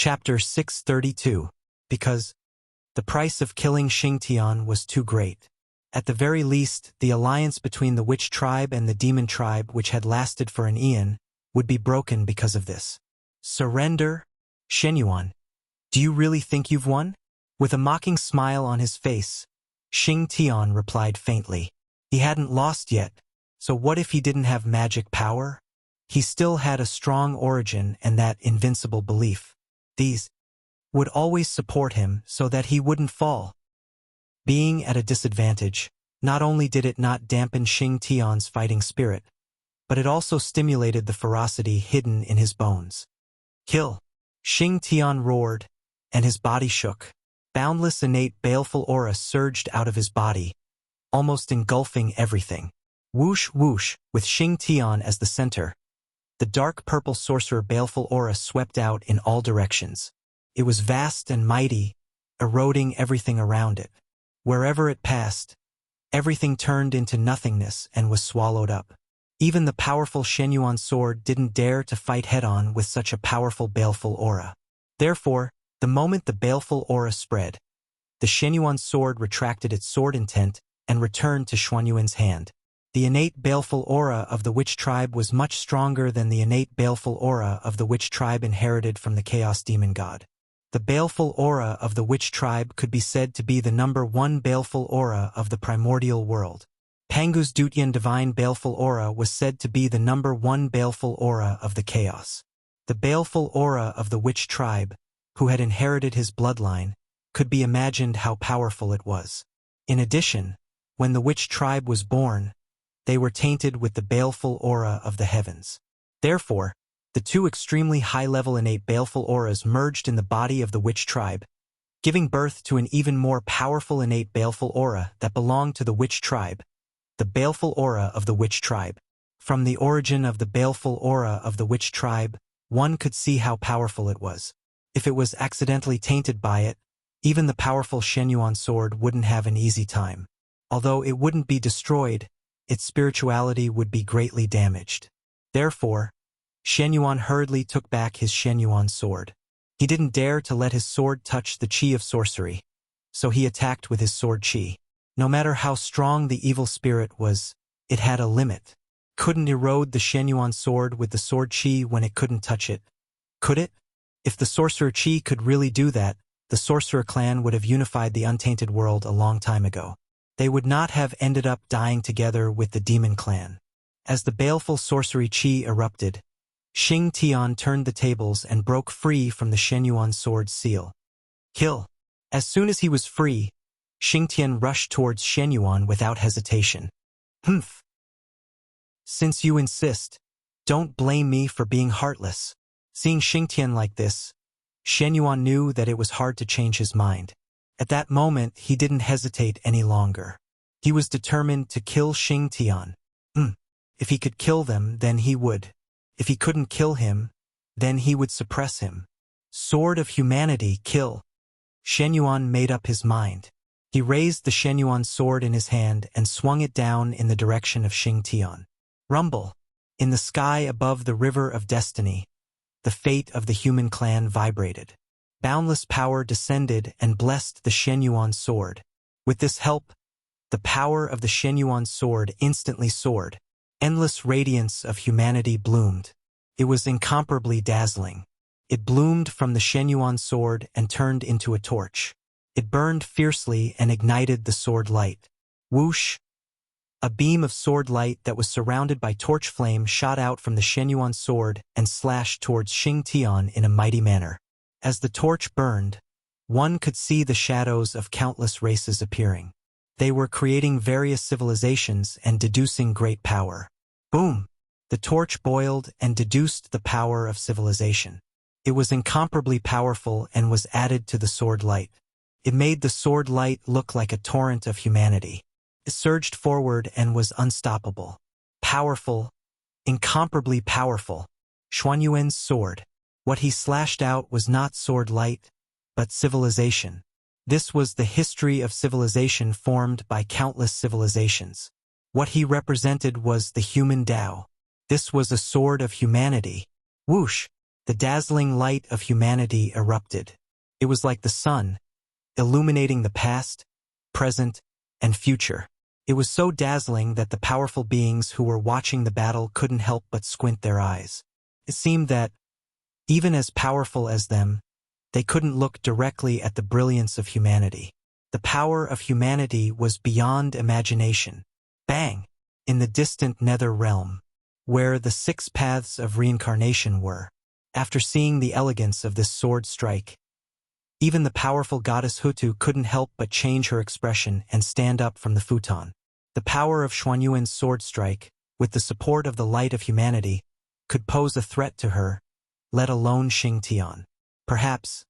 Chapter 632. Because the price of killing Xingtian was too great. At the very least, the alliance between the witch tribe and the demon tribe, which had lasted for an eon, would be broken because of this. Surrender? Shenyuan, do you really think you've won? With a mocking smile on his face, Xingtian replied faintly. He hadn't lost yet, so what if he didn't have magic power? He still had a strong origin and that invincible belief. These would always support him so that he wouldn't fall. Being at a disadvantage, not only did it not dampen Xingtian's fighting spirit, but it also stimulated the ferocity hidden in his bones. Kill! Xingtian roared, and his body shook. Boundless innate baleful aura surged out of his body, almost engulfing everything. Whoosh whoosh, with Xingtian as the center. The dark purple sorcerer baleful aura swept out in all directions. It was vast and mighty, eroding everything around it. Wherever it passed, everything turned into nothingness and was swallowed up. Even the powerful Shenyuan sword didn't dare to fight head-on with such a powerful baleful aura. Therefore, the moment the baleful aura spread, the Shenyuan sword retracted its sword intent and returned to Xuanyuan's hand. The innate baleful aura of the witch tribe was much stronger than the innate baleful aura of the witch tribe inherited from the chaos demon god. The baleful aura of the witch tribe could be said to be the number one baleful aura of the primordial world. Pangu's Dutian divine baleful aura was said to be the number one baleful aura of the chaos. The baleful aura of the witch tribe, who had inherited his bloodline, could be imagined how powerful it was. In addition, when the witch tribe was born, they were tainted with the baleful aura of the heavens. Therefore, the two extremely high-level innate baleful auras merged in the body of the witch tribe, giving birth to an even more powerful innate baleful aura that belonged to the witch tribe, the baleful aura of the witch tribe. From the origin of the baleful aura of the witch tribe, one could see how powerful it was. If it was accidentally tainted by it, even the powerful Shenyuan sword wouldn't have an easy time. Although it wouldn't be destroyed, its spirituality would be greatly damaged. Therefore, Shenyuan hurriedly took back his Shenyuan sword. He didn't dare to let his sword touch the chi of sorcery, so he attacked with his sword chi. No matter how strong the evil spirit was, it had a limit. Couldn't erode the Shenyuan sword with the sword chi when it couldn't touch it. Could it? If the sorcerer chi could really do that, the sorcerer clan would have unified the untainted world a long time ago. They would not have ended up dying together with the demon clan. As the baleful sorcery chi erupted, Xingtian turned the tables and broke free from the Shenyuan sword's seal. Kill! As soon as he was free, Xingtian rushed towards Shenyuan without hesitation. Humph! Since you insist, don't blame me for being heartless. Seeing Xingtian like this, Shenyuan knew that it was hard to change his mind. At that moment, he didn't hesitate any longer. He was determined to kill Xingtian. If he could kill them, then he would. If he couldn't kill him, then he would suppress him. Sword of humanity, kill. Shenyuan made up his mind. He raised the Shenyuan sword in his hand and swung it down in the direction of Xingtian. Rumble! In the sky above the river of destiny, the fate of the human clan vibrated. Boundless power descended and blessed the Shenyuan sword. With this help, the power of the Shenyuan sword instantly soared. Endless radiance of humanity bloomed. It was incomparably dazzling. It bloomed from the Shenyuan sword and turned into a torch. It burned fiercely and ignited the sword light. Whoosh! A beam of sword light that was surrounded by torch flame shot out from the Shenyuan sword and slashed towards Xingtian in a mighty manner. As the torch burned, one could see the shadows of countless races appearing. They were creating various civilizations and deducing great power. Boom! The torch boiled and deduced the power of civilization. It was incomparably powerful and was added to the sword light. It made the sword light look like a torrent of humanity. It surged forward and was unstoppable. Powerful, incomparably powerful. Xuanyuan's sword. What he slashed out was not sword light, but civilization. This was the history of civilization formed by countless civilizations. What he represented was the human Tao. This was a sword of humanity. Whoosh! the dazzling light of humanity erupted. It was like the sun, illuminating the past, present, and future. It was so dazzling that the powerful beings who were watching the battle couldn't help but squint their eyes. It seemed that, even as powerful as them, they couldn't look directly at the brilliance of humanity. The power of humanity was beyond imagination. Bang! In the distant nether realm, where the 6 paths of reincarnation were. After seeing the elegance of this sword strike, even the powerful goddess Hutu couldn't help but change her expression and stand up from the futon. The power of Xuanyuan's sword strike, with the support of the light of humanity, could pose a threat to her, let alone Xingtian. Perhaps,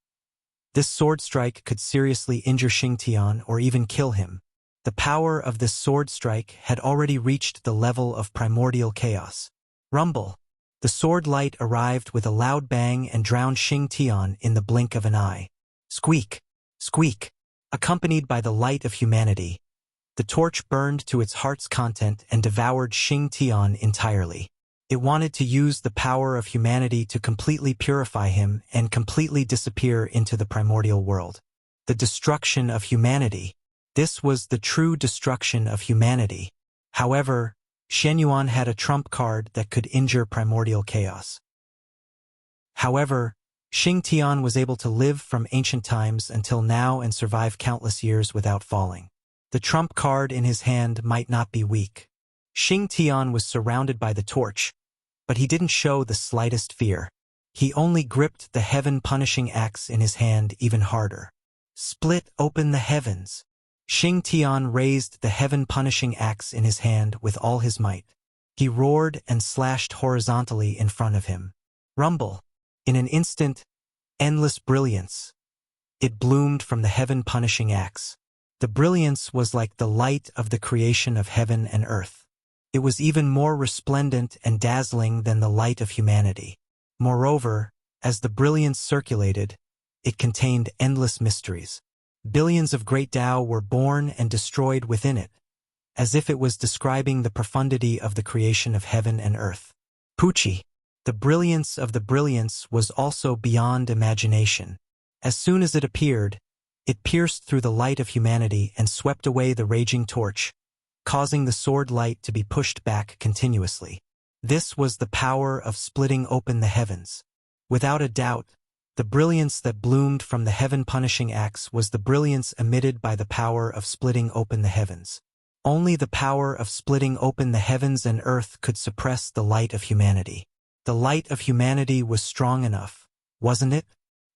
this sword strike could seriously injure Xingtian or even kill him. The power of this sword strike had already reached the level of primordial chaos. Rumble! The sword light arrived with a loud bang and drowned Xingtian in the blink of an eye. Squeak! Squeak! Accompanied by the light of humanity, the torch burned to its heart's content and devoured Xingtian entirely. It wanted to use the power of humanity to completely purify him and completely disappear into the primordial world. The destruction of humanity. This was the true destruction of humanity. However, Xuanyuan had a trump card that could injure primordial chaos. However, Xingtian was able to live from ancient times until now and survive countless years without falling. The trump card in his hand might not be weak. Xingtian was surrounded by the torch, but he didn't show the slightest fear. He only gripped the heaven-punishing axe in his hand even harder. Split open the heavens. Xingtian raised the heaven-punishing axe in his hand with all his might. He roared and slashed horizontally in front of him. Rumble! In an instant, endless brilliance. It bloomed from the heaven-punishing axe. The brilliance was like the light of the creation of heaven and earth. It was even more resplendent and dazzling than the light of humanity. Moreover, as the brilliance circulated, it contained endless mysteries. Billions of great Tao were born and destroyed within it, as if it was describing the profundity of the creation of heaven and earth. Pucci! The brilliance of the brilliance was also beyond imagination. As soon as it appeared, it pierced through the light of humanity and swept away the raging torch, causing the sword light to be pushed back continuously. This was the power of splitting open the heavens. Without a doubt, the brilliance that bloomed from the heaven-punishing axe was the brilliance emitted by the power of splitting open the heavens. Only the power of splitting open the heavens and earth could suppress the light of humanity. The light of humanity was strong enough, wasn't it?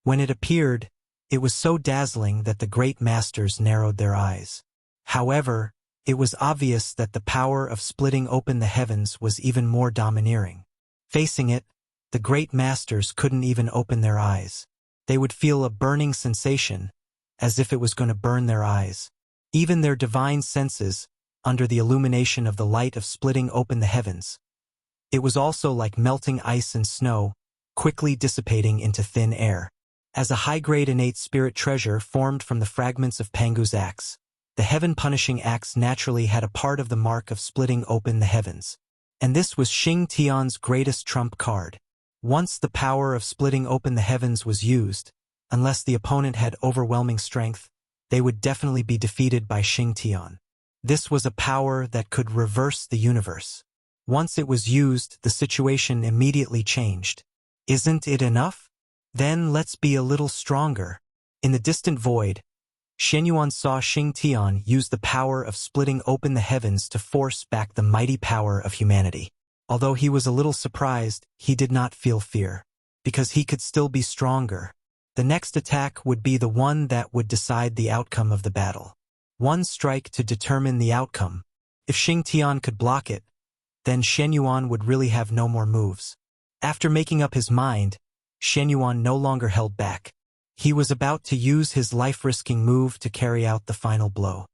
When it appeared, it was so dazzling that the great masters narrowed their eyes. However, it was obvious that the power of splitting open the heavens was even more domineering. Facing it, the great masters couldn't even open their eyes. They would feel a burning sensation, as if it was going to burn their eyes. Even their divine senses, under the illumination of the light of splitting open the heavens. It was also like melting ice and snow, quickly dissipating into thin air. As a high-grade innate spirit treasure formed from the fragments of Pangu's axe, the heaven-punishing axe naturally had a part of the mark of splitting open the heavens. And this was Xingtian's greatest trump card. Once the power of splitting open the heavens was used, unless the opponent had overwhelming strength, they would definitely be defeated by Xingtian. This was a power that could reverse the universe. Once it was used, the situation immediately changed. Isn't it enough? Then let's be a little stronger. In the distant void, Xuanyuan saw Xingtian use the power of splitting open the heavens to force back the mighty power of humanity. Although he was a little surprised, he did not feel fear, because he could still be stronger. The next attack would be the one that would decide the outcome of the battle. One strike to determine the outcome. If Xingtian could block it, then Xuanyuan would really have no more moves. After making up his mind, Xuanyuan no longer held back. He was about to use his life-risking move to carry out the final blow.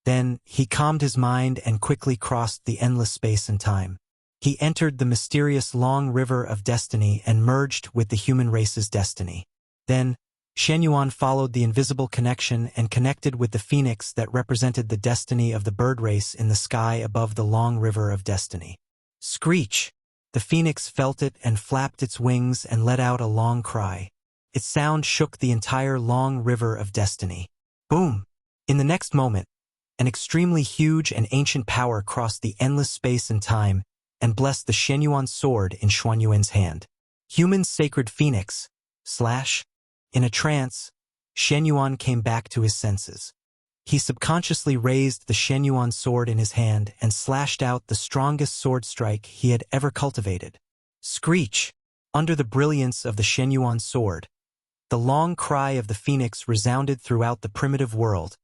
Then, he calmed his mind and quickly crossed the endless space and time. He entered the mysterious long river of destiny and merged with the human race's destiny. Then, Xuanyuan followed the invisible connection and connected with the phoenix that represented the destiny of the bird race in the sky above the long river of destiny. Screech! The phoenix felt it and flapped its wings and let out a long cry. Its sound shook the entire long river of destiny. Boom! In the next moment, an extremely huge and ancient power crossed the endless space and time and blessed the Shenyuan sword in Xuanyuan's hand. Human sacred phoenix, / In a trance, Shenyuan came back to his senses. He subconsciously raised the Shenyuan sword in his hand and slashed out the strongest sword strike he had ever cultivated. Screech! Under the brilliance of the Shenyuan sword, the long cry of the phoenix resounded throughout the primitive world,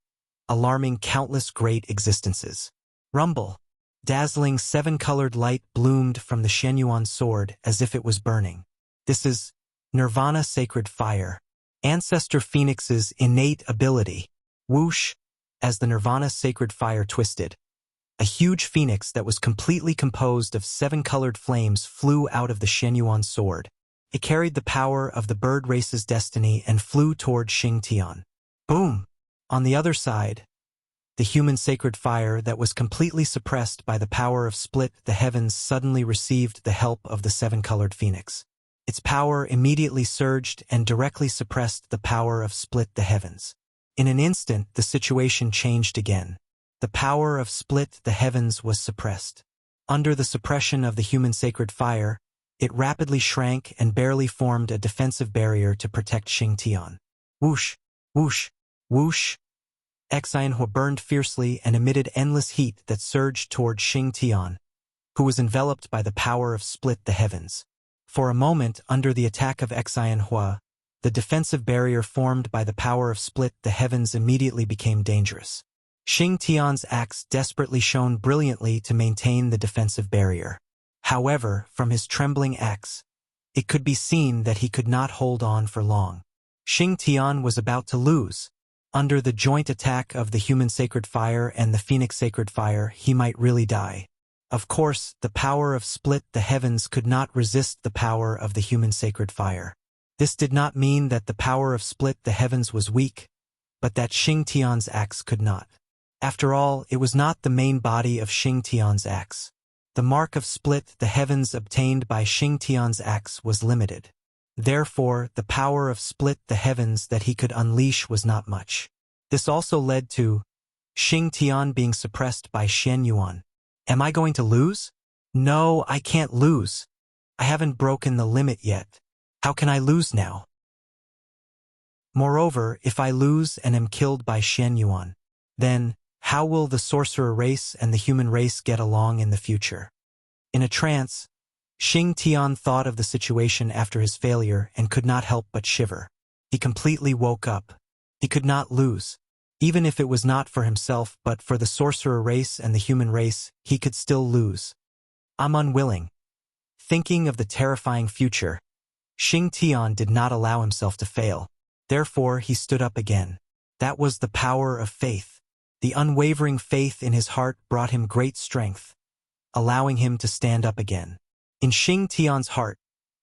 alarming countless great existences. Rumble! Dazzling seven-colored light bloomed from the Shenyuan sword as if it was burning. This is Nirvana Sacred Fire, Ancestor Phoenix's innate ability. Whoosh! As the Nirvana Sacred Fire twisted, a huge phoenix that was completely composed of seven-colored flames flew out of the Shenyuan sword. It carried the power of the bird race's destiny and flew toward Xingtian. Boom! On the other side, the human sacred fire that was completely suppressed by the power of Split the Heavens suddenly received the help of the seven-colored phoenix. Its power immediately surged and directly suppressed the power of Split the Heavens. In an instant, the situation changed again. The power of Split the Heavens was suppressed. Under the suppression of the human sacred fire, it rapidly shrank and barely formed a defensive barrier to protect Xingtian. Whoosh! Whoosh! Whoosh! Xianhua burned fiercely and emitted endless heat that surged toward Xingtian, who was enveloped by the power of Split the Heavens. For a moment, under the attack of Xianhua, the defensive barrier formed by the power of Split the Heavens immediately became dangerous. Xingtian's axe desperately shone brilliantly to maintain the defensive barrier. However, from his trembling axe, it could be seen that he could not hold on for long. Xingtian was about to lose. Under the joint attack of the human sacred fire and the phoenix sacred fire, he might really die. Of course, the power of Split the Heavens could not resist the power of the human sacred fire. This did not mean that the power of Split the Heavens was weak, but that Xingtian's axe could not. After all, it was not the main body of Xingtian's axe. The mark of Split the Heavens obtained by Xingtian's axe was limited. Therefore, the power of Split the Heavens that he could unleash was not much. This also led to Xingtian being suppressed by Shenyuan. Am I going to lose? No, I can't lose. I haven't broken the limit yet. How can I lose now? Moreover, if I lose and am killed by Shenyuan, then how will the sorcerer race and the human race get along in the future? In a trance, Xingtian thought of the situation after his failure and could not help but shiver. He completely woke up. He could not lose. Even if it was not for himself but for the sorcerer race and the human race, he could still lose. I'm unwilling. Thinking of the terrifying future, Xingtian did not allow himself to fail. Therefore, he stood up again. That was the power of faith. The unwavering faith in his heart brought him great strength, allowing him to stand up again. In Xingtian's heart,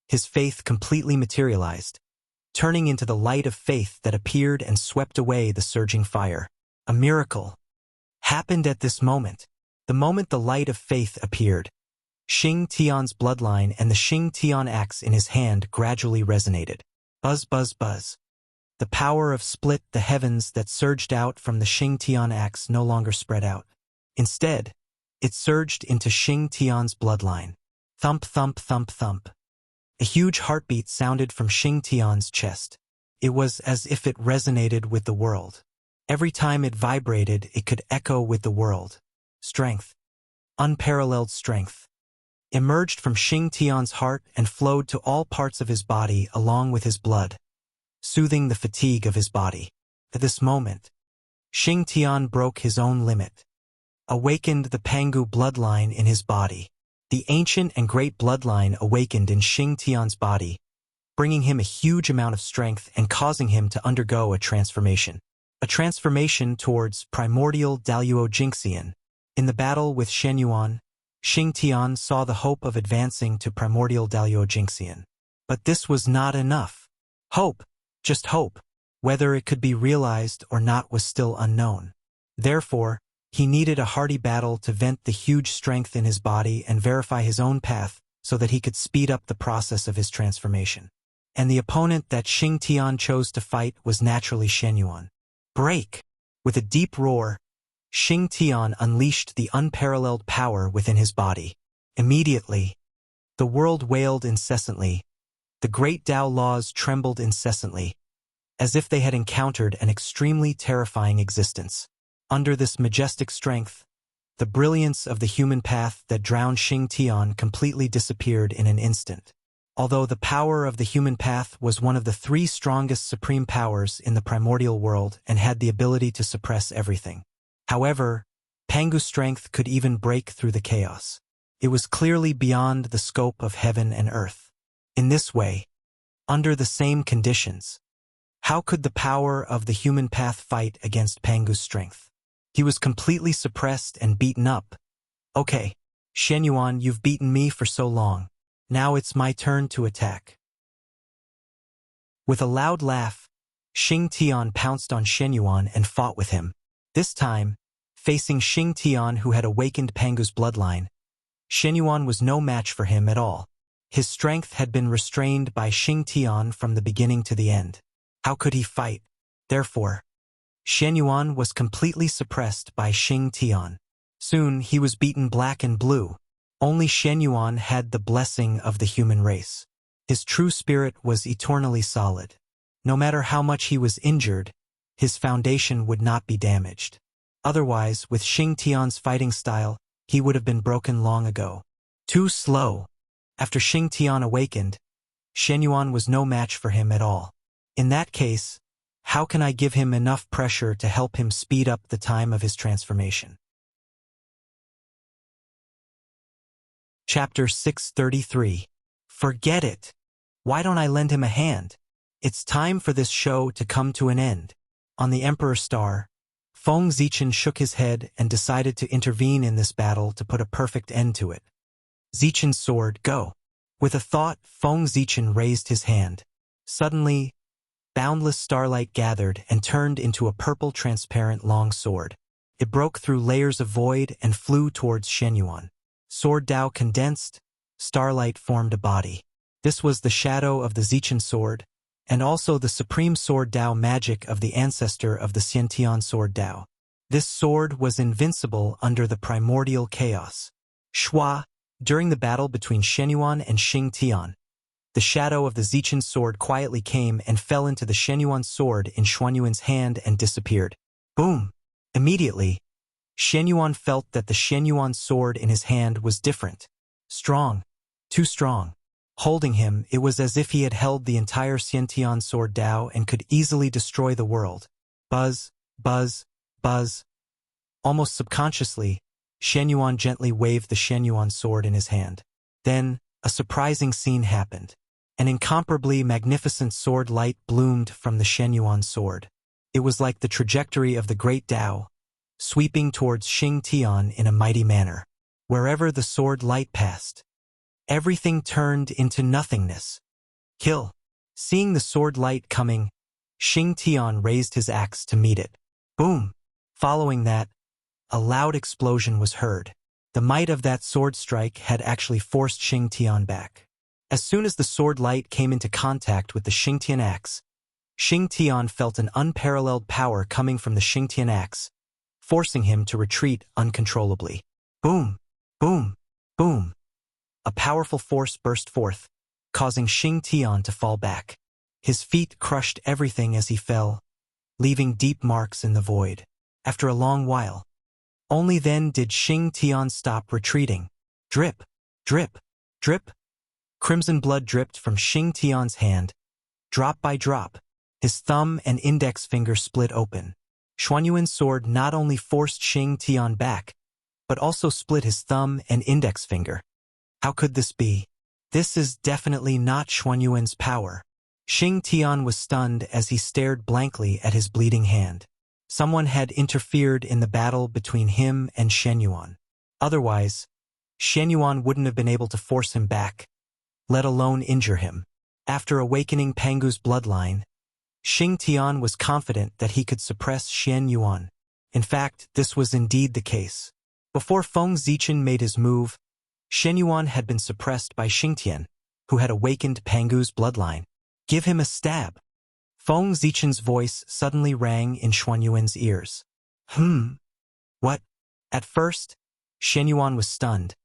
his faith completely materialized, turning into the light of faith that appeared and swept away the surging fire. A miracle happened at this moment. The moment the light of faith appeared, Xingtian's bloodline and the Xingtian axe in his hand gradually resonated. Buzz, buzz, buzz. The power of Split the Heavens that surged out from the Xingtian axe no longer spread out. Instead, it surged into Xingtian's bloodline. Thump, thump, thump, thump. A huge heartbeat sounded from Xingtian's chest. It was as if it resonated with the world. Every time it vibrated, it could echo with the world. Strength, unparalleled strength, emerged from Xingtian's heart and flowed to all parts of his body along with his blood, soothing the fatigue of his body. At this moment, Xingtian broke his own limit, awakened the Pangu bloodline in his body. The ancient and great bloodline awakened in Xingtian's body, bringing him a huge amount of strength and causing him to undergo a transformation. A transformation towards primordial Daluo Jinxian. In the battle with Shenyuan, Xingtian saw the hope of advancing to primordial Daluo Jinxian. But this was not enough. Hope, just hope, whether it could be realized or not was still unknown. Therefore, he needed a hearty battle to vent the huge strength in his body and verify his own path so that he could speed up the process of his transformation. And the opponent that Xing Tian chose to fight was naturally Shen Yuan. Break! With a deep roar, Xing Tian unleashed the unparalleled power within his body. Immediately, the world wailed incessantly, the great Tao laws trembled incessantly, as if they had encountered an extremely terrifying existence. Under this majestic strength, the brilliance of the human path that drowned Xing Tian completely disappeared in an instant. Although the power of the human path was one of the three strongest supreme powers in the primordial world and had the ability to suppress everything. However, Pangu's strength could even break through the chaos. It was clearly beyond the scope of heaven and earth. In this way, under the same conditions, how could the power of the human path fight against Pangu's strength? He was completely suppressed and beaten up. Okay, Shen Yuan, you've beaten me for so long. Now it's my turn to attack. With a loud laugh, Xing Tian pounced on Shen Yuan and fought with him. This time, facing Xing Tian who had awakened Pangu's bloodline, Shen Yuan was no match for him at all. His strength had been restrained by Xing Tian from the beginning to the end. How could he fight? Therefore, Shen Yuan was completely suppressed by Xing Tian. Soon he was beaten black and blue. Only Shen Yuan had the blessing of the human race. His true spirit was eternally solid. No matter how much he was injured, his foundation would not be damaged. Otherwise, with Xing Tian's fighting style, he would have been broken long ago. Too slow. After Xing Tian awakened, Shen Yuan was no match for him at all. In that case, how can I give him enough pressure to help him speed up the time of his transformation? Chapter 633. Forget it. Why don't I lend him a hand? It's time for this show to come to an end. On the Emperor Star, Feng Zichen shook his head and decided to intervene in this battle to put a perfect end to it. Zichen's sword, go. With a thought, Feng Zichen raised his hand. Suddenly, boundless starlight gathered and turned into a purple transparent long sword. It broke through layers of void and flew towards Shen Yuan. Sword Tao condensed, starlight formed a body. This was the shadow of the Zichen sword, and also the supreme sword Tao magic of the ancestor of the Xiantian sword Tao. This sword was invincible under the primordial chaos. Shua, during the battle between Shen Yuan and Xing Tian, the shadow of the Zichen sword quietly came and fell into the Shen Yuan sword in Xuan Yuan's hand and disappeared. Boom! Immediately, Shen Yuan felt that the Shen Yuan sword in his hand was different. Strong. Too strong. Holding him, it was as if he had held the entire Xiantian sword Tao and could easily destroy the world. Buzz, buzz, buzz. Almost subconsciously, Shen Yuan gently waved the Shen Yuan sword in his hand. Then, a surprising scene happened. An incomparably magnificent sword light bloomed from the Shen Yuan sword. It was like the trajectory of the great Tao, sweeping towards Xing Tian in a mighty manner. Wherever the sword light passed, everything turned into nothingness. Kill. Seeing the sword light coming, Xing Tian raised his axe to meet it. Boom! Following that, a loud explosion was heard. The might of that sword strike had actually forced Xing Tian back. As soon as the sword light came into contact with the Xing Tian axe, Xing Tian felt an unparalleled power coming from the Xing Tian axe, forcing him to retreat uncontrollably. Boom! Boom! Boom! A powerful force burst forth, causing Xing Tian to fall back. His feet crushed everything as he fell, leaving deep marks in the void. After a long while, only then did Xing Tian stop retreating. Drip! Drip! Drip! Crimson blood dripped from Xing Tian's hand. Drop by drop, his thumb and index finger split open. Xuan Yuan's sword not only forced Xing Tian back, but also split his thumb and index finger. How could this be? This is definitely not Xuan Yuan's power. Xing Tian was stunned as he stared blankly at his bleeding hand. Someone had interfered in the battle between him and Shen Yuan. Otherwise, Shen Yuan wouldn't have been able to force him back, let alone injure him. After awakening Pangu's bloodline, Xing Tian was confident that he could suppress Shen Yuan. In fact, this was indeed the case. Before Feng Zichen made his move, Shenyuan had been suppressed by Xingtian, who had awakened Pangu's bloodline. Give him a stab. Feng Zichen's voice suddenly rang in Xuanyuan's ears. What? At first, Shenyuan was stunned,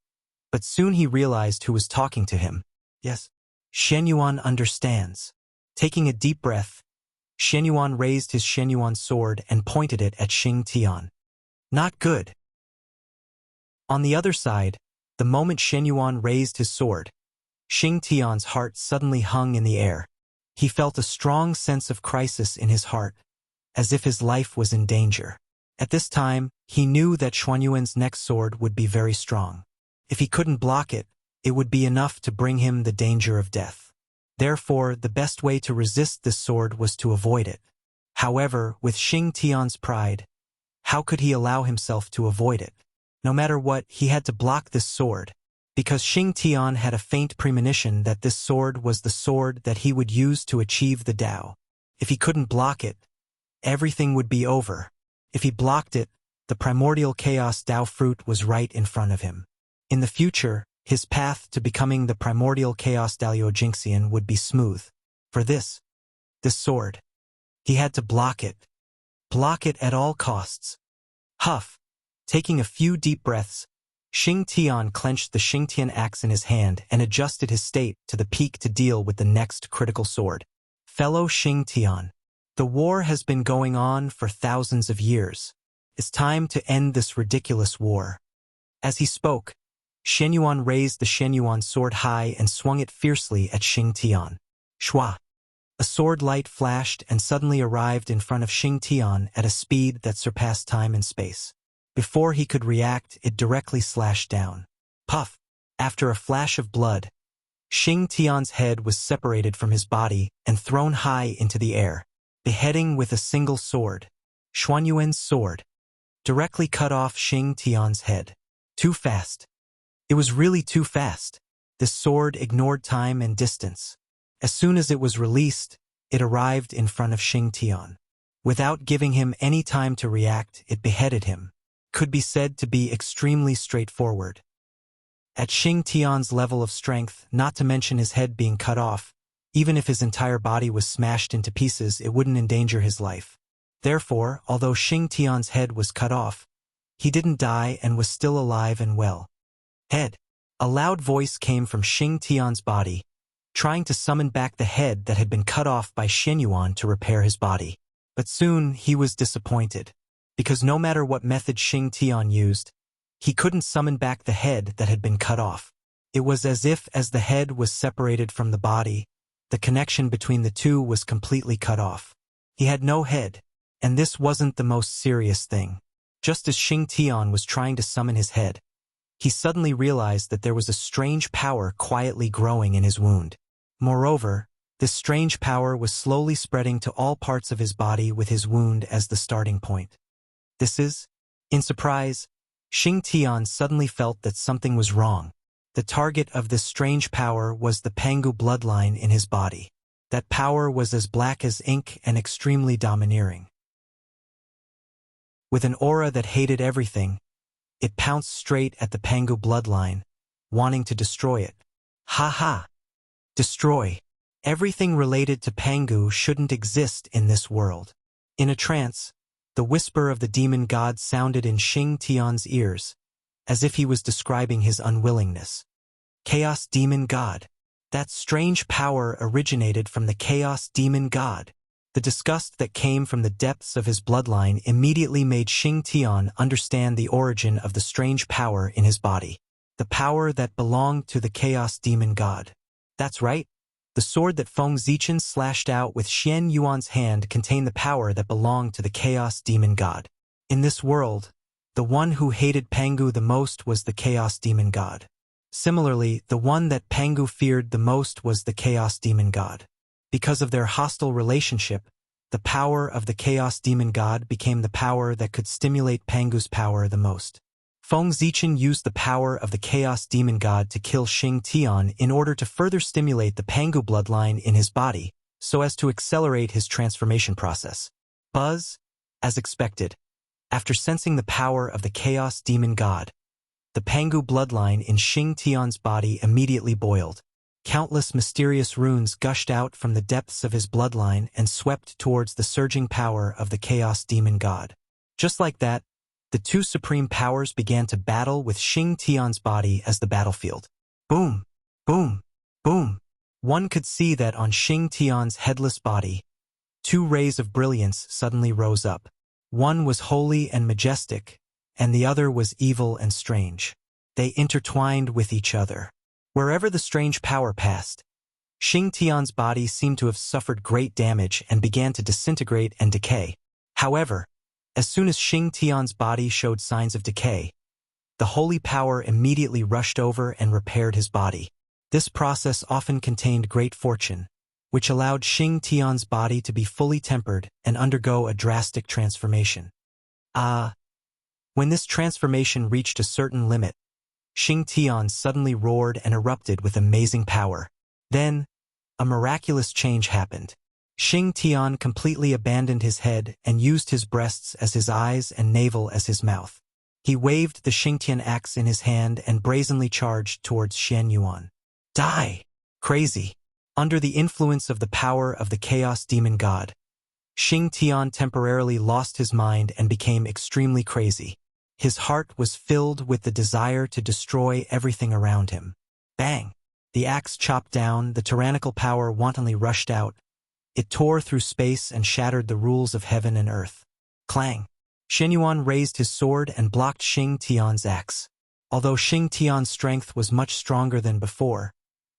but soon he realized who was talking to him. Yes. Shenyuan understands. Taking a deep breath, Shenyuan raised his Shenyuan sword and pointed it at Xingtian. Not good. On the other side, the moment Shenyuan raised his sword, Xingtian's heart suddenly hung in the air. He felt a strong sense of crisis in his heart, as if his life was in danger. At this time, he knew that Xuanyuan's next sword would be very strong. If he couldn't block it, it would be enough to bring him the danger of death. Therefore, the best way to resist this sword was to avoid it. However, with Xingtian's pride, how could he allow himself to avoid it? No matter what, he had to block this sword, because Xingtian had a faint premonition that this sword was the sword that he would use to achieve the Tao. If he couldn't block it, everything would be over. If he blocked it, the primordial chaos Tao fruit was right in front of him. In the future, his path to becoming the primordial chaos Dalio Jinxian would be smooth. For this sword, he had to block it. Block it at all costs. Huff. Taking a few deep breaths, Xingtian clenched the Xingtian axe in his hand and adjusted his state to the peak to deal with the next critical sword. Fellow Xingtian, the war has been going on for thousands of years. It's time to end this ridiculous war. As he spoke, Shenyuan raised the Shenyuan sword high and swung it fiercely at Xingtian. Shua! A sword light flashed and suddenly arrived in front of Xingtian at a speed that surpassed time and space. Before he could react, it directly slashed down. Puff! After a flash of blood, Xingtian's head was separated from his body and thrown high into the air, beheading with a single sword. Xuanyuan's sword directly cut off Xingtian's head. Too fast. It was really too fast. This sword ignored time and distance. As soon as it was released, it arrived in front of Xingtian. Without giving him any time to react, it beheaded him. Could be said to be extremely straightforward. At Xingtian's level of strength, not to mention his head being cut off, even if his entire body was smashed into pieces, it wouldn't endanger his life. Therefore, although Xingtian's head was cut off, he didn't die and was still alive and well. Head. A loud voice came from Xingtian's body, trying to summon back the head that had been cut off by Shenyuan to repair his body. But soon he was disappointed, because no matter what method Xingtian used, he couldn't summon back the head that had been cut off. It was as if as the head was separated from the body, the connection between the two was completely cut off. He had no head, and this wasn't the most serious thing. Just as Xingtian was trying to summon his head, he suddenly realized that there was a strange power quietly growing in his wound. Moreover, this strange power was slowly spreading to all parts of his body with his wound as the starting point. In surprise, Xingtian suddenly felt that something was wrong. The target of this strange power was the Pangu bloodline in his body. That power was as black as ink and extremely domineering. With an aura that hated everything, it pounced straight at the Pangu bloodline, wanting to destroy it. Ha ha! Destroy. Everything related to Pangu shouldn't exist in this world. In a trance, the whisper of the demon god sounded in Xingtian's ears, as if he was describing his unwillingness. Chaos demon god. That strange power originated from the chaos demon god. The disgust that came from the depths of his bloodline immediately made Xingtian understand the origin of the strange power in his body. The power that belonged to the chaos demon god. That's right. The sword that Feng Zichen slashed out with Xian Yuan's hand contained the power that belonged to the chaos demon god. In this world, the one who hated Pangu the most was the chaos demon god. Similarly, the one that Pangu feared the most was the chaos demon god. Because of their hostile relationship, the power of the chaos demon god became the power that could stimulate Pangu's power the most. Feng Zichen used the power of the chaos demon god to kill Xingtian in order to further stimulate the Pangu bloodline in his body, so as to accelerate his transformation process. Buzz, as expected, after sensing the power of the chaos demon god, The Pangu bloodline in Xing Tian's body immediately boiled. Countless mysterious runes gushed out from the depths of his bloodline and swept towards the surging power of the Chaos Demon God. Just like that, the two supreme powers began to battle with Xing Tian's body as the battlefield. Boom! Boom! Boom! One could see that on Xing Tian's headless body, two rays of brilliance suddenly rose up. One was holy and majestic, and the other was evil and strange. They intertwined with each other. Wherever the strange power passed, Xing Tian's body seemed to have suffered great damage and began to disintegrate and decay. However, as soon as Xing Tian's body showed signs of decay, the holy power immediately rushed over and repaired his body. This process often contained great fortune, which allowed Xing Tian's body to be fully tempered and undergo a drastic transformation. When this transformation reached a certain limit, Xing Tian suddenly roared and erupted with amazing power. Then, a miraculous change happened. Xing Tian completely abandoned his head and used his breasts as his eyes and navel as his mouth. He waved the Xingtian axe in his hand and brazenly charged towards Xian Yuan. Die! Crazy! Under the influence of the power of the Chaos Demon God, Xing Tian temporarily lost his mind and became extremely crazy. His heart was filled with the desire to destroy everything around him. Bang! The axe chopped down, the tyrannical power wantonly rushed out. It tore through space and shattered the rules of heaven and earth. Clang! Xian Yuan raised his sword and blocked Xing Tian's axe. Although Xing Tian's strength was much stronger than before,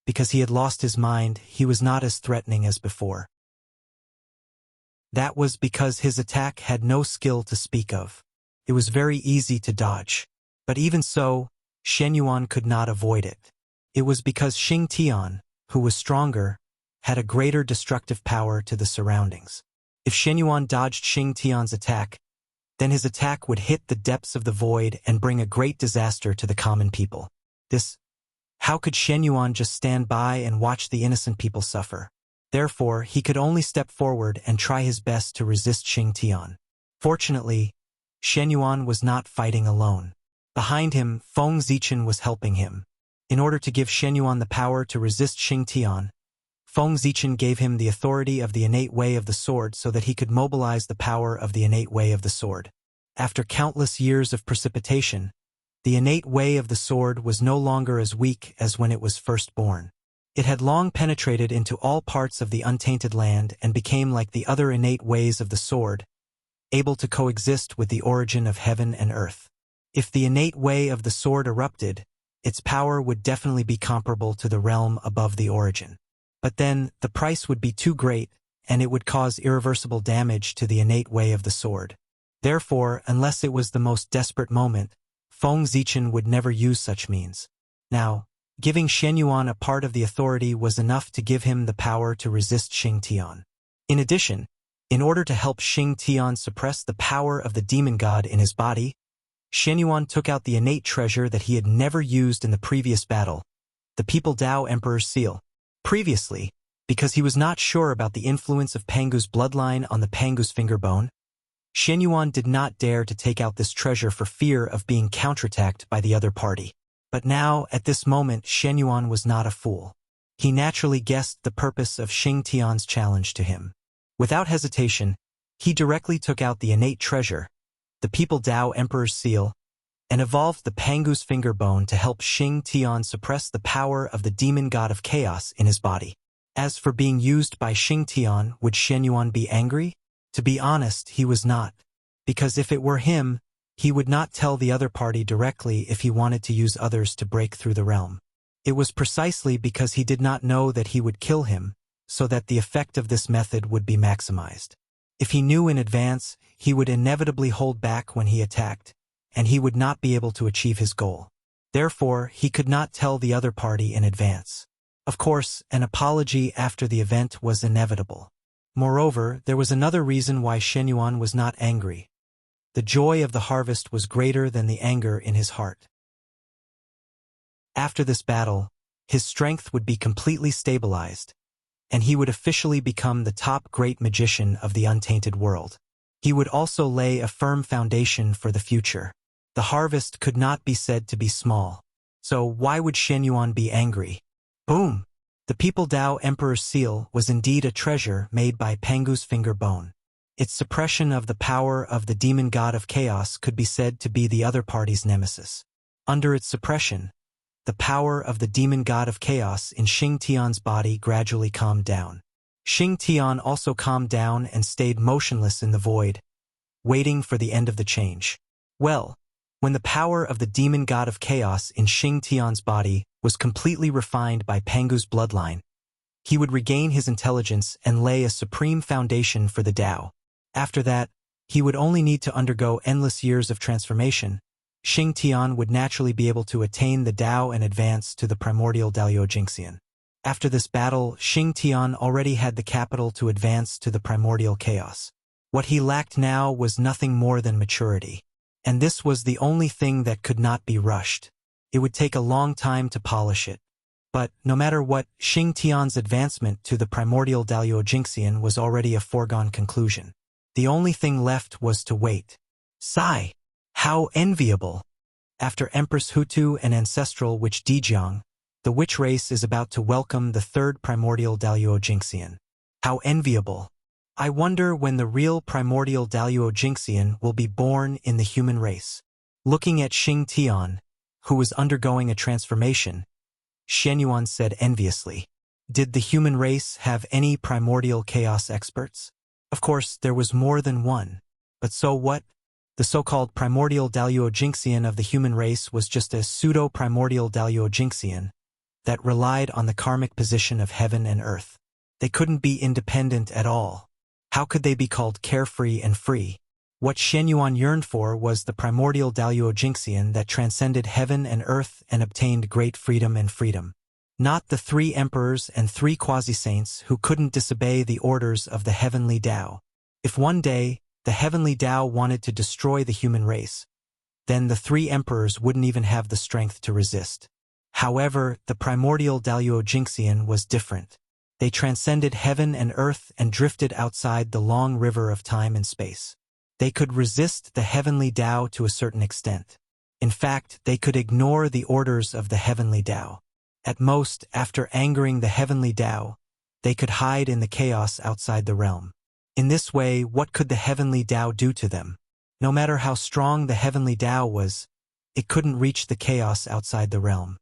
because he had lost his mind, he was not as threatening as before. That was because his attack had no skill to speak of. It was very easy to dodge. But even so, Xian Yuan could not avoid it. It was because Xing Tian, who was stronger, had a greater destructive power to the surroundings. If Xian Yuan dodged Xing Tian's attack, then his attack would hit the depths of the void and bring a great disaster to the common people. How could Xian Yuan just stand by and watch the innocent people suffer? Therefore, he could only step forward and try his best to resist Xing Tian. Fortunately, Xian Yuan was not fighting alone. Behind him, Feng Zichen was helping him. In order to give Xian Yuan the power to resist Xing Tian, Feng Zichen gave him the authority of the innate way of the sword so that he could mobilize the power of the innate way of the sword. After countless years of precipitation, the innate way of the sword was no longer as weak as when it was first born. It had long penetrated into all parts of the untainted land and became like the other innate ways of the sword, able to coexist with the origin of heaven and earth. If the innate way of the sword erupted, its power would definitely be comparable to the realm above the origin. But then, the price would be too great, and it would cause irreversible damage to the innate way of the sword. Therefore, unless it was the most desperate moment, Feng Zichen would never use such means. Now, giving Xian Yuan a part of the authority was enough to give him the power to resist Xing Tian. In addition, in order to help Xing Tian suppress the power of the demon god in his body, Xian Yuan took out the innate treasure that he had never used in the previous battle, the People Dao Emperor's seal. Previously, because he was not sure about the influence of Pangu's bloodline on the Pangu's finger bone, Xian Yuan did not dare to take out this treasure for fear of being counterattacked by the other party. But now, at this moment, Xian Yuan was not a fool. He naturally guessed the purpose of Xing Tian's challenge to him. Without hesitation, he directly took out the innate treasure, the People Dao Emperor's seal, and evolved the Pangu's finger bone to help Xing Tian suppress the power of the demon god of chaos in his body. As for being used by Xing Tian, would Xian Yuan be angry? To be honest, he was not. Because if it were him, he would not tell the other party directly if he wanted to use others to break through the realm. It was precisely because he did not know that he would kill him, so that the effect of this method would be maximized. If he knew in advance, he would inevitably hold back when he attacked, and he would not be able to achieve his goal. Therefore, he could not tell the other party in advance. Of course, an apology after the event was inevitable. Moreover, there was another reason why Xian Yuan was not angry. The joy of the harvest was greater than the anger in his heart. After this battle, his strength would be completely stabilized, and he would officially become the top great magician of the untainted world. He would also lay a firm foundation for the future. The harvest could not be said to be small. So why would Shen Yuan be angry? Boom! The People Dao Emperor's seal was indeed a treasure made by Pangu's finger bone. Its suppression of the power of the demon god of chaos could be said to be the other party's nemesis. Under its suppression, the power of the demon god of chaos in Xing Tian's body gradually calmed down. Xing Tian also calmed down and stayed motionless in the void, waiting for the end of the change. Well, when the power of the demon god of chaos in Xing Tian's body was completely refined by Pangu's bloodline, he would regain his intelligence and lay a supreme foundation for the Tao. After that, he would only need to undergo endless years of transformation. Xing Tian would naturally be able to attain the Tao and advance to the primordial Dalio Jingxian. After this battle, Xing Tian already had the capital to advance to the primordial chaos. What he lacked now was nothing more than maturity. And this was the only thing that could not be rushed. It would take a long time to polish it. But, no matter what, Xing Tian's advancement to the primordial Dalio Jingxian was already a foregone conclusion. The only thing left was to wait. Sigh! How enviable! After Empress Hutu and ancestral witch Dijiang, the witch race is about to welcome the third primordial Dalio Jingxian. How enviable! I wonder when the real primordial Dalio Jingxian will be born in the human race. Looking at Xing Tian, who was undergoing a transformation, Shen Yuan said enviously, "Did the human race have any primordial chaos experts?" Of course, there was more than one. But so what? The so-called primordial Dalio Jingxian of the human race was just a pseudo-primordial Dalio Jingxian that relied on the karmic position of heaven and earth. They couldn't be independent at all. How could they be called carefree and free? What Shen Yuan yearned for was the primordial Dalio Jingxian that transcended heaven and earth and obtained great freedom and freedom. Not the 3 emperors and 3 quasi-saints who couldn't disobey the orders of the heavenly Tao. If one day, the heavenly Tao wanted to destroy the human race, then the 3 emperors wouldn't even have the strength to resist. However, the primordial Dalio Jingxian was different. They transcended heaven and earth and drifted outside the long river of time and space. They could resist the heavenly Tao to a certain extent. In fact, they could ignore the orders of the heavenly Tao. At most, after angering the heavenly Tao, they could hide in the chaos outside the realm. In this way, what could the heavenly Tao do to them? No matter how strong the heavenly Tao was, it couldn't reach the chaos outside the realm.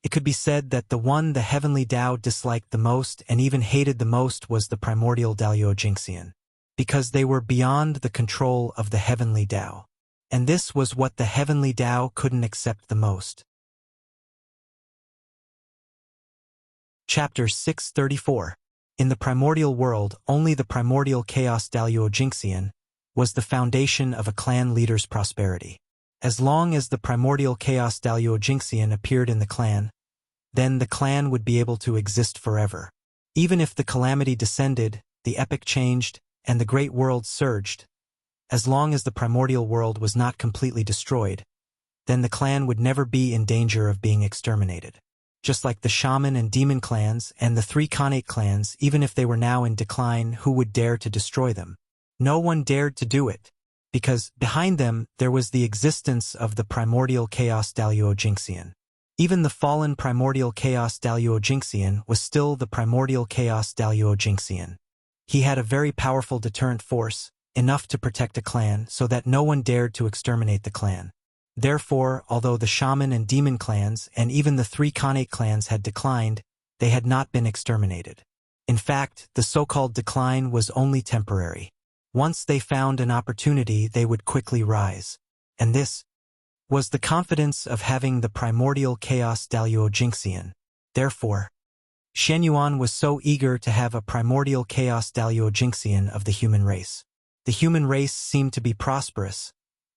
It could be said that the one the heavenly Tao disliked the most and even hated the most was the primordial Dalio Jingxian, because they were beyond the control of the heavenly Tao. And this was what the heavenly Tao couldn't accept the most. Chapter 634. In the primordial world, only the primordial chaos Dalio Jingxian was the foundation of a clan leader's prosperity. As long as the primordial chaos Dalio Jingxian appeared in the clan, then the clan would be able to exist forever. Even if the calamity descended, the epic changed, and the great world surged, as long as the primordial world was not completely destroyed, then the clan would never be in danger of being exterminated. Just like the shaman and demon clans and the 3 Khanate clans, even if they were now in decline, who would dare to destroy them? No one dared to do it, because behind them there was the existence of the primordial chaos Dalio Jingxian. Even the fallen primordial chaos Dalio Jingxian was still the primordial chaos Dalio Jingxian. He had a very powerful deterrent force, enough to protect a clan so that no one dared to exterminate the clan. Therefore, although the shaman and demon clans and even the 3 Khanate clans had declined, they had not been exterminated. In fact, the so-called decline was only temporary. Once they found an opportunity, they would quickly rise. And this was the confidence of having the primordial chaos Dalio Jingxian. Therefore, Shen Yuan was so eager to have a primordial chaos Dalio Jingxian of the human race. The human race seemed to be prosperous,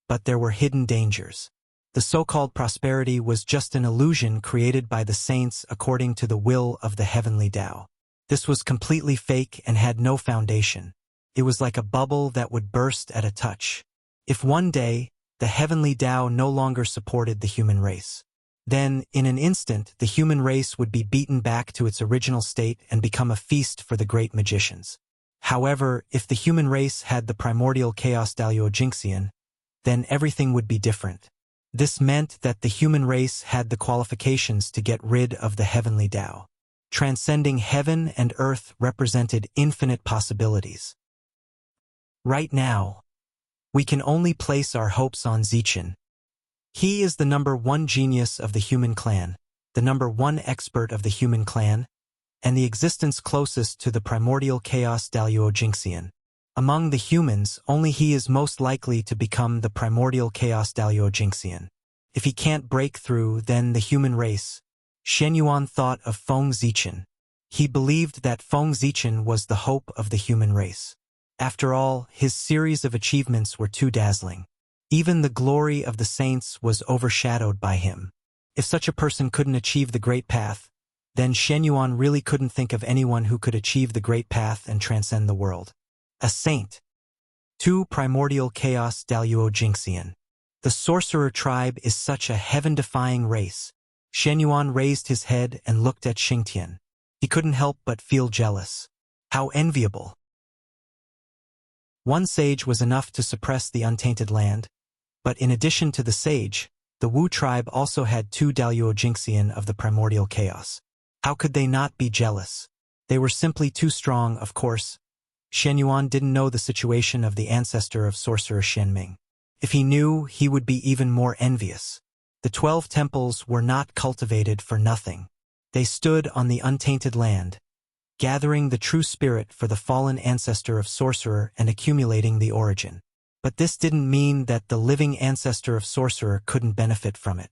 but there were hidden dangers. The so-called prosperity was just an illusion created by the saints according to the will of the heavenly Tao. This was completely fake and had no foundation. It was like a bubble that would burst at a touch. If one day, the heavenly Tao no longer supported the human race, then, in an instant, the human race would be beaten back to its original state and become a feast for the great magicians. However, if the human race had the primordial chaos Dalio Jingxian, then everything would be different. This meant that the human race had the qualifications to get rid of the heavenly Tao. Transcending heaven and earth represented infinite possibilities. Right now, we can only place our hopes on Zichen. He is the #1 genius of the human clan, the #1 expert of the human clan, and the existence closest to the primordial chaos Daluo Jingxian. Among the humans, only he is most likely to become the primordial chaos Daluo Jingxian. If he can't break through, then the human race. Shen Yuan thought of Feng Zichen. He believed that Feng Zichen was the hope of the human race. After all, his series of achievements were too dazzling. Even the glory of the saints was overshadowed by him. If such a person couldn't achieve the Great Path, then Shen Yuan really couldn't think of anyone who could achieve the Great Path and transcend the world. A saint. 2. Primordial Chaos Daluo Jingxian. The sorcerer tribe is such a heaven-defying race. Shen Yuan raised his head and looked at Xingtian. He couldn't help but feel jealous. How enviable. One sage was enough to suppress the untainted land, but in addition to the sage, the Wu tribe also had 2 Daluo Jingxian of the primordial chaos. How could they not be jealous? They were simply too strong, of course. Shen Yuan didn't know the situation of the ancestor of sorcerer Shenming. If he knew, he would be even more envious. The 12 temples were not cultivated for nothing. They stood on the untainted land, gathering the true spirit for the fallen ancestor of sorcerer and accumulating the origin. But this didn't mean that the living ancestor of sorcerer couldn't benefit from it.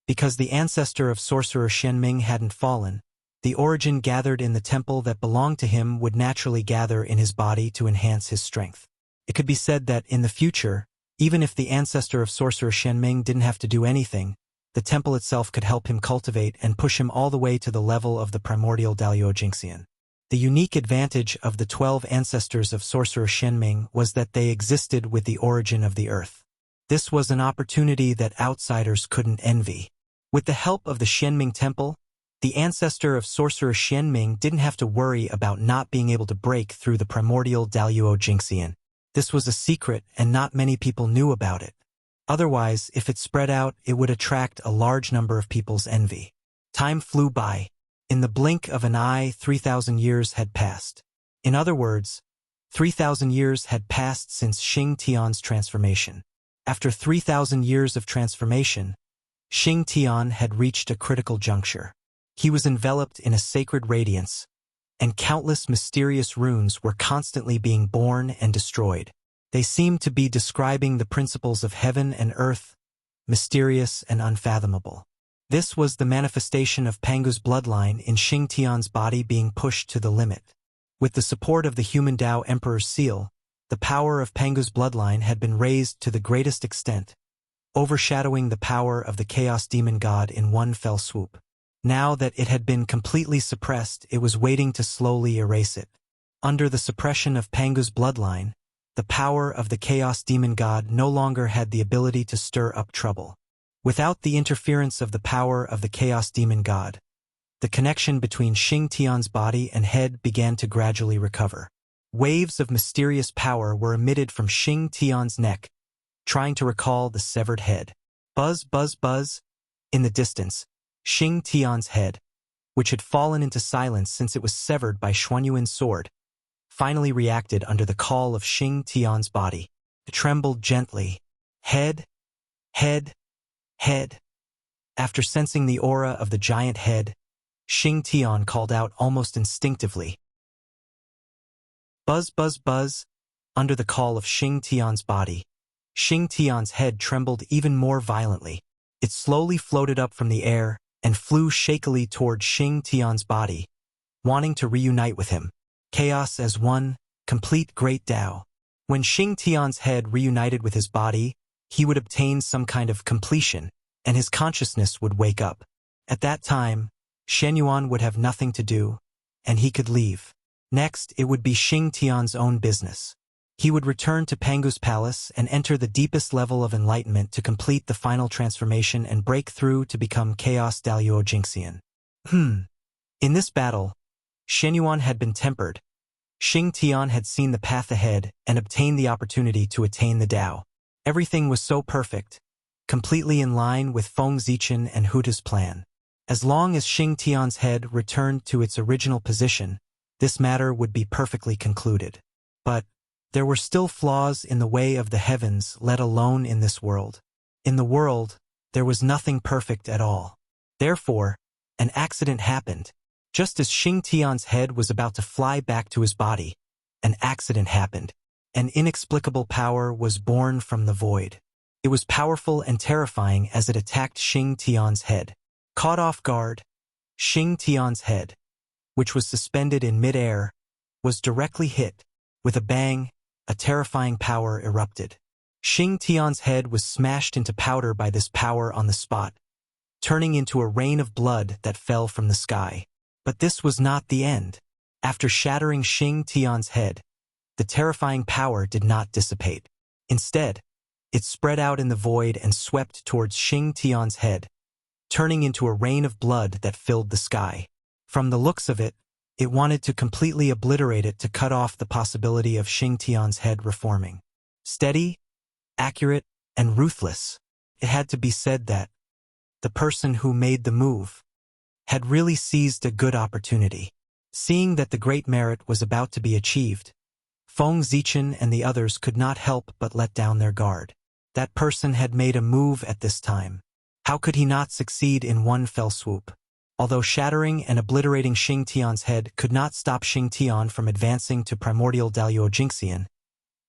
Because the ancestor of sorcerer Shenming hadn't fallen, the origin gathered in the temple that belonged to him would naturally gather in his body to enhance his strength. It could be said that in the future, even if the ancestor of sorcerer Shenming didn't have to do anything, the temple itself could help him cultivate and push him all the way to the level of the primordial Daluo Jingxian. The unique advantage of the 12 ancestors of sorcerer Shenming was that they existed with the origin of the earth. This was an opportunity that outsiders couldn't envy. With the help of the Shenming temple, the ancestor of sorcerer Shenming didn't have to worry about not being able to break through the primordial Daluo Jingxian. This was a secret and not many people knew about it. Otherwise, if it spread out, it would attract a large number of people's envy. Time flew by. In the blink of an eye, 3,000 years had passed. In other words, 3,000 years had passed since Xingtian's transformation. After 3,000 years of transformation, Xingtian had reached a critical juncture. He was enveloped in a sacred radiance, and countless mysterious runes were constantly being born and destroyed. They seemed to be describing the principles of heaven and earth, mysterious and unfathomable. This was the manifestation of Pangu's bloodline in Xingtian's body being pushed to the limit. With the support of the human Tao Emperor's seal, the power of Pangu's bloodline had been raised to the greatest extent, overshadowing the power of the Chaos Demon God in one fell swoop. Now that it had been completely suppressed, it was waiting to slowly erase it. Under the suppression of Pangu's bloodline, the power of the Chaos Demon God no longer had the ability to stir up trouble. Without the interference of the power of the Chaos Demon God, the connection between Xingtian's body and head began to gradually recover. Waves of mysterious power were emitted from Xingtian's neck, trying to recall the severed head. Buzz, buzz, buzz. In the distance, Xingtian's head, which had fallen into silence since it was severed by Xuanyuan's sword, finally reacted under the call of Xingtian's body. It trembled gently. Head, head, head. After sensing the aura of the giant head, Xingtian called out almost instinctively. Buzz, buzz, buzz. Under the call of Xingtian's body, Xingtian's head trembled even more violently. It slowly floated up from the air and flew shakily toward Xingtian's body, wanting to reunite with him. Chaos as one, complete great Tao. When Xingtian's head reunited with his body, he would obtain some kind of completion, and his consciousness would wake up. At that time, Shen Yuan would have nothing to do, and he could leave. Next, it would be Xingtian's own business. He would return to Pangu's palace and enter the deepest level of enlightenment to complete the final transformation and break through to become Chaos Daluo Jingxian. In this battle, Shen Yuan had been tempered. Xingtian had seen the path ahead and obtained the opportunity to attain the Tao. Everything was so perfect, completely in line with Feng Zichen and Huta's plan. As long as Xing Tian's head returned to its original position, this matter would be perfectly concluded. But there were still flaws in the way of the heavens, let alone in this world. In the world, there was nothing perfect at all. Therefore, an accident happened. Just as Xing Tian's head was about to fly back to his body, an accident happened. An inexplicable power was born from the void. It was powerful and terrifying as it attacked Xing Tian's head. Caught off guard, Xing Tian's head, which was suspended in mid-air, was directly hit. With a bang, a terrifying power erupted. Xing Tian's head was smashed into powder by this power on the spot, turning into a rain of blood that fell from the sky. But this was not the end. After shattering Xing Tian's head, the terrifying power did not dissipate. Instead, it spread out in the void and swept towards Xing Tian's head, turning into a rain of blood that filled the sky. From the looks of it, it wanted to completely obliterate it to cut off the possibility of Xing Tian's head reforming. Steady, accurate, and ruthless, it had to be said that the person who made the move had really seized a good opportunity. Seeing that the great merit was about to be achieved, Feng Zichen and the others could not help but let down their guard. That person had made a move at this time. How could he not succeed in one fell swoop? Although shattering and obliterating Xing Tian's head could not stop Xing Tian from advancing to primordial Daluo Jingxian,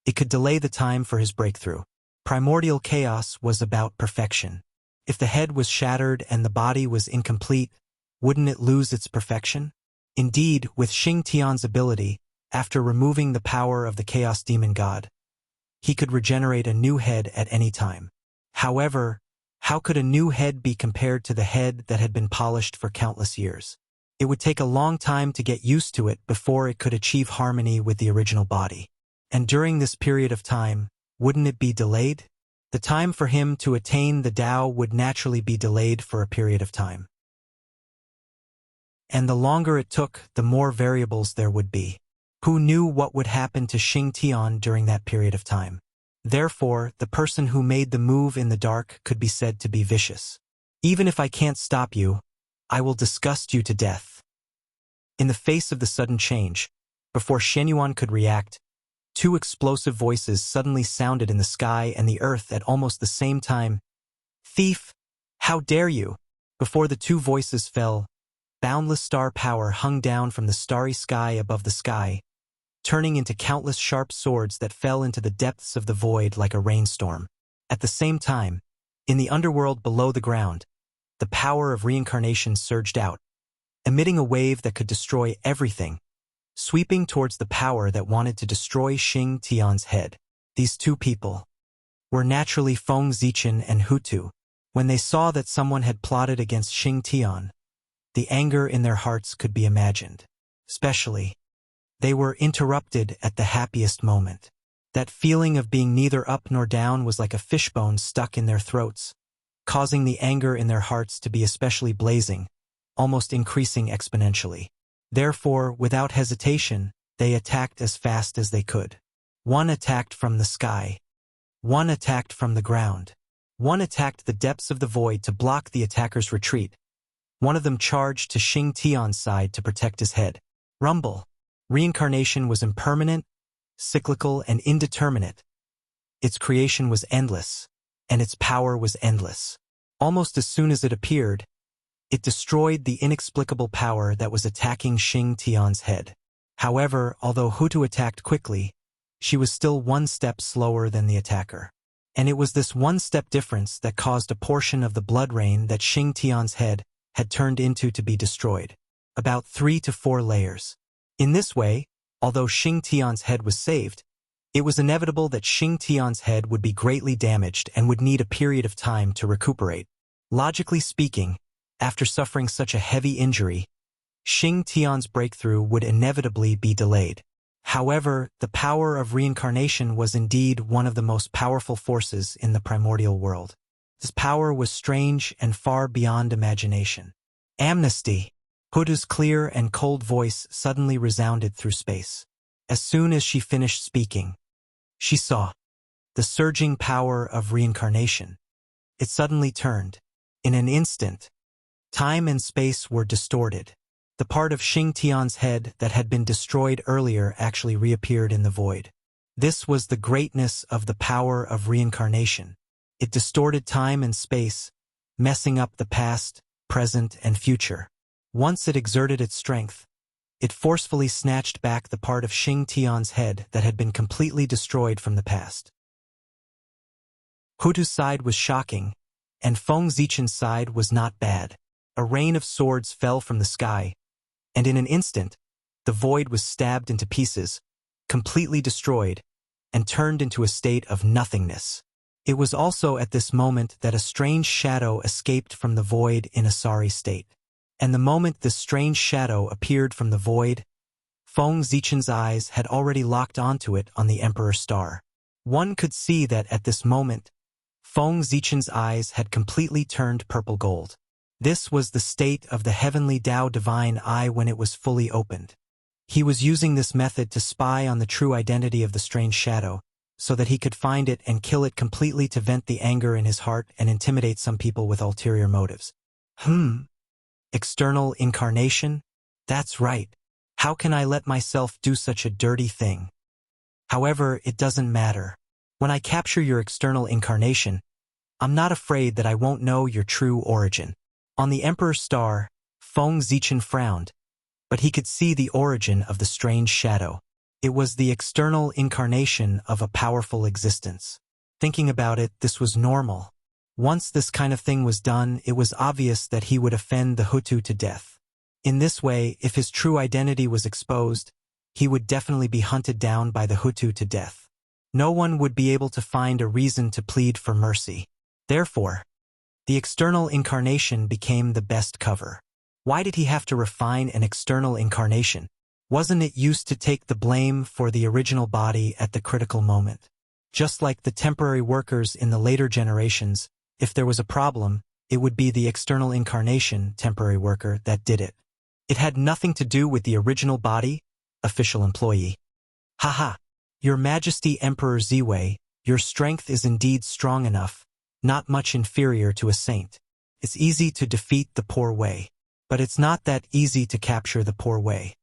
it could delay the time for his breakthrough. Primordial chaos was about perfection. If the head was shattered and the body was incomplete, wouldn't it lose its perfection? Indeed, with Xing Tian's ability, after removing the power of the Chaos Demon God, he could regenerate a new head at any time. However, how could a new head be compared to the head that had been polished for countless years? It would take a long time to get used to it before it could achieve harmony with the original body. And during this period of time, wouldn't it be delayed? The time for him to attain the Tao would naturally be delayed for a period of time. And the longer it took, the more variables there would be. Who knew what would happen to Xing Tian during that period of time? Therefore, the person who made the move in the dark could be said to be vicious. Even if I can't stop you, I will disgust you to death. In the face of the sudden change, before Shenyuan could react, two explosive voices suddenly sounded in the sky and the earth at almost the same time. Thief! How dare you! Before the two voices fell, boundless star power hung down from the starry sky above the sky, turning into countless sharp swords that fell into the depths of the void like a rainstorm. At the same time, in the underworld below the ground, the power of reincarnation surged out, emitting a wave that could destroy everything, sweeping towards the power that wanted to destroy Xing Tian's head. These two people were naturally Feng Zichen and Hutu. When they saw that someone had plotted against Xing Tian, the anger in their hearts could be imagined. Especially, they were interrupted at the happiest moment. That feeling of being neither up nor down was like a fishbone stuck in their throats, causing the anger in their hearts to be especially blazing, almost increasing exponentially. Therefore, without hesitation, they attacked as fast as they could. One attacked from the sky. One attacked from the ground. One attacked the depths of the void to block the attacker's retreat. One of them charged to Xing Tian's side to protect his head. Rumble. Reincarnation was impermanent, cyclical, and indeterminate. Its creation was endless, and its power was endless. Almost as soon as it appeared, it destroyed the inexplicable power that was attacking Xing Tian's head. However, although Hutu attacked quickly, she was still one step slower than the attacker. And it was this one-step difference that caused a portion of the blood rain that Xing Tian's head had turned into to be destroyed. About 3 to 4 layers. In this way, although Xing Tian's head was saved, it was inevitable that Xing Tian's head would be greatly damaged and would need a period of time to recuperate. Logically speaking, after suffering such a heavy injury, Xing Tian's breakthrough would inevitably be delayed. However, the power of reincarnation was indeed one of the most powerful forces in the primordial world. This power was strange and far beyond imagination. Amnesty! Hutu's clear and cold voice suddenly resounded through space. As soon as she finished speaking, she saw the surging power of reincarnation. It suddenly turned. In an instant, time and space were distorted. The part of Xing Tian's head that had been destroyed earlier actually reappeared in the void. This was the greatness of the power of reincarnation. It distorted time and space, messing up the past, present, and future. Once it exerted its strength, it forcefully snatched back the part of Xing Tian's head that had been completely destroyed from the past. Hutu's side was shocking, and Feng Zichen's side was not bad. A rain of swords fell from the sky, and in an instant, the void was stabbed into pieces, completely destroyed, and turned into a state of nothingness. It was also at this moment that a strange shadow escaped from the void in a sorry state. And the moment this strange shadow appeared from the void, Feng Zichen's eyes had already locked onto it on the Emperor Star. One could see that at this moment, Feng Zichen's eyes had completely turned purple gold. This was the state of the heavenly Tao divine eye when it was fully opened. He was using this method to spy on the true identity of the strange shadow, so that he could find it and kill it completely to vent the anger in his heart and intimidate some people with ulterior motives. External incarnation? That's right. How can I let myself do such a dirty thing? However, it doesn't matter. When I capture your external incarnation, I'm not afraid that I won't know your true origin. On the Emperor's Star, Feng Zichen frowned, but he could see the origin of the strange shadow. It was the external incarnation of a powerful existence. Thinking about it, this was normal. Once this kind of thing was done, it was obvious that he would offend the Hutu to death. In this way, if his true identity was exposed, he would definitely be hunted down by the Hutu to death. No one would be able to find a reason to plead for mercy. Therefore, the external incarnation became the best cover. Why did he have to refine an external incarnation? Wasn't it used to take the blame for the original body at the critical moment? Just like the temporary workers in the later generations, if there was a problem, it would be the external incarnation, temporary worker, that did it. It had nothing to do with the original body, official employee. Haha! Your Majesty Emperor Ziwei, your strength is indeed strong enough, not much inferior to a saint. It's easy to defeat the poor Wei, but it's not that easy to capture the poor Wei.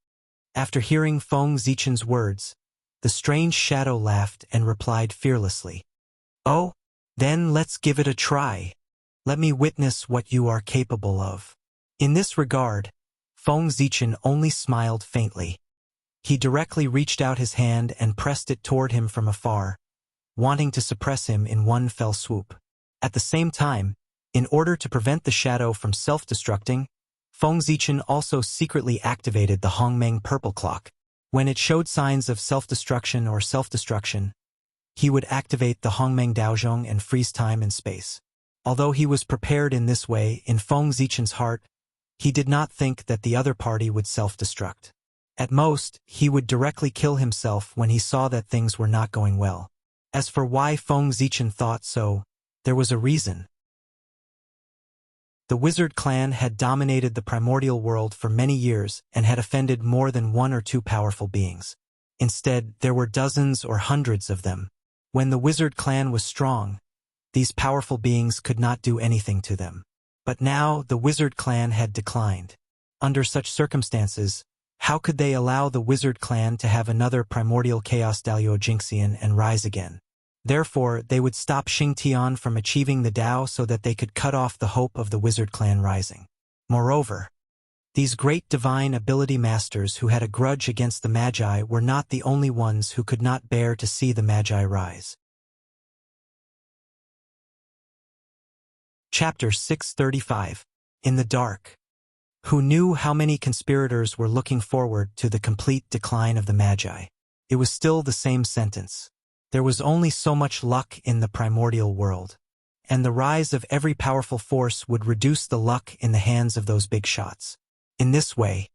After hearing Feng Zichen's words, the strange shadow laughed and replied fearlessly. Oh, then let's give it a try. Let me witness what you are capable of. In this regard, Feng Zichen only smiled faintly. He directly reached out his hand and pressed it toward him from afar, wanting to suppress him in one fell swoop. At the same time, in order to prevent the shadow from self-destructing, Feng Zichen also secretly activated the Hongmeng purple clock. When it showed signs of self-destruction or self-destruction, he would activate the Hongmeng Daozhong and freeze time and space. Although he was prepared in this way, in Feng Zichen's heart, he did not think that the other party would self-destruct. At most, he would directly kill himself when he saw that things were not going well. As for why Feng Zichen thought so, there was a reason. The wizard clan had dominated the primordial world for many years and had offended more than one or two powerful beings. Instead, there were dozens or hundreds of them. When the wizard clan was strong, these powerful beings could not do anything to them. But now the wizard clan had declined. Under such circumstances, how could they allow the wizard clan to have another primordial chaos Dalio Jinxian and rise again? Therefore, they would stop Xing Tian from achieving the Tao so that they could cut off the hope of the wizard clan rising. Moreover, these great divine ability masters who had a grudge against the Magi were not the only ones who could not bear to see the Magi rise. Chapter 635. In the Dark. Who knew how many conspirators were looking forward to the complete decline of the Magi? It was still the same sentence. There was only so much luck in the primordial world, and the rise of every powerful force would reduce the luck in the hands of those big shots. In this way,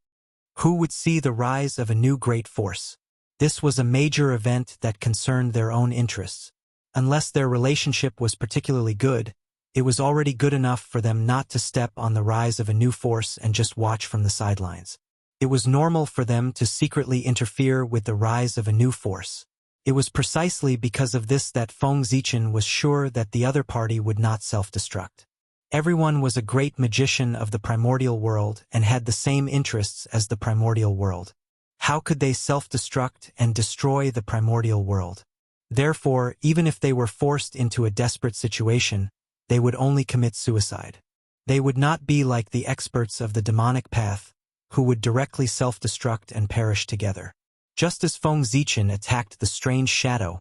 who would see the rise of a new great force? This was a major event that concerned their own interests. Unless their relationship was particularly good, it was already good enough for them not to step on the rise of a new force and just watch from the sidelines. It was normal for them to secretly interfere with the rise of a new force. It was precisely because of this that Feng Zichen was sure that the other party would not self-destruct. Everyone was a great magician of the primordial world and had the same interests as the primordial world. How could they self-destruct and destroy the primordial world? Therefore, even if they were forced into a desperate situation, they would only commit suicide. They would not be like the experts of the demonic path, who would directly self-destruct and perish together. Just as Feng Zichen attacked the strange shadow,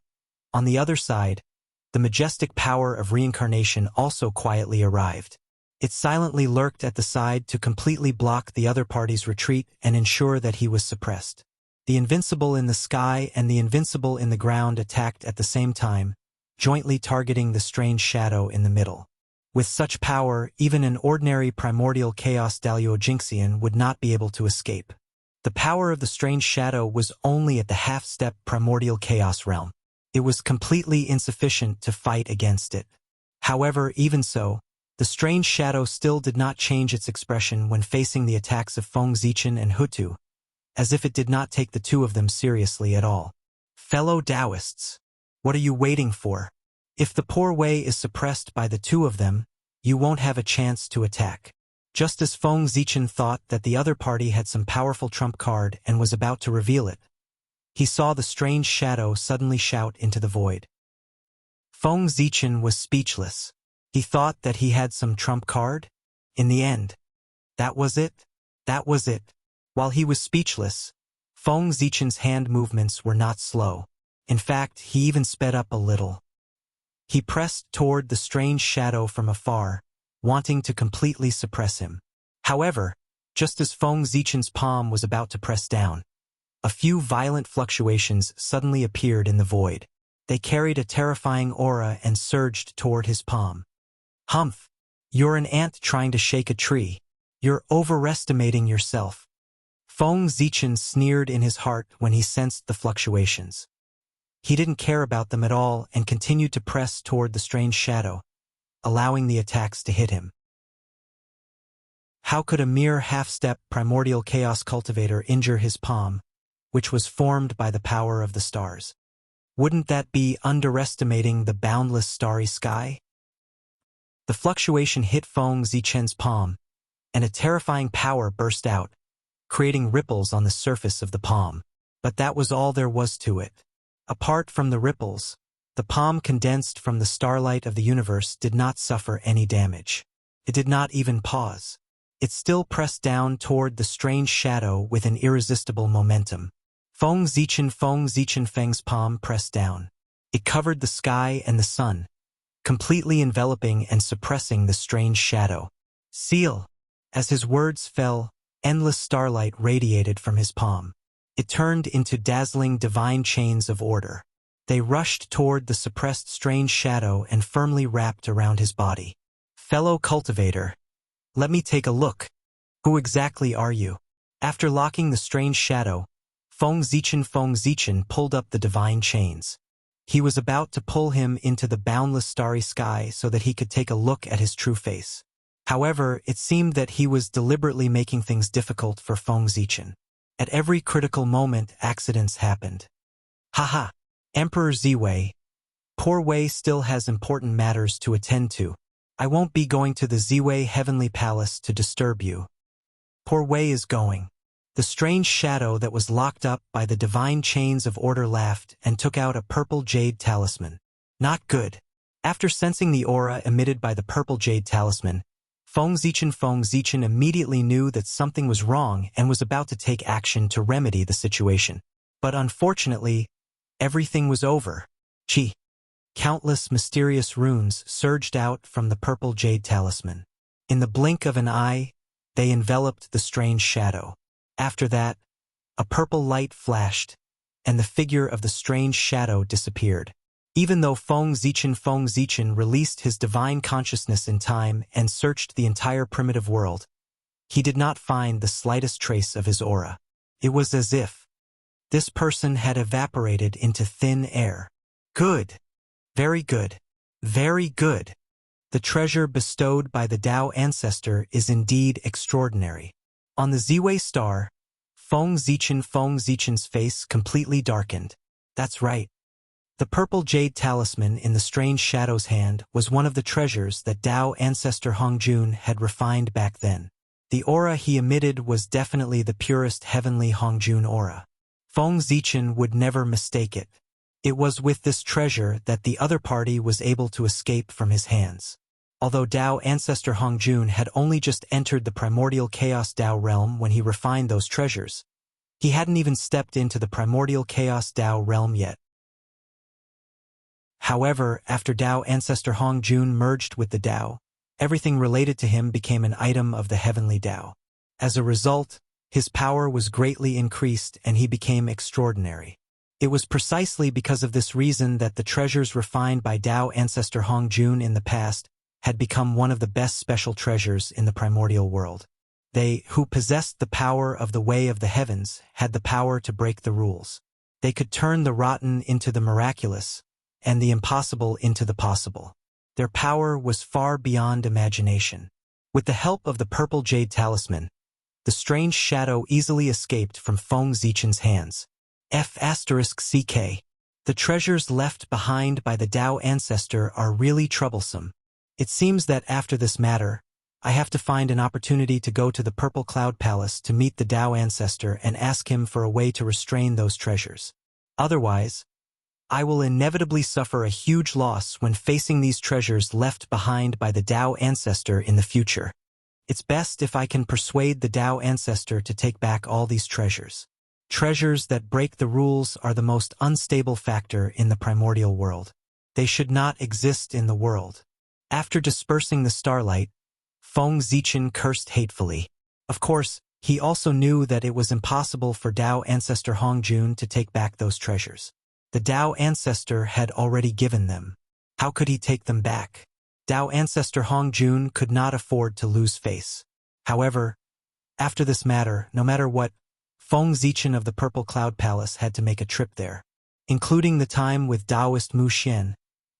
on the other side, the majestic power of reincarnation also quietly arrived. It silently lurked at the side to completely block the other party's retreat and ensure that he was suppressed. The invincible in the sky and the invincible in the ground attacked at the same time, jointly targeting the strange shadow in the middle. With such power, even an ordinary primordial chaos Daluojixian would not be able to escape. The power of the strange shadow was only at the half-step primordial chaos realm. It was completely insufficient to fight against it. However, even so, the strange shadow still did not change its expression when facing the attacks of Feng Zichen and Hutu, as if it did not take the two of them seriously at all. Fellow Taoists, what are you waiting for? If the poor way is suppressed by the two of them, you won't have a chance to attack. Just as Feng Zichen thought that the other party had some powerful trump card and was about to reveal it, he saw the strange shadow suddenly shout into the void. Feng Zichen was speechless. He thought that he had some trump card? In the end, that was it? That was it. While he was speechless, Feng Zichen's hand movements were not slow. In fact, he even sped up a little. He pressed toward the strange shadow from afar, wanting to completely suppress him. However, just as Feng Zichen's palm was about to press down, a few violent fluctuations suddenly appeared in the void. They carried a terrifying aura and surged toward his palm. Humph! You're an ant trying to shake a tree. You're overestimating yourself. Feng Zichen sneered in his heart when he sensed the fluctuations. He didn't care about them at all and continued to press toward the strange shadow, allowing the attacks to hit him. How could a mere half-step primordial chaos cultivator injure his palm, which was formed by the power of the stars? Wouldn't that be underestimating the boundless starry sky? The fluctuation hit Feng Zichen's palm, and a terrifying power burst out, creating ripples on the surface of the palm. But that was all there was to it. Apart from the ripples, the palm condensed from the starlight of the universe did not suffer any damage. It did not even pause. It still pressed down toward the strange shadow with an irresistible momentum. Feng Zichen Feng's palm pressed down. It covered the sky and the sun, completely enveloping and suppressing the strange shadow. Seal! As his words fell, endless starlight radiated from his palm. It turned into dazzling divine chains of order. They rushed toward the suppressed strange shadow and firmly wrapped around his body. Fellow cultivator, let me take a look. Who exactly are you? After locking the strange shadow, Feng Zichen pulled up the divine chains. He was about to pull him into the boundless starry sky so that he could take a look at his true face. However, it seemed that he was deliberately making things difficult for Feng Zichen. At every critical moment, accidents happened. Haha! Emperor Ziwei. Poor Wei still has important matters to attend to. I won't be going to the Ziwei Heavenly Palace to disturb you. Poor Wei is going. The strange shadow that was locked up by the divine chains of order laughed and took out a purple jade talisman. Not good. After sensing the aura emitted by the purple jade talisman, Feng Zichen immediately knew that something was wrong and was about to take action to remedy the situation. But unfortunately, everything was over. Chi. Countless mysterious runes surged out from the purple jade talisman. In the blink of an eye, they enveloped the strange shadow. After that, a purple light flashed, and the figure of the strange shadow disappeared. Even though Feng Zichen released his divine consciousness in time and searched the entire primitive world, he did not find the slightest trace of his aura. It was as if this person had evaporated into thin air. Good. Very good. Very good. The treasure bestowed by the Tao ancestor is indeed extraordinary. On the Ziwei star, Feng Zichen's face completely darkened. That's right. The purple jade talisman in the strange shadow's hand was one of the treasures that Tao ancestor Hongjun had refined back then. The aura he emitted was definitely the purest heavenly Hongjun aura. Feng Zichen would never mistake it. It was with this treasure that the other party was able to escape from his hands. Although Tao ancestor Hongjun had only just entered the primordial chaos Tao realm when he refined those treasures, he hadn't even stepped into the primordial chaos Tao realm yet. However, after Tao ancestor Hongjun merged with the Tao, everything related to him became an item of the heavenly Tao. As a result, his power was greatly increased and he became extraordinary. It was precisely because of this reason that the treasures refined by Tao ancestor Hongjun in the past had become one of the best special treasures in the primordial world. They, who possessed the power of the way of the heavens, had the power to break the rules. They could turn the rotten into the miraculous, and the impossible into the possible. Their power was far beyond imagination. With the help of the purple jade talisman, the strange shadow easily escaped from Feng Zichen's hands. F***CK. The treasures left behind by the Tao ancestor are really troublesome. It seems that after this matter, I have to find an opportunity to go to the Purple Cloud Palace to meet the Tao ancestor and ask him for a way to restrain those treasures. Otherwise, I will inevitably suffer a huge loss when facing these treasures left behind by the Tao ancestor in the future. It's best if I can persuade the Tao ancestor to take back all these treasures. Treasures that break the rules are the most unstable factor in the primordial world. They should not exist in the world. After dispersing the starlight, Feng Zichen cursed hatefully. Of course, he also knew that it was impossible for Tao ancestor Hongjun to take back those treasures. The Tao ancestor had already given them. How could he take them back? Tao ancestor Hongjun could not afford to lose face. However, after this matter, no matter what, Feng Zichen of the Purple Cloud Palace had to make a trip there. Including the time with Taoist Mu Xian,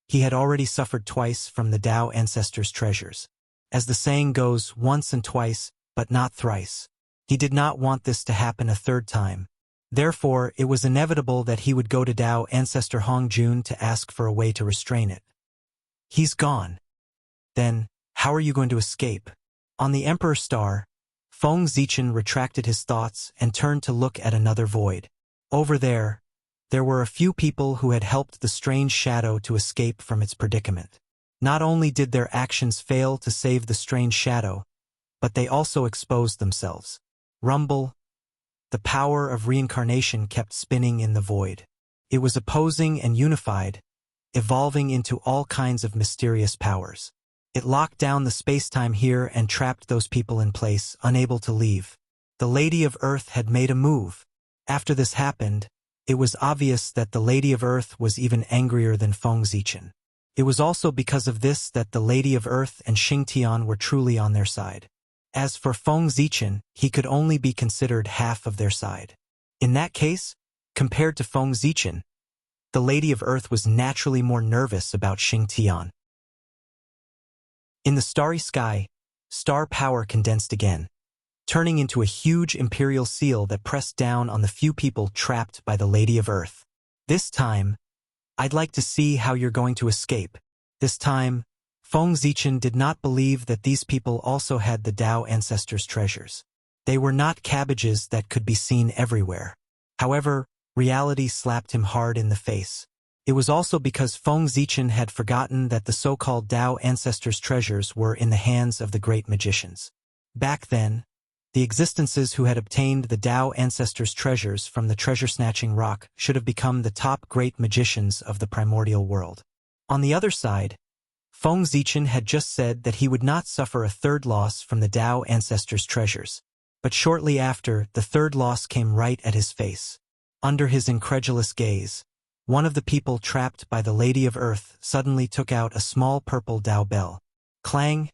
he had already suffered twice from the Tao ancestor's treasures. As the saying goes, once and twice, but not thrice. He did not want this to happen a third time. Therefore, it was inevitable that he would go to Tao ancestor Hongjun to ask for a way to restrain it. He's gone. Then, how are you going to escape? On the Emperor Star, Feng Zichen retracted his thoughts and turned to look at another void. Over there were a few people who had helped the strange shadow to escape from its predicament. Not only did their actions fail to save the strange shadow, but they also exposed themselves. Rumble. The power of reincarnation kept spinning in the void. It was opposing and unified, evolving into all kinds of mysterious powers. It locked down the space-time here and trapped those people in place, unable to leave. The Lady of Earth had made a move. After this happened, it was obvious that the Lady of Earth was even angrier than Feng Zichen. It was also because of this that the Lady of Earth and Xingtian were truly on their side. As for Feng Zichen, he could only be considered half of their side. In that case, compared to Feng Zichen, the Lady of Earth was naturally more nervous about Xingtian. In the starry sky, star power condensed again, turning into a huge imperial seal that pressed down on the few people trapped by the Lady of Earth. This time, I'd like to see how you're going to escape. This time, Feng Zichen did not believe that these people also had the Tao ancestors' treasures. They were not cabbages that could be seen everywhere. However, reality slapped him hard in the face. It was also because Feng Zichen had forgotten that the so-called Tao ancestors' treasures were in the hands of the great magicians. Back then, the existences who had obtained the Tao ancestors' treasures from the treasure-snatching rock should have become the top great magicians of the primordial world. On the other side, Feng Zichen had just said that he would not suffer a third loss from the Tao ancestors' treasures. But shortly after, the third loss came right at his face. Under his incredulous gaze, one of the people trapped by the Lady of Earth suddenly took out a small purple Tao bell. Clang!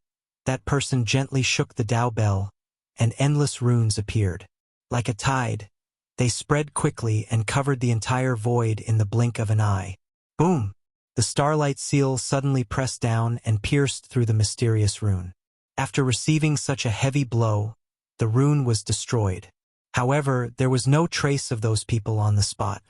That person gently shook the Tao bell, and endless runes appeared. Like a tide, they spread quickly and covered the entire void in the blink of an eye. Boom! The starlight seal suddenly pressed down and pierced through the mysterious rune. After receiving such a heavy blow, the rune was destroyed. However, there was no trace of those people on the spot.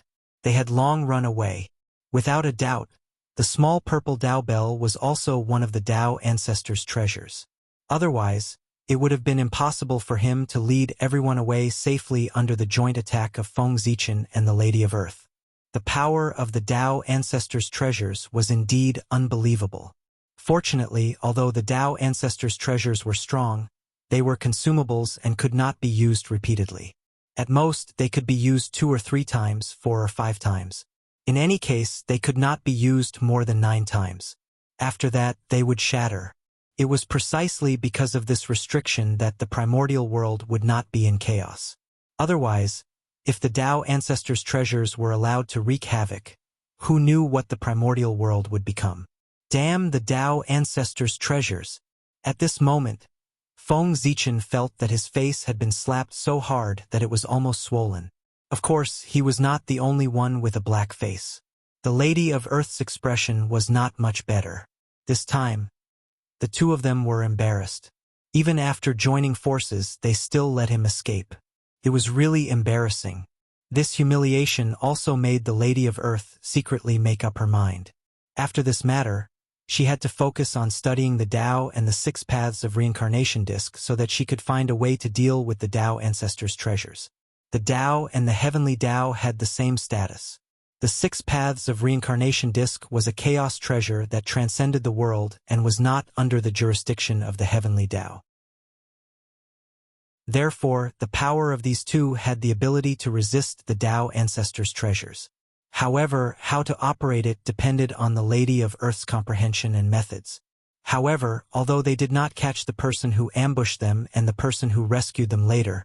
They had long run away. Without a doubt, the small purple Dao bell was also one of the Dao ancestors' treasures. Otherwise, it would have been impossible for him to lead everyone away safely under the joint attack of Feng Zichen and the Lady of Earth. The power of the Dao ancestors' treasures was indeed unbelievable. Fortunately, although the Dao ancestors' treasures were strong, they were consumables and could not be used repeatedly. At most, they could be used 2 or 3 times, 4 or 5 times. In any case, they could not be used more than 9 times. After that, they would shatter. It was precisely because of this restriction that the primordial world would not be in chaos. Otherwise, if the Dao ancestors' treasures were allowed to wreak havoc, who knew what the primordial world would become? Damn the Dao ancestors' treasures! At this moment, Feng Zichen felt that his face had been slapped so hard that it was almost swollen. Of course, he was not the only one with a black face. The Lady of Earth's expression was not much better. This time, the two of them were embarrassed. Even after joining forces, they still let him escape. It was really embarrassing. This humiliation also made the Lady of Earth secretly make up her mind. After this matter, she had to focus on studying the Tao and the 6 paths of reincarnation disc so that she could find a way to deal with the Tao ancestors' treasures. The Tao and the heavenly Tao had the same status. The 6 paths of reincarnation disc was a chaos treasure that transcended the world and was not under the jurisdiction of the heavenly Tao. Therefore, the power of these two had the ability to resist the Tao ancestors' treasures. However, how to operate it depended on the Lady of Earth's comprehension and methods. However, although they did not catch the person who ambushed them and the person who rescued them later,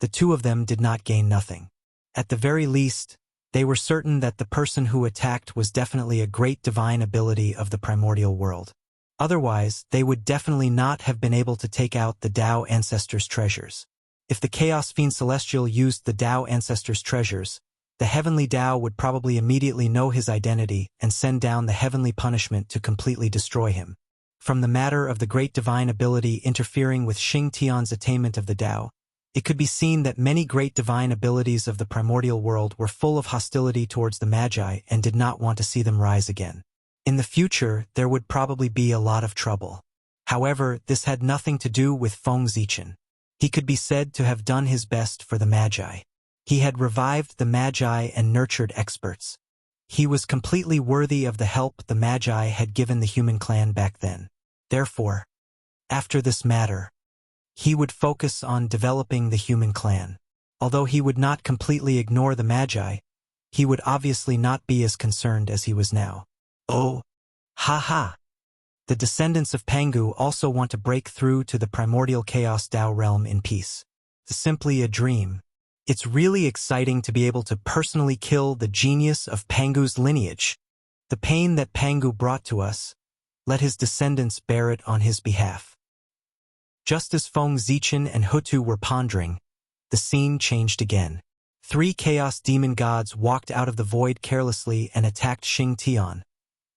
the two of them did not gain nothing. At the very least, they were certain that the person who attacked was definitely a great divine ability of the primordial world. Otherwise, they would definitely not have been able to take out the Tao ancestors' treasures. If the Chaos Fiend Celestial used the Tao ancestors' treasures, the heavenly Tao would probably immediately know his identity and send down the heavenly punishment to completely destroy him. From the matter of the great divine ability interfering with Xing Tian's attainment of the Tao, it could be seen that many great divine abilities of the primordial world were full of hostility towards the Magi and did not want to see them rise again. In the future, there would probably be a lot of trouble. However, this had nothing to do with Feng Zichen. He could be said to have done his best for the Magi. He had revived the Magi and nurtured experts. He was completely worthy of the help the Magi had given the human clan back then. Therefore, after this matter, he would focus on developing the human clan. Although he would not completely ignore the Magi, he would obviously not be as concerned as he was now. Oh, ha. The descendants of Pangu also want to break through to the primordial chaos Tao realm in peace. Simply a dream. It's really exciting to be able to personally kill the genius of Pangu's lineage. The pain that Pangu brought to us, let his descendants bear it on his behalf. Just as Feng Zichen and Hutu were pondering, the scene changed again. 3 chaos demon gods walked out of the void carelessly and attacked Xing Tian,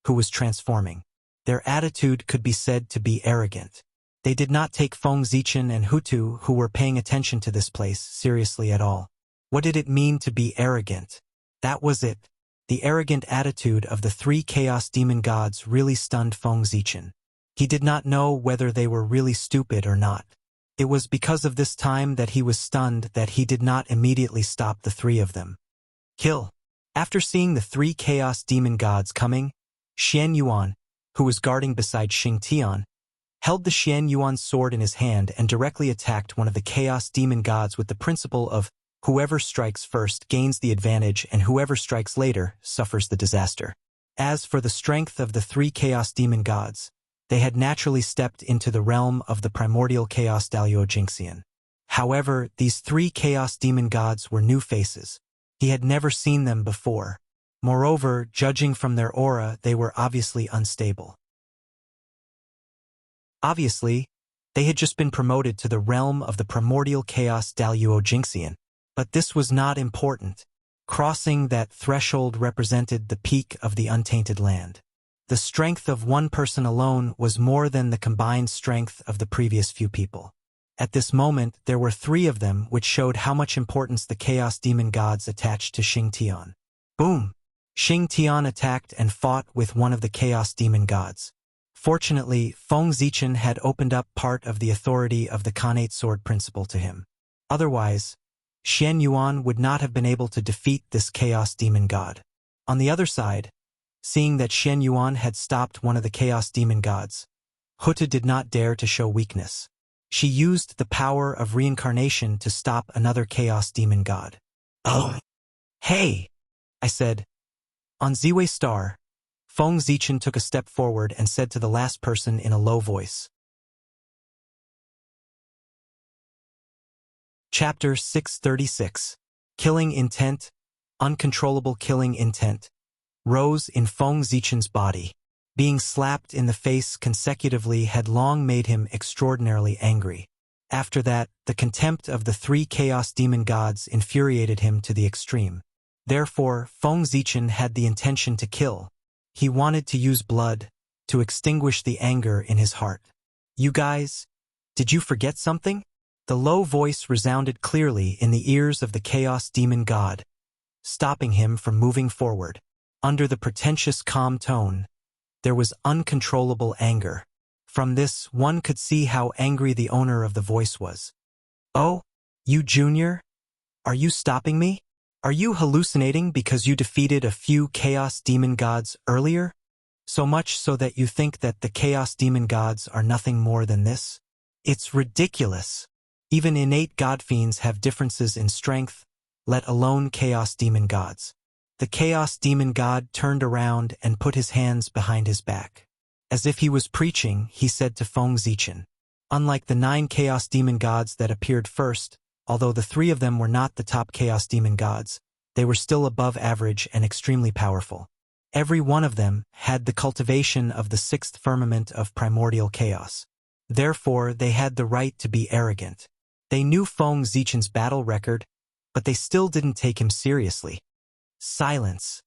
who was transforming. Their attitude could be said to be arrogant. They did not take Feng Zichen and Hutu, who were paying attention to this place, seriously at all. What did it mean to be arrogant? That was it. The arrogant attitude of the 3 chaos demon gods really stunned Feng Zichen. He did not know whether they were really stupid or not. It was because of this time that he was stunned that he did not immediately stop the 3 of them. Kill. After seeing the 3 chaos demon gods coming, Xian Yuan, who was guarding beside Xing Tian, held the Xian Yuan sword in his hand and directly attacked one of the chaos demon gods with the principle of whoever strikes first gains the advantage and whoever strikes later suffers the disaster. As for the strength of the 3 chaos demon gods, they had naturally stepped into the realm of the primordial chaos Dalio Jinxian. However, these 3 chaos demon gods were new faces. He had never seen them before. Moreover, judging from their aura, they were obviously unstable. Obviously, they had just been promoted to the realm of the primordial chaos Dalio Jinxian. But this was not important. Crossing that threshold represented the peak of the untainted land. The strength of one person alone was more than the combined strength of the previous few people. At this moment, there were 3 of them, which showed how much importance the chaos demon gods attached to Xing Tian. Boom! Xing Tian attacked and fought with one of the Chaos Demon gods. Fortunately, Feng Zichen had opened up part of the authority of the Khanate Sword Principle to him. Otherwise, Xian Yuan would not have been able to defeat this Chaos Demon god. On the other side, seeing that Xian Yuan had stopped one of the Chaos Demon gods, Huta did not dare to show weakness. She used the power of reincarnation to stop another Chaos Demon god. "Oh, hey," I said. On Ziwei Star, Feng Zichen took a step forward and said to the last person in a low voice. Chapter 636. Killing Intent. Uncontrollable killing intent rose in Feng Zichen's body. Being slapped in the face consecutively had long made him extraordinarily angry. After that, the contempt of the three Chaos Demon gods infuriated him to the extreme. Therefore, Feng Zichen had the intention to kill. He wanted to use blood to extinguish the anger in his heart. "You guys, did you forget something?" The low voice resounded clearly in the ears of the Chaos Demon god, stopping him from moving forward. Under the pretentious calm tone, there was uncontrollable anger. From this, one could see how angry the owner of the voice was. "Oh, you Junior? Are you stopping me? Are you hallucinating because you defeated a few Chaos Demon gods earlier? So much so that you think that the Chaos Demon gods are nothing more than this? It's ridiculous. Even innate god fiends have differences in strength, let alone Chaos Demon gods." The Chaos Demon god turned around and put his hands behind his back. As if he was preaching, he said to Feng Zichen, "Unlike the 9 Chaos Demon gods that appeared first, although the 3 of them were not the top Chaos Demon gods, they were still above average and extremely powerful. Every one of them had the cultivation of the 6th firmament of primordial chaos. Therefore, they had the right to be arrogant. They knew Feng Zichen's battle record, but they still didn't take him seriously." Silence.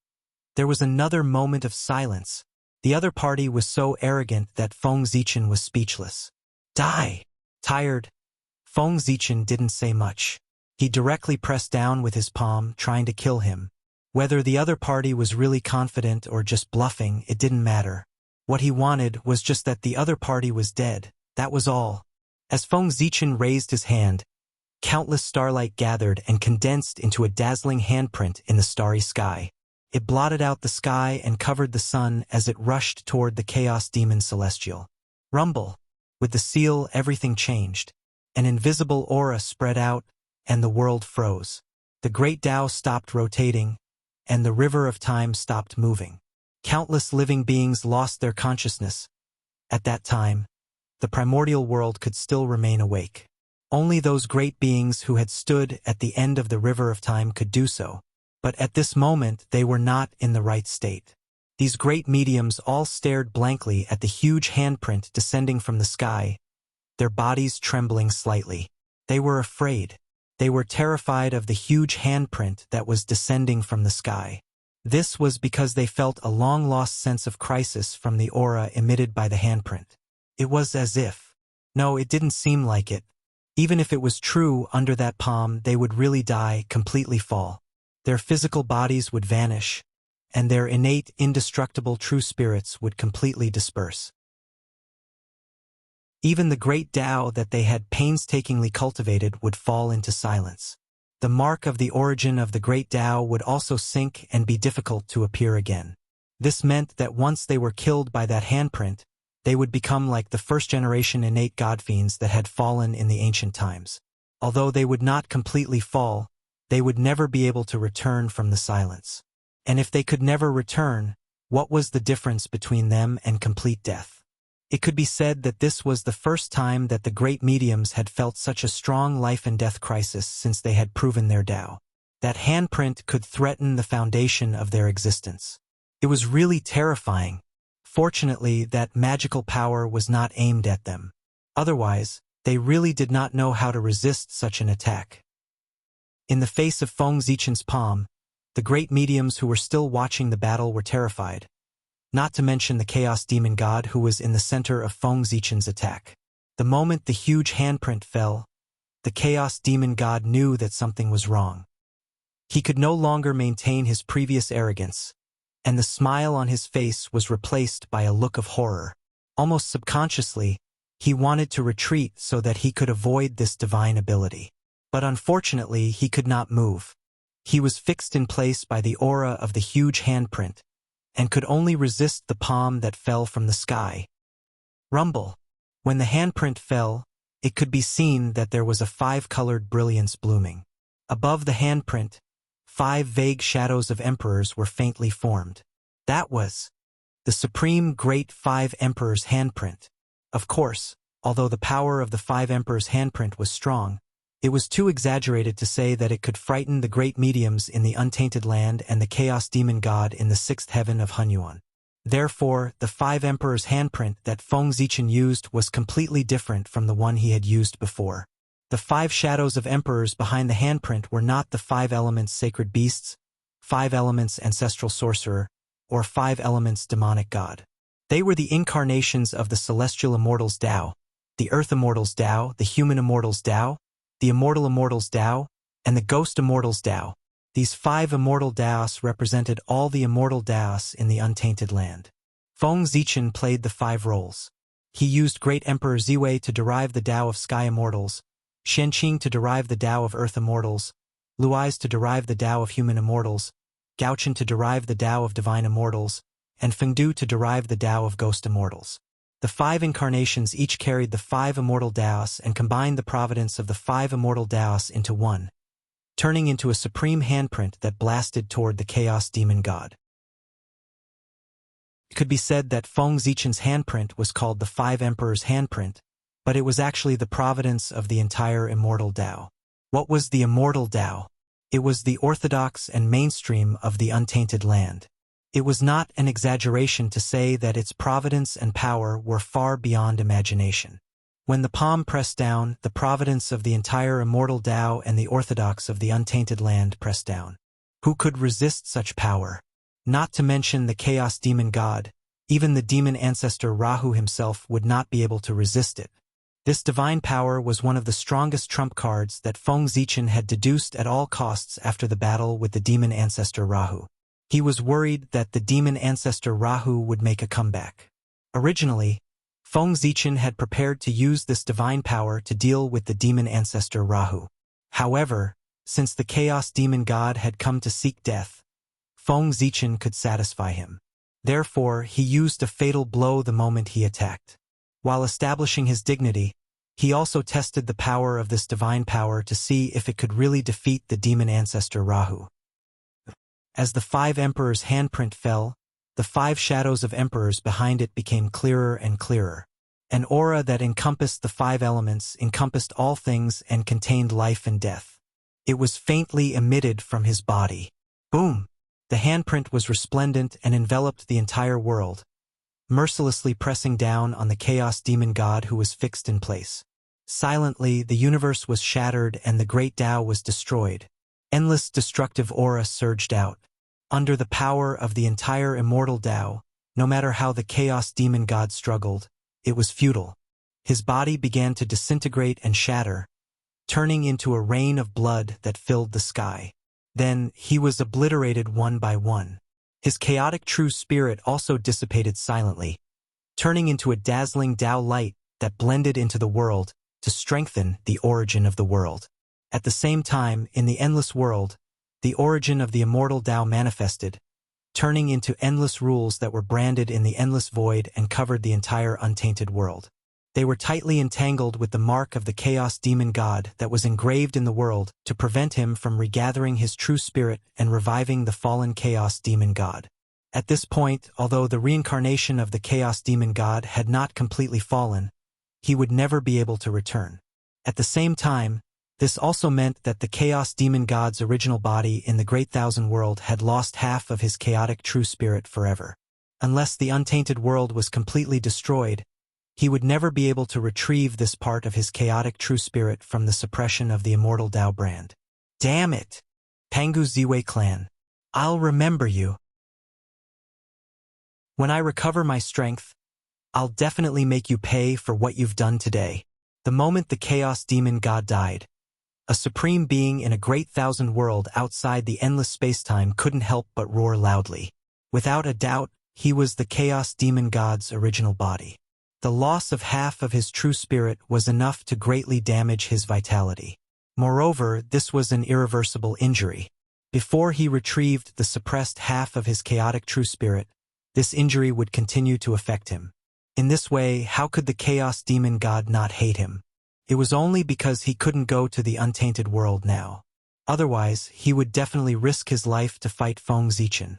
There was another moment of silence. The other party was so arrogant that Feng Zichen was speechless. "Die!" Tired, Feng Zichen didn't say much. He directly pressed down with his palm, trying to kill him. Whether the other party was really confident or just bluffing, it didn't matter. What he wanted was just that the other party was dead. That was all. As Feng Zichen raised his hand, countless starlight gathered and condensed into a dazzling handprint in the starry sky. It blotted out the sky and covered the sun as it rushed toward the Chaos Demon Celestial. Rumble. With the seal, everything changed. An invisible aura spread out, and the world froze. The great Tao stopped rotating, and the river of time stopped moving. Countless living beings lost their consciousness. At that time, the primordial world could still remain awake. Only those great beings who had stood at the end of the river of time could do so. But at this moment, they were not in the right state. These great mediums all stared blankly at the huge handprint descending from the sky, their bodies trembling slightly. They were afraid. They were terrified of the huge handprint that was descending from the sky. This was because they felt a long-lost sense of crisis from the aura emitted by the handprint. It was as if... No, it didn't seem like it. Even if it was true, under that palm, they would really die, completely fall. Their physical bodies would vanish, and their innate, indestructible true spirits would completely disperse. Even the great Tao that they had painstakingly cultivated would fall into silence. The mark of the origin of the great Tao would also sink and be difficult to appear again. This meant that once they were killed by that handprint, they would become like the first-generation innate god fiends that had fallen in the ancient times. Although they would not completely fall, they would never be able to return from the silence. And if they could never return, what was the difference between them and complete death? It could be said that this was the first time that the great mediums had felt such a strong life and death crisis since they had proven their Tao. That handprint could threaten the foundation of their existence. It was really terrifying. Fortunately, that magical power was not aimed at them. Otherwise, they really did not know how to resist such an attack. In the face of Feng Zichen's palm, the great mediums who were still watching the battle were terrified. Not to mention the Chaos Demon God who was in the center of Feng Zichen's attack. The moment the huge handprint fell, the Chaos Demon God knew that something was wrong. He could no longer maintain his previous arrogance. and the smile on his face was replaced by a look of horror. Almost subconsciously, he wanted to retreat so that he could avoid this divine ability. But unfortunately, he could not move. He was fixed in place by the aura of the huge handprint, and could only resist the palm that fell from the sky. Rumble. When the handprint fell, it could be seen that there was a 5-colored brilliance blooming. Above the handprint, 5 vague shadows of emperors were faintly formed. That was the supreme great 5 emperors' handprint. Of course, although the power of the 5 emperors' handprint was strong, it was too exaggerated to say that it could frighten the great mediums in the untainted land and the chaos demon god in the 6th heaven of Hunyuan. Therefore, the 5 emperors' handprint that Feng Zichen used was completely different from the one he had used before. The 5 shadows of emperors behind the handprint were not the 5 elements sacred beasts, 5 elements ancestral sorcerer, or 5 elements demonic god. They were the incarnations of the celestial immortals Tao, the earth immortals Tao, the human immortals Tao, the immortal immortals Tao, and the ghost immortals Tao. These 5 immortal Daos represented all the immortal Daos in the untainted land. Feng Zichen played the 5 roles. He used Great Emperor Ziwei to derive the Tao of Sky Immortals, Shenqing to derive the Tao of Earth Immortals, Luiz to derive the Tao of Human Immortals, Gaochen to derive the Tao of Divine Immortals, and Fengdu to derive the Tao of Ghost Immortals. The 5 incarnations each carried the 5 immortal Daos and combined the providence of the 5 immortal Daos into one, turning into a supreme handprint that blasted toward the chaos demon god. It could be said that Feng Zichen's handprint was called the 5 emperors' handprint, but it was actually the providence of the entire immortal Tao. What was the immortal Tao? It was the orthodox and mainstream of the untainted land. It was not an exaggeration to say that its providence and power were far beyond imagination. When the palm pressed down, the providence of the entire immortal Tao and the orthodox of the untainted land pressed down. Who could resist such power? Not to mention the chaos demon god, even the demon ancestor Rahu himself would not be able to resist it. This divine power was one of the strongest trump cards that Feng Zichen had deduced at all costs after the battle with the demon ancestor Rahu. He was worried that the demon ancestor Rahu would make a comeback. Originally, Feng Zichen had prepared to use this divine power to deal with the demon ancestor Rahu. However, since the chaos demon god had come to seek death, Feng Zichen could satisfy him. Therefore, he used a fatal blow the moment he attacked. While establishing his dignity, he also tested the power of this divine power to see if it could really defeat the demon ancestor Rahu. As the 5 emperors' handprint fell, the 5 shadows of emperors behind it became clearer and clearer. An aura that encompassed the 5 elements, encompassed all things, and contained life and death. It was faintly emitted from his body. Boom! The handprint was resplendent and enveloped the entire world, mercilessly pressing down on the chaos demon god who was fixed in place. Silently, the universe was shattered and the great Tao was destroyed. Endless destructive aura surged out. Under the power of the entire immortal Tao, no matter how the chaos demon god struggled, it was futile. His body began to disintegrate and shatter, turning into a rain of blood that filled the sky. Then, he was obliterated one by one. His chaotic true spirit also dissipated silently, turning into a dazzling Tao light that blended into the world to strengthen the origin of the world. At the same time, in the endless world, the origin of the immortal Tao manifested, turning into endless rules that were branded in the endless void and covered the entire untainted world. They were tightly entangled with the mark of the chaos demon god that was engraved in the world to prevent him from regathering his true spirit and reviving the fallen chaos demon god. At this point, although the reincarnation of the chaos demon god had not completely fallen, he would never be able to return. At the same time, this also meant that the chaos demon god's original body in the Great Thousand World had lost half of his chaotic true spirit forever. Unless the untainted world was completely destroyed, he would never be able to retrieve this part of his chaotic true spirit from the suppression of the immortal Tao brand. Damn it! Pangu Ziwei clan. I'll remember you. When I recover my strength, I'll definitely make you pay for what you've done today. The moment the chaos demon god died, a supreme being in a Great Thousand World outside the endless spacetime couldn't help but roar loudly. Without a doubt, he was the Chaos Demon God's original body. The loss of half of his true spirit was enough to greatly damage his vitality. Moreover, this was an irreversible injury. Before he retrieved the suppressed half of his chaotic true spirit, this injury would continue to affect him. In this way, how could the Chaos Demon God not hate him? It was only because he couldn't go to the untainted world now. Otherwise, he would definitely risk his life to fight Feng Zichen.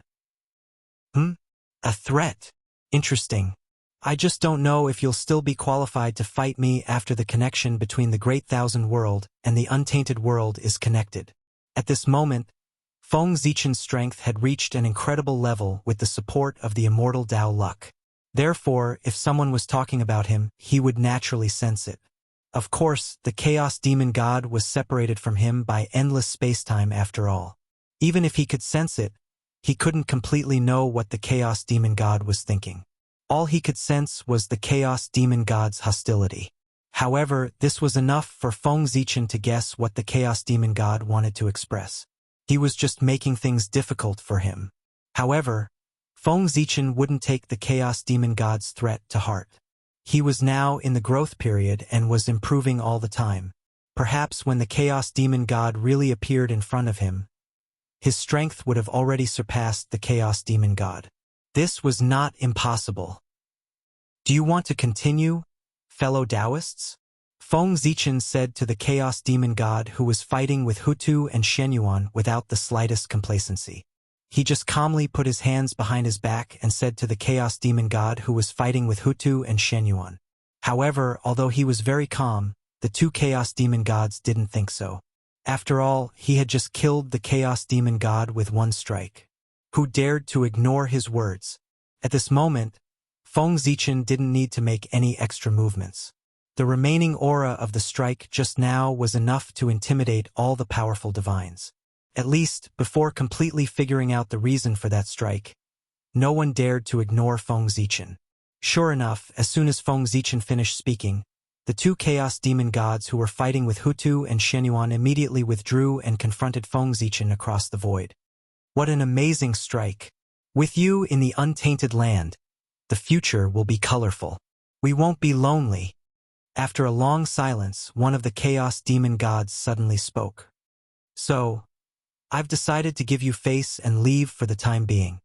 A threat? Interesting. I just don't know if you'll still be qualified to fight me after the connection between the Great Thousand World and the untainted world is connected. At this moment, Feng Zichen's strength had reached an incredible level with the support of the immortal Dao Luck. Therefore, if someone was talking about him, he would naturally sense it. Of course, the Chaos Demon God was separated from him by endless space-time after all. Even if he could sense it, he couldn't completely know what the Chaos Demon God was thinking. All he could sense was the Chaos Demon God's hostility. However, this was enough for Feng Zichen to guess what the Chaos Demon God wanted to express. He was just making things difficult for him. However, Feng Zichen wouldn't take the Chaos Demon God's threat to heart. He was now in the growth period and was improving all the time. Perhaps when the Chaos Demon God really appeared in front of him, his strength would have already surpassed the Chaos Demon God. This was not impossible. Do you want to continue, fellow Taoists? Feng Zichen said to the Chaos Demon God who was fighting with Hutu and Shenyuan without the slightest complacency. He just calmly put his hands behind his back and said to the Chaos Demon God who was fighting with Hutu and Shenyuan. However, although he was very calm, the two Chaos Demon Gods didn't think so. After all, he had just killed the Chaos Demon God with one strike. Who dared to ignore his words? At this moment, Feng Zichen didn't need to make any extra movements. The remaining aura of the strike just now was enough to intimidate all the powerful divines. At least, before completely figuring out the reason for that strike, no one dared to ignore Feng Zichen. Sure enough, as soon as Feng Zichen finished speaking, the two Chaos Demon Gods who were fighting with Hutu and Shenyuan immediately withdrew and confronted Feng Zichen across the void. What an amazing strike! With you in the untainted land, the future will be colorful. We won't be lonely. After a long silence, one of the Chaos Demon Gods suddenly spoke. So, I've decided to give you face and leave for the time being.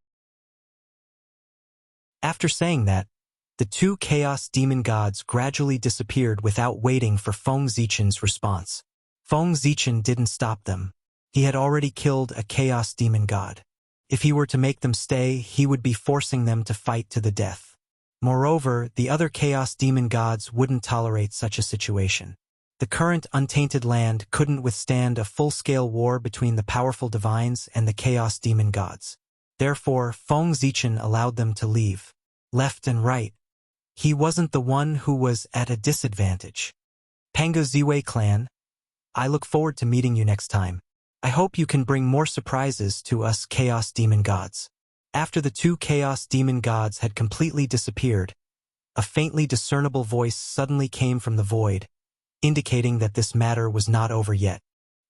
After saying that, the two Chaos Demon Gods gradually disappeared without waiting for Feng Zichen's response. Feng Zichen didn't stop them. He had already killed a Chaos Demon God. If he were to make them stay, he would be forcing them to fight to the death. Moreover, the other Chaos Demon Gods wouldn't tolerate such a situation. The current untainted land couldn't withstand a full-scale war between the powerful divines and the Chaos Demon Gods. Therefore, Feng Zichen allowed them to leave. Left and right. He wasn't the one who was at a disadvantage. Pango Ziwei clan, I look forward to meeting you next time. I hope you can bring more surprises to us Chaos Demon Gods. After the two Chaos Demon Gods had completely disappeared, a faintly discernible voice suddenly came from the void, indicating that this matter was not over yet.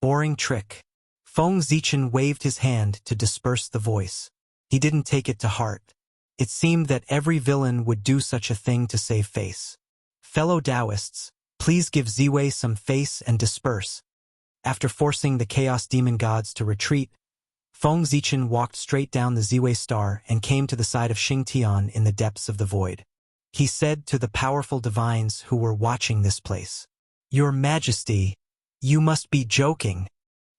Boring trick. Feng Zichen waved his hand to disperse the voice. He didn't take it to heart. It seemed that every villain would do such a thing to save face. Fellow Taoists, please give Ziwei some face and disperse. After forcing the Chaos Demon Gods to retreat, Feng Zichen walked straight down the Ziwei Star and came to the side of Xingtian in the depths of the void. He said to the powerful divines who were watching this place, Your Majesty, you must be joking.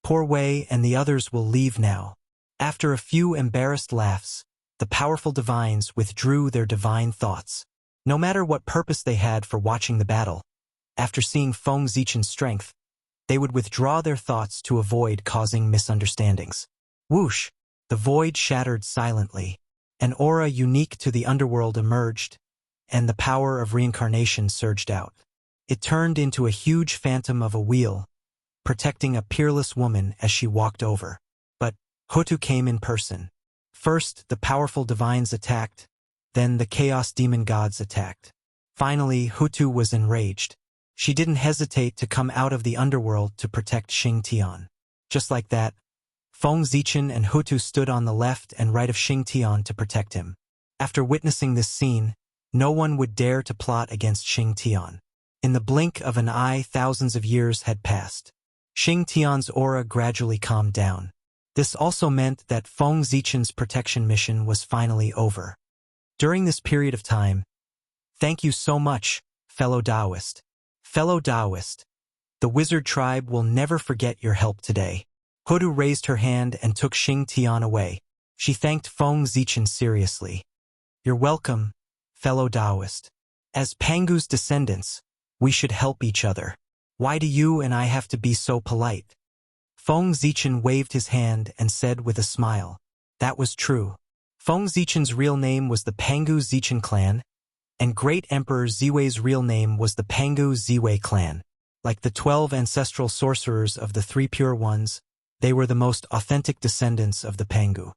Poor Wei and the others will leave now. After a few embarrassed laughs, the powerful divines withdrew their divine thoughts. No matter what purpose they had for watching the battle, after seeing Feng Zichen's strength, they would withdraw their thoughts to avoid causing misunderstandings. Whoosh! The void shattered silently. An aura unique to the underworld emerged, and the power of reincarnation surged out. It turned into a huge phantom of a wheel, protecting a peerless woman as she walked over. But Hutu came in person. First, the powerful divines attacked, then the Chaos Demon Gods attacked. Finally, Hutu was enraged. She didn't hesitate to come out of the underworld to protect Xingtian. Just like that, Feng Zichen and Hutu stood on the left and right of Xing Tian to protect him. After witnessing this scene, no one would dare to plot against Xing Tian. In the blink of an eye, thousands of years had passed. Xing Tian's aura gradually calmed down. This also meant that Feng Zichen's protection mission was finally over. During this period of time, thank you so much, fellow Taoist. Fellow Taoist, the wizard tribe will never forget your help today. Hutu raised her hand and took Xing Tian away. She thanked Feng Zichen seriously. You're welcome, fellow Taoist. As Pangu's descendants, we should help each other. Why do you and I have to be so polite? Feng Zichen waved his hand and said with a smile, that was true. Feng Zichen's real name was the Pangu Zichen clan, and Great Emperor Ziwei's real name was the Pangu Ziwei clan. Like the 12 ancestral sorcerers of the Three Pure Ones, they were the most authentic descendants of the Pangu.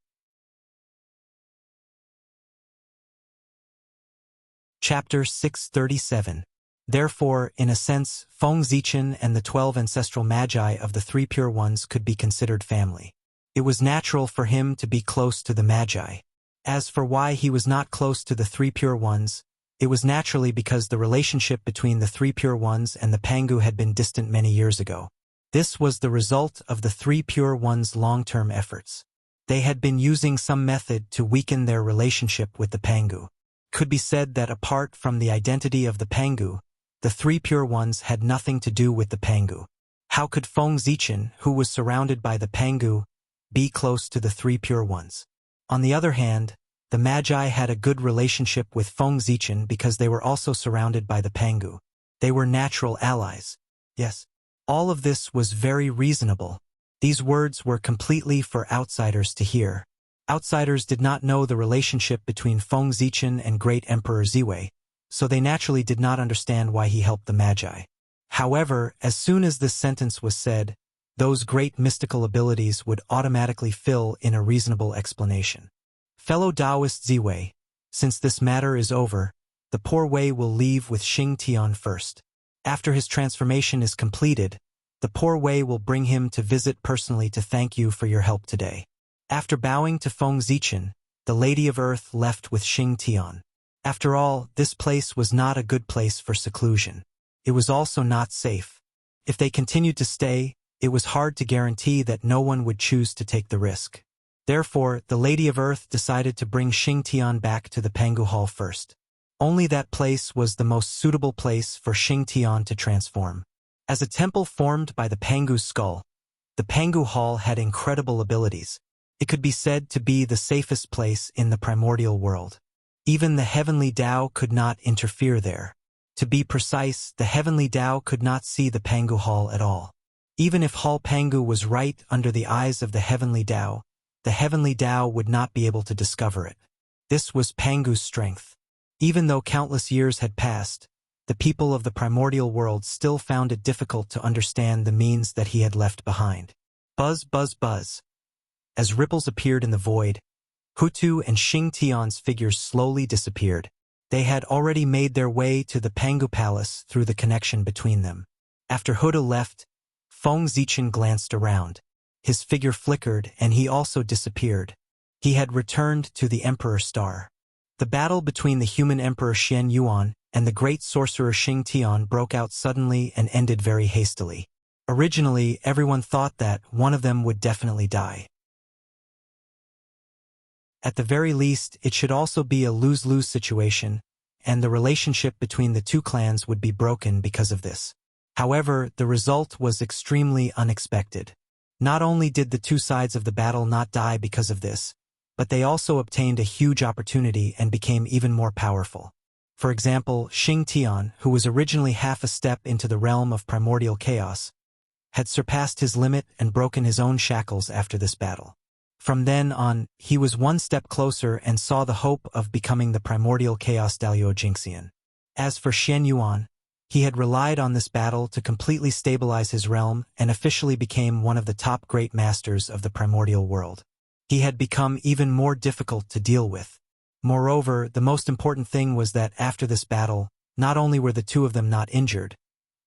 Chapter 637. Therefore, in a sense, Feng Zichen and the 12 ancestral magi of the Three Pure Ones could be considered family. It was natural for him to be close to the magi. As for why he was not close to the Three Pure Ones, it was naturally because the relationship between the Three Pure Ones and the Pangu had been distant many years ago. This was the result of the Three Pure Ones' long-term efforts. They had been using some method to weaken their relationship with the Pangu. It could be said that apart from the identity of the Pangu, the Three Pure Ones had nothing to do with the Pangu. How could Feng Zichen, who was surrounded by the Pangu, be close to the Three Pure Ones? On the other hand, the Magi had a good relationship with Feng Zichen because they were also surrounded by the Pangu. They were natural allies. Yes, all of this was very reasonable. These words were completely for outsiders to hear. Outsiders did not know the relationship between Feng Zichen and Great Emperor Ziwei, so they naturally did not understand why he helped the Magi. However, as soon as this sentence was said, those great mystical abilities would automatically fill in a reasonable explanation. Fellow Taoist Ziwei, since this matter is over, the poor Wei will leave with Xing Tian first. After his transformation is completed, the poor Wei will bring him to visit personally to thank you for your help today. After bowing to Feng Zichen, the Lady of Earth left with Xing Tian. After all, this place was not a good place for seclusion. It was also not safe. If they continued to stay, it was hard to guarantee that no one would choose to take the risk. Therefore, the Lady of Earth decided to bring Xing Tian back to the Pangu Hall first. Only that place was the most suitable place for Xing Tian to transform. As a temple formed by the Pangu's skull, the Pangu Hall had incredible abilities. It could be said to be the safest place in the primordial world. Even the heavenly Tao could not interfere there. To be precise, the heavenly Tao could not see the Pangu Hall at all. Even if Hall Pangu was right under the eyes of the heavenly Tao would not be able to discover it. This was Pangu's strength. Even though countless years had passed, the people of the primordial world still found it difficult to understand the means that he had left behind. Buzz, buzz, buzz. As ripples appeared in the void, Hutu and Xing Tian's figures slowly disappeared. They had already made their way to the Pangu Palace through the connection between them. After Hutu left, Feng Zichen glanced around. His figure flickered and he also disappeared. He had returned to the Emperor Star. The battle between the human Emperor Xian Yuan and the great sorcerer Xing Tian broke out suddenly and ended very hastily. Originally, everyone thought that one of them would definitely die. At the very least, it should also be a lose-lose situation, and the relationship between the two clans would be broken because of this. However, the result was extremely unexpected. Not only did the two sides of the battle not die because of this, but they also obtained a huge opportunity and became even more powerful. For example, Xing Tian, who was originally half a step into the realm of primordial chaos, had surpassed his limit and broken his own shackles after this battle. From then on, he was one step closer and saw the hope of becoming the primordial chaos Dalio Jinxian. As for Xian Yuan, he had relied on this battle to completely stabilize his realm and officially became one of the top great masters of the primordial world. He had become even more difficult to deal with. Moreover, the most important thing was that after this battle, not only were the two of them not injured,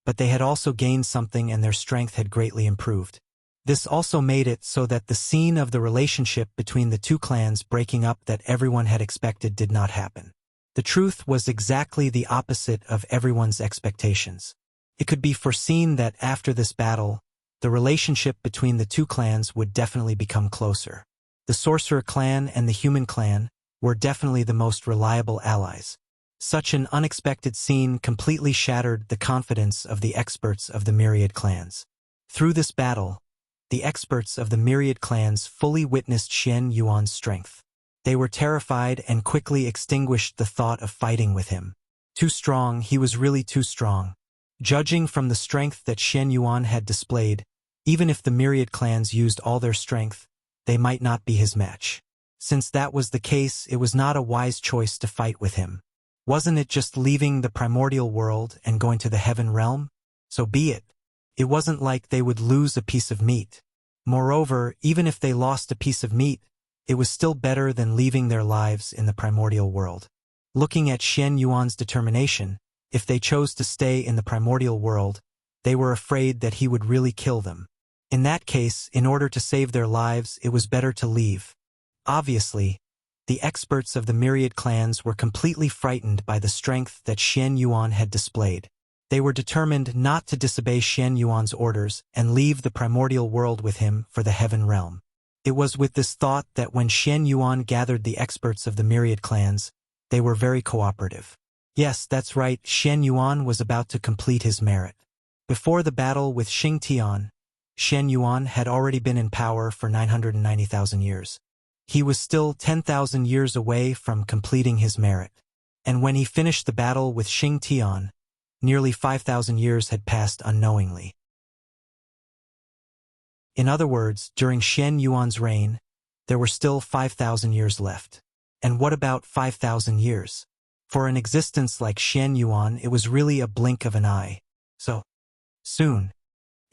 but they had also gained something and their strength had greatly improved. This also made it so that the scene of the relationship between the two clans breaking up that everyone had expected did not happen. The truth was exactly the opposite of everyone's expectations. It could be foreseen that after this battle, the relationship between the two clans would definitely become closer. The Sorcerer clan and the Human clan were definitely the most reliable allies. Such an unexpected scene completely shattered the confidence of the experts of the myriad clans. Through this battle, the experts of the myriad clans fully witnessed Xian Yuan's strength. They were terrified and quickly extinguished the thought of fighting with him. Too strong, he was really too strong. Judging from the strength that Xian Yuan had displayed, even if the myriad clans used all their strength, they might not be his match. Since that was the case, it was not a wise choice to fight with him. Wasn't it just leaving the primordial world and going to the heaven realm? So be it. It wasn't like they would lose a piece of meat. Moreover, even if they lost a piece of meat, it was still better than leaving their lives in the primordial world. Looking at Xian Yuan's determination, if they chose to stay in the primordial world, they were afraid that he would really kill them. In that case, in order to save their lives, it was better to leave. Obviously, the experts of the myriad clans were completely frightened by the strength that Xian Yuan had displayed. They were determined not to disobey Xian Yuan's orders and leave the primordial world with him for the heaven realm. It was with this thought that when Xian Yuan gathered the experts of the myriad clans, they were very cooperative. Yes, that's right, Xian Yuan was about to complete his merit. Before the battle with Xing Tian, Xian Yuan had already been in power for 990,000 years. He was still 10,000 years away from completing his merit. And when he finished the battle with Xing Tian, nearly 5,000 years had passed unknowingly. In other words, during Xian Yuan's reign, there were still 5,000 years left. And what about 5,000 years? For an existence like Xian Yuan, it was really a blink of an eye. So, soon,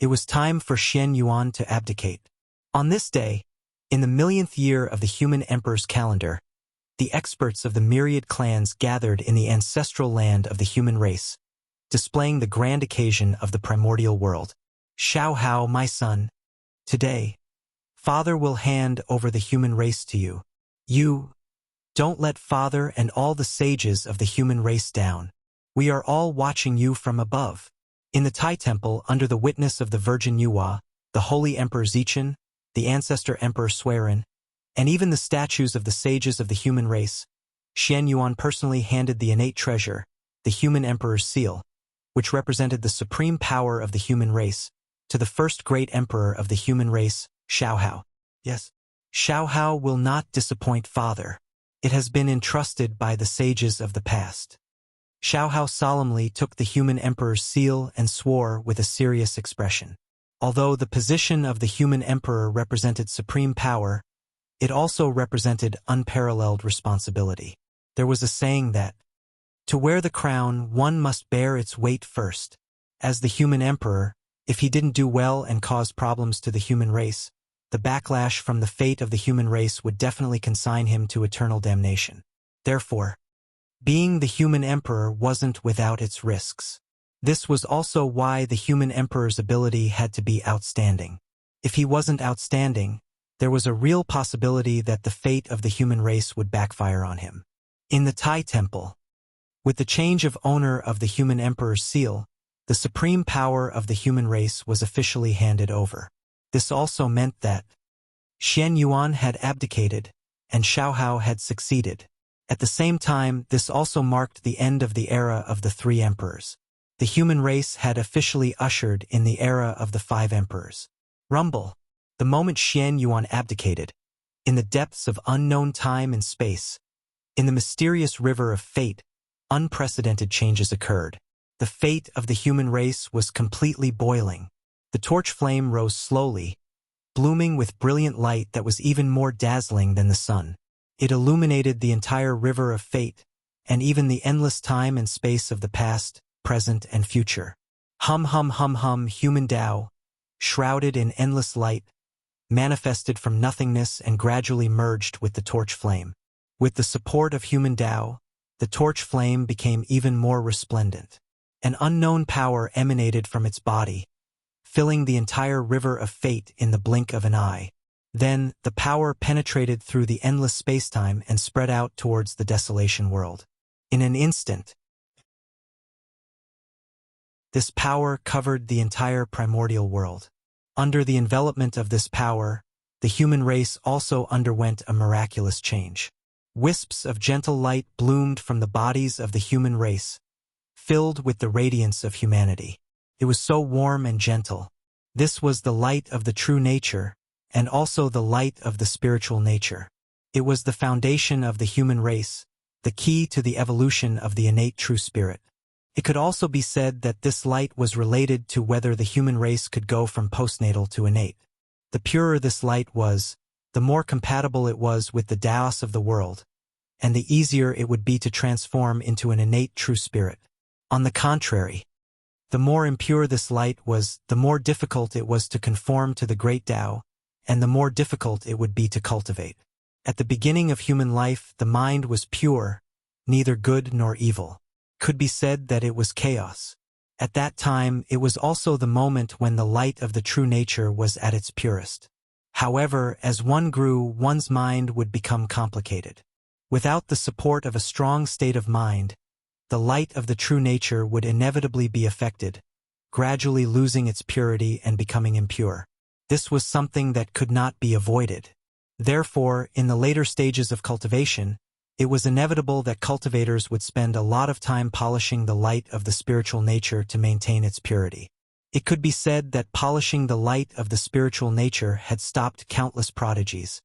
it was time for Xian Yuan to abdicate. On this day, in the millionth year of the human emperor's calendar, the experts of the myriad clans gathered in the ancestral land of the human race, displaying the grand occasion of the primordial world. Xiao Hao, my son, today, Father will hand over the human race to you. You, don't let Father and all the sages of the human race down. We are all watching you from above. In the Tai Temple, under the witness of the Virgin Yuhua, the Holy Emperor Zichen, the Ancestor Emperor Suiren, and even the statues of the sages of the human race, Xian Yuan personally handed the innate treasure, the human emperor's seal, which represented the supreme power of the human race, to the first great emperor of the human race, Xiao Hao. Yes, Xiao Hao will not disappoint Father. It has been entrusted by the sages of the past. Xiao Hao solemnly took the human emperor's seal and swore with a serious expression. Although the position of the human emperor represented supreme power, it also represented unparalleled responsibility. There was a saying that, to wear the crown, one must bear its weight first. As the human emperor, if he didn't do well and caused problems to the human race, the backlash from the fate of the human race would definitely consign him to eternal damnation. Therefore, being the human emperor wasn't without its risks. This was also why the human emperor's ability had to be outstanding. If he wasn't outstanding, there was a real possibility that the fate of the human race would backfire on him. In the Tai Temple, with the change of owner of the human emperor's seal, the supreme power of the human race was officially handed over. This also meant that Xian Yuan had abdicated and Xiao Hao had succeeded. At the same time, this also marked the end of the era of the three emperors. The human race had officially ushered in the era of the 5 emperors. Rumble. The moment Xian Yuan abdicated, in the depths of unknown time and space, in the mysterious river of fate, unprecedented changes occurred. The fate of the human race was completely boiling. The torch flame rose slowly, blooming with brilliant light that was even more dazzling than the sun. It illuminated the entire river of fate, and even the endless time and space of the past, present, and future. Hum hum hum hum, human Tao, shrouded in endless light, manifested from nothingness and gradually merged with the torch flame. With the support of human Tao, the torch flame became even more resplendent. An unknown power emanated from its body, filling the entire river of fate in the blink of an eye. Then, the power penetrated through the endless spacetime and spread out towards the desolation world. In an instant, this power covered the entire primordial world. Under the envelopment of this power, the human race also underwent a miraculous change. Wisps of gentle light bloomed from the bodies of the human race, filled with the radiance of humanity. It was so warm and gentle. This was the light of the true nature, and also the light of the spiritual nature. It was the foundation of the human race, the key to the evolution of the innate true spirit. It could also be said that this light was related to whether the human race could go from postnatal to innate. The purer this light was, the more compatible it was with the Taos of the world, and the easier it would be to transform into an innate true spirit. On the contrary, the more impure this light was, the more difficult it was to conform to the great Tao, and the more difficult it would be to cultivate. At the beginning of human life, the mind was pure, neither good nor evil. It could be said that it was chaos. At that time, it was also the moment when the light of the true nature was at its purest. However, as one grew, one's mind would become complicated. Without the support of a strong state of mind, the light of the true nature would inevitably be affected, gradually losing its purity and becoming impure. This was something that could not be avoided. Therefore, in the later stages of cultivation, it was inevitable that cultivators would spend a lot of time polishing the light of the spiritual nature to maintain its purity. It could be said that polishing the light of the spiritual nature had stopped countless prodigies,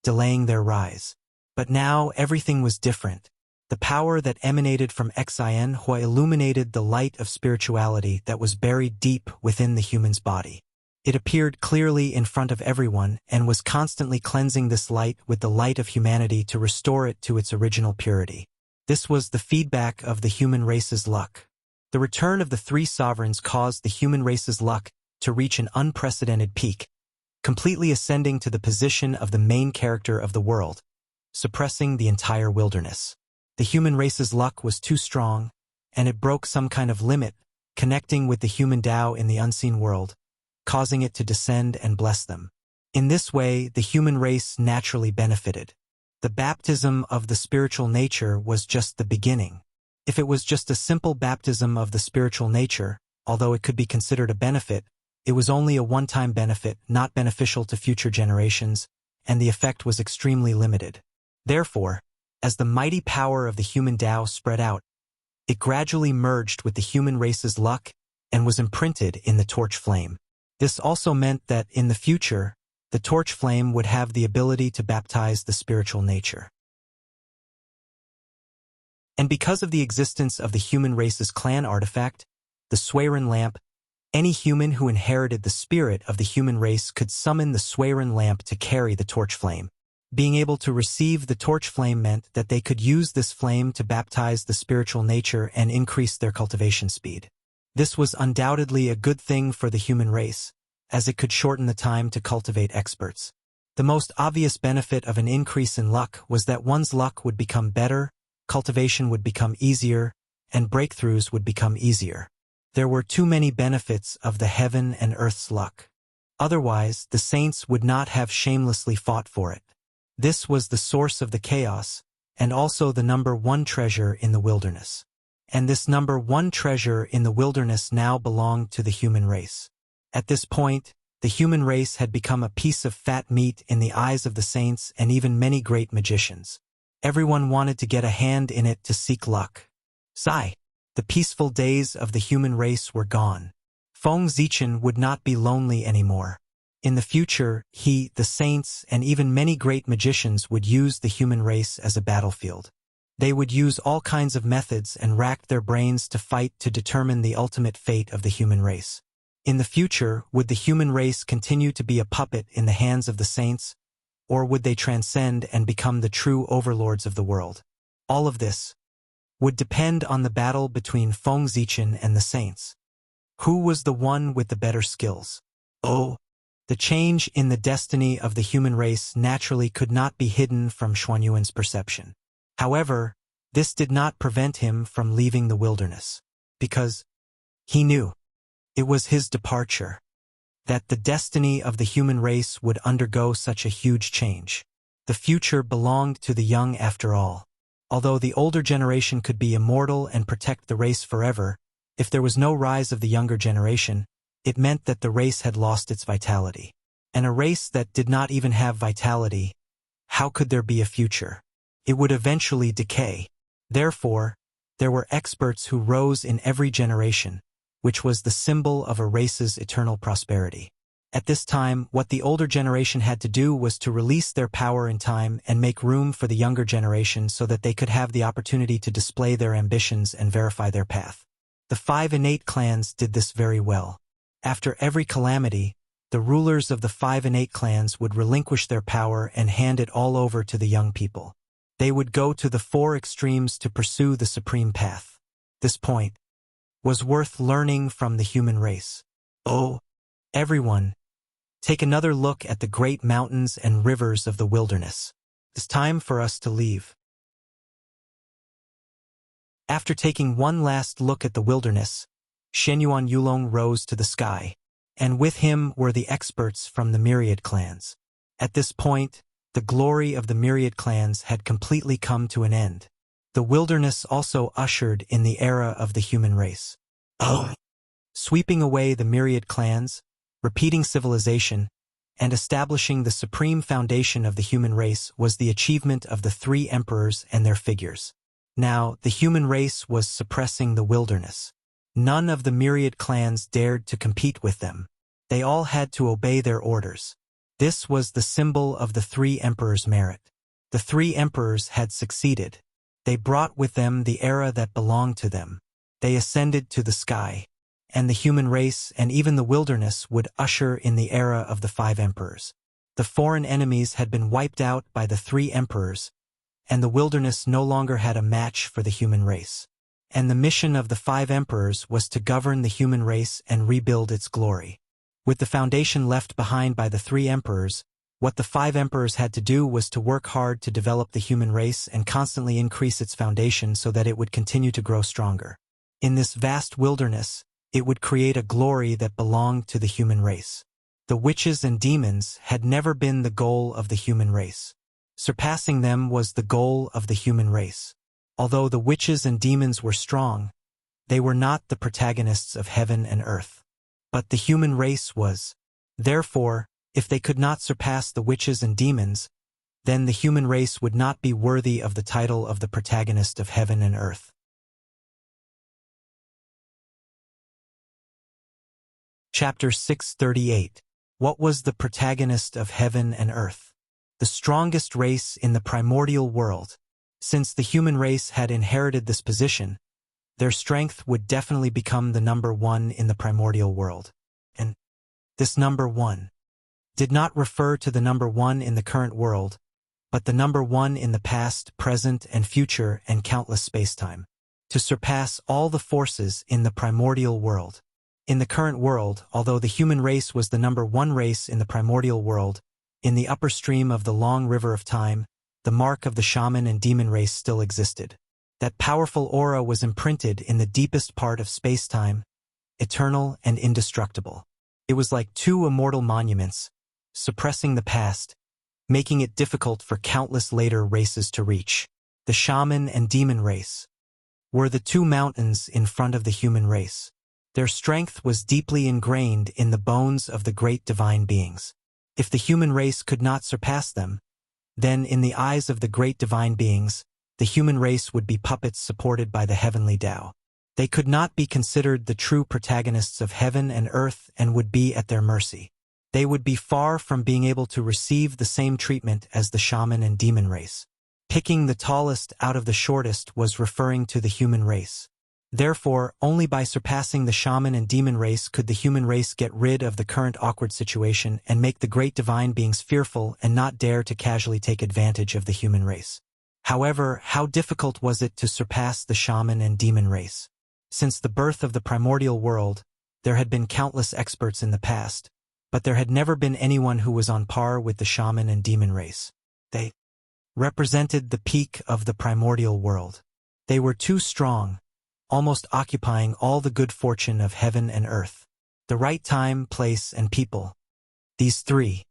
delaying their rise. But now everything was different. The power that emanated from Xin Hui illuminated the light of spirituality that was buried deep within the human's body. It appeared clearly in front of everyone and was constantly cleansing this light with the light of humanity to restore it to its original purity. This was the feedback of the human race's luck. The return of the three sovereigns caused the human race's luck to reach an unprecedented peak, completely ascending to the position of the main character of the world, suppressing the entire wilderness. The human race's luck was too strong, and it broke some kind of limit, connecting with the human Tao in the unseen world, causing it to descend and bless them. In this way, the human race naturally benefited. The baptism of the spiritual nature was just the beginning. If it was just a simple baptism of the spiritual nature, although it could be considered a benefit, it was only a one-time benefit, not beneficial to future generations, and the effect was extremely limited. Therefore, as the mighty power of the human Tao spread out, it gradually merged with the human race's luck and was imprinted in the torch flame. This also meant that, in the future, the torch flame would have the ability to baptize the spiritual nature. And because of the existence of the human race's clan artifact, the Suiren lamp, any human who inherited the spirit of the human race could summon the Suiren lamp to carry the torch flame. Being able to receive the torch flame meant that they could use this flame to baptize the spiritual nature and increase their cultivation speed. This was undoubtedly a good thing for the human race, as it could shorten the time to cultivate experts. The most obvious benefit of an increase in luck was that one's luck would become better, cultivation would become easier, and breakthroughs would become easier. There were too many benefits of the heaven and earth's luck. Otherwise, the saints would not have shamelessly fought for it. This was the source of the chaos, and also the number one treasure in the wilderness. And this number one treasure in the wilderness now belonged to the human race. At this point, the human race had become a piece of fat meat in the eyes of the saints and even many great magicians. Everyone wanted to get a hand in it to seek luck. Sigh. The peaceful days of the human race were gone. Feng Zichen would not be lonely anymore. In the future, he, the saints, and even many great magicians would use the human race as a battlefield. They would use all kinds of methods and rack their brains to fight to determine the ultimate fate of the human race. In the future, would the human race continue to be a puppet in the hands of the saints, or would they transcend and become the true overlords of the world? All of this would depend on the battle between Feng Zichen and the saints. Who was the one with the better skills? Oh, the change in the destiny of the human race naturally could not be hidden from Xuanyuan's perception. However, this did not prevent him from leaving the wilderness, because he knew it was his departure. that the destiny of the human race would undergo such a huge change. The future belonged to the young after all. Although the older generation could be immortal and protect the race forever, if there was no rise of the younger generation, it meant that the race had lost its vitality. And a race that did not even have vitality, how could there be a future? It would eventually decay. Therefore, there were experts who rose in every generation, which was the symbol of a race's eternal prosperity. At this time, what the older generation had to do was to release their power in time and make room for the younger generation so that they could have the opportunity to display their ambitions and verify their path. The 5 innate clans did this very well. After every calamity, the rulers of the 5 innate clans would relinquish their power and hand it all over to the young people. They would go to the 4 extremes to pursue the supreme path. This point was worth learning from the human race. Oh, everyone, take another look at the great mountains and rivers of the wilderness. It's time for us to leave. After taking one last look at the wilderness, Shenyuan Yulong rose to the sky, and with him were the experts from the myriad clans. At this point, the glory of the myriad clans had completely come to an end. The wilderness also ushered in the era of the human race. Sweeping away the myriad clans, repeating civilization, and establishing the supreme foundation of the human race was the achievement of the 3 emperors and their figures. Now, the human race was suppressing the wilderness. None of the myriad clans dared to compete with them. They all had to obey their orders. This was the symbol of the 3 emperors' merit. The 3 emperors had succeeded. They brought with them the era that belonged to them. They ascended to the sky, and the human race and even the wilderness would usher in the era of the 5 emperors. The foreign enemies had been wiped out by the 3 emperors, and the wilderness no longer had a match for the human race. And the mission of the 5 emperors was to govern the human race and rebuild its glory. With the foundation left behind by the 3 emperors, what the 5 emperors had to do was to work hard to develop the human race and constantly increase its foundation so that it would continue to grow stronger. In this vast wilderness, it would create a glory that belonged to the human race. The witches and demons had never been the goal of the human race. Surpassing them was the goal of the human race. Although the witches and demons were strong, they were not the protagonists of heaven and earth. But the human race was. Therefore, if they could not surpass the witches and demons, then the human race would not be worthy of the title of the protagonist of heaven and earth. Chapter 638. What was the protagonist of heaven and earth? The strongest race in the primordial world. Since the human race had inherited this position, their strength would definitely become the number 1 in the primordial world. And this number 1 did not refer to the number 1 in the current world, but the number 1 in the past, present, and future and countless spacetime, to surpass all the forces in the primordial world. In the current world, although the human race was the number 1 race in the primordial world, in the upper stream of the long river of time, the mark of the shaman and demon race still existed. That powerful aura was imprinted in the deepest part of space-time, eternal and indestructible. It was like 2 immortal monuments, suppressing the past, making it difficult for countless later races to reach. The shaman and demon race were the 2 mountains in front of the human race. Their strength was deeply ingrained in the bones of the great divine beings. If the human race could not surpass them, then in the eyes of the great divine beings, the human race would be puppets supported by the heavenly Tao. They could not be considered the true protagonists of heaven and earth and would be at their mercy. They would be far from being able to receive the same treatment as the shaman and demon race. Picking the tallest out of the shortest was referring to the human race. Therefore, only by surpassing the shaman and demon race could the human race get rid of the current awkward situation and make the great divine beings fearful and not dare to casually take advantage of the human race. However, how difficult was it to surpass the shaman and demon race? Since the birth of the primordial world, there had been countless experts in the past, but there had never been anyone who was on par with the shaman and demon race. They represented the peak of the primordial world. They were too strong, almost occupying all the good fortune of heaven and earth. The right time, place, and people. These three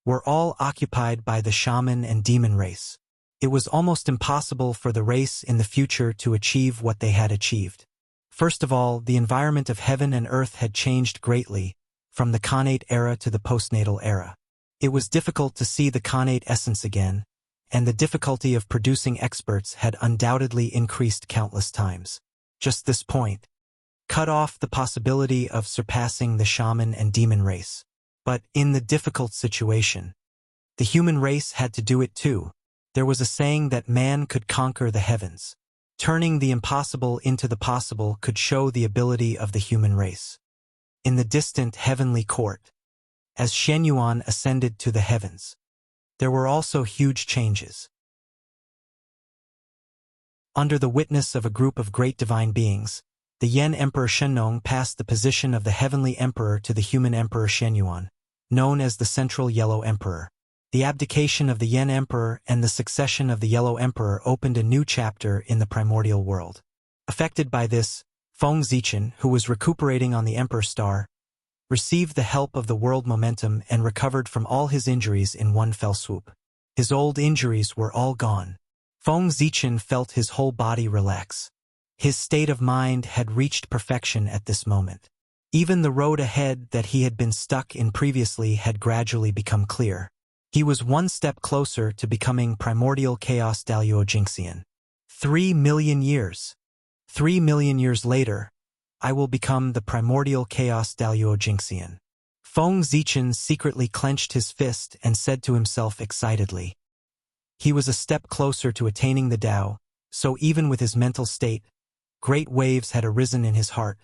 were all occupied by the shaman and demon race. It was almost impossible for the race in the future to achieve what they had achieved. First of all, the environment of heaven and earth had changed greatly, from the Khanate era to the postnatal era. It was difficult to see the Khanate essence again, and the difficulty of producing experts had undoubtedly increased countless times. Just this point cut off the possibility of surpassing the shaman and demon race. But in the difficult situation, the human race had to do it too. There was a saying that man could conquer the heavens. Turning the impossible into the possible could show the ability of the human race. In the distant heavenly court, as Shenyuan ascended to the heavens, there were also huge changes. Under the witness of a group of great divine beings, the Yen Emperor Shennong passed the position of the heavenly emperor to the human emperor Shenyuan, known as the Central Yellow Emperor. The abdication of the Yen Emperor and the succession of the Yellow Emperor opened a new chapter in the primordial world. Affected by this, Feng Zichen, who was recuperating on the Emperor Star, received the help of the world momentum and recovered from all his injuries in one fell swoop. His old injuries were all gone. Feng Zichen felt his whole body relax. His state of mind had reached perfection at this moment. Even the road ahead that he had been stuck in previously had gradually become clear. He was one step closer to becoming primordial chaos Daluo Jinxian. 3 million years. 3 million years later, I will become the primordial chaos Daluo Jinxian. Feng Zichen secretly clenched his fist and said to himself excitedly. He was a step closer to attaining the Tao, so even with his mental state, great waves had arisen in his heart,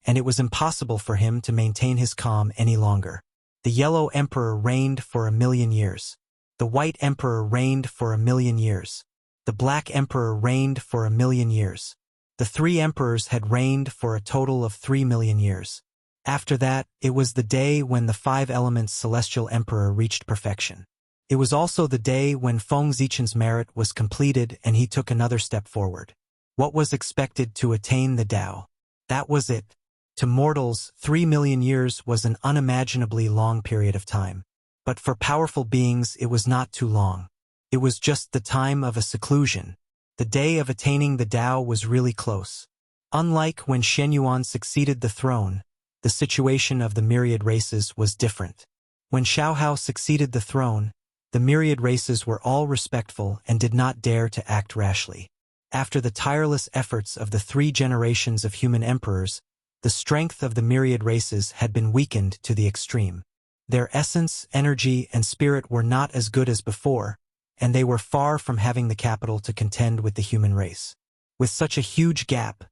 and it was impossible for him to maintain his calm any longer. The Yellow Emperor reigned for 1,000,000 years. The White Emperor reigned for 1,000,000 years. The Black Emperor reigned for 1,000,000 years. The three emperors had reigned for a total of 3 million years. After that, it was the day when the five elements Celestial Emperor reached perfection. It was also the day when Feng Zichen's merit was completed and he took another step forward. What was expected to attain the Tao? That was it. To mortals, 3 million years was an unimaginably long period of time. But for powerful beings it was not too long. It was just the time of a seclusion. The day of attaining the Tao was really close. Unlike when Shenyuan succeeded the throne, the situation of the myriad races was different. When Xiaohao succeeded the throne, the myriad races were all respectful and did not dare to act rashly. After the tireless efforts of the 3 generations of human emperors, the strength of the myriad races had been weakened to the extreme. Their essence, energy, and spirit were not as good as before, and they were far from having the capital to contend with the human race. With such a huge gap,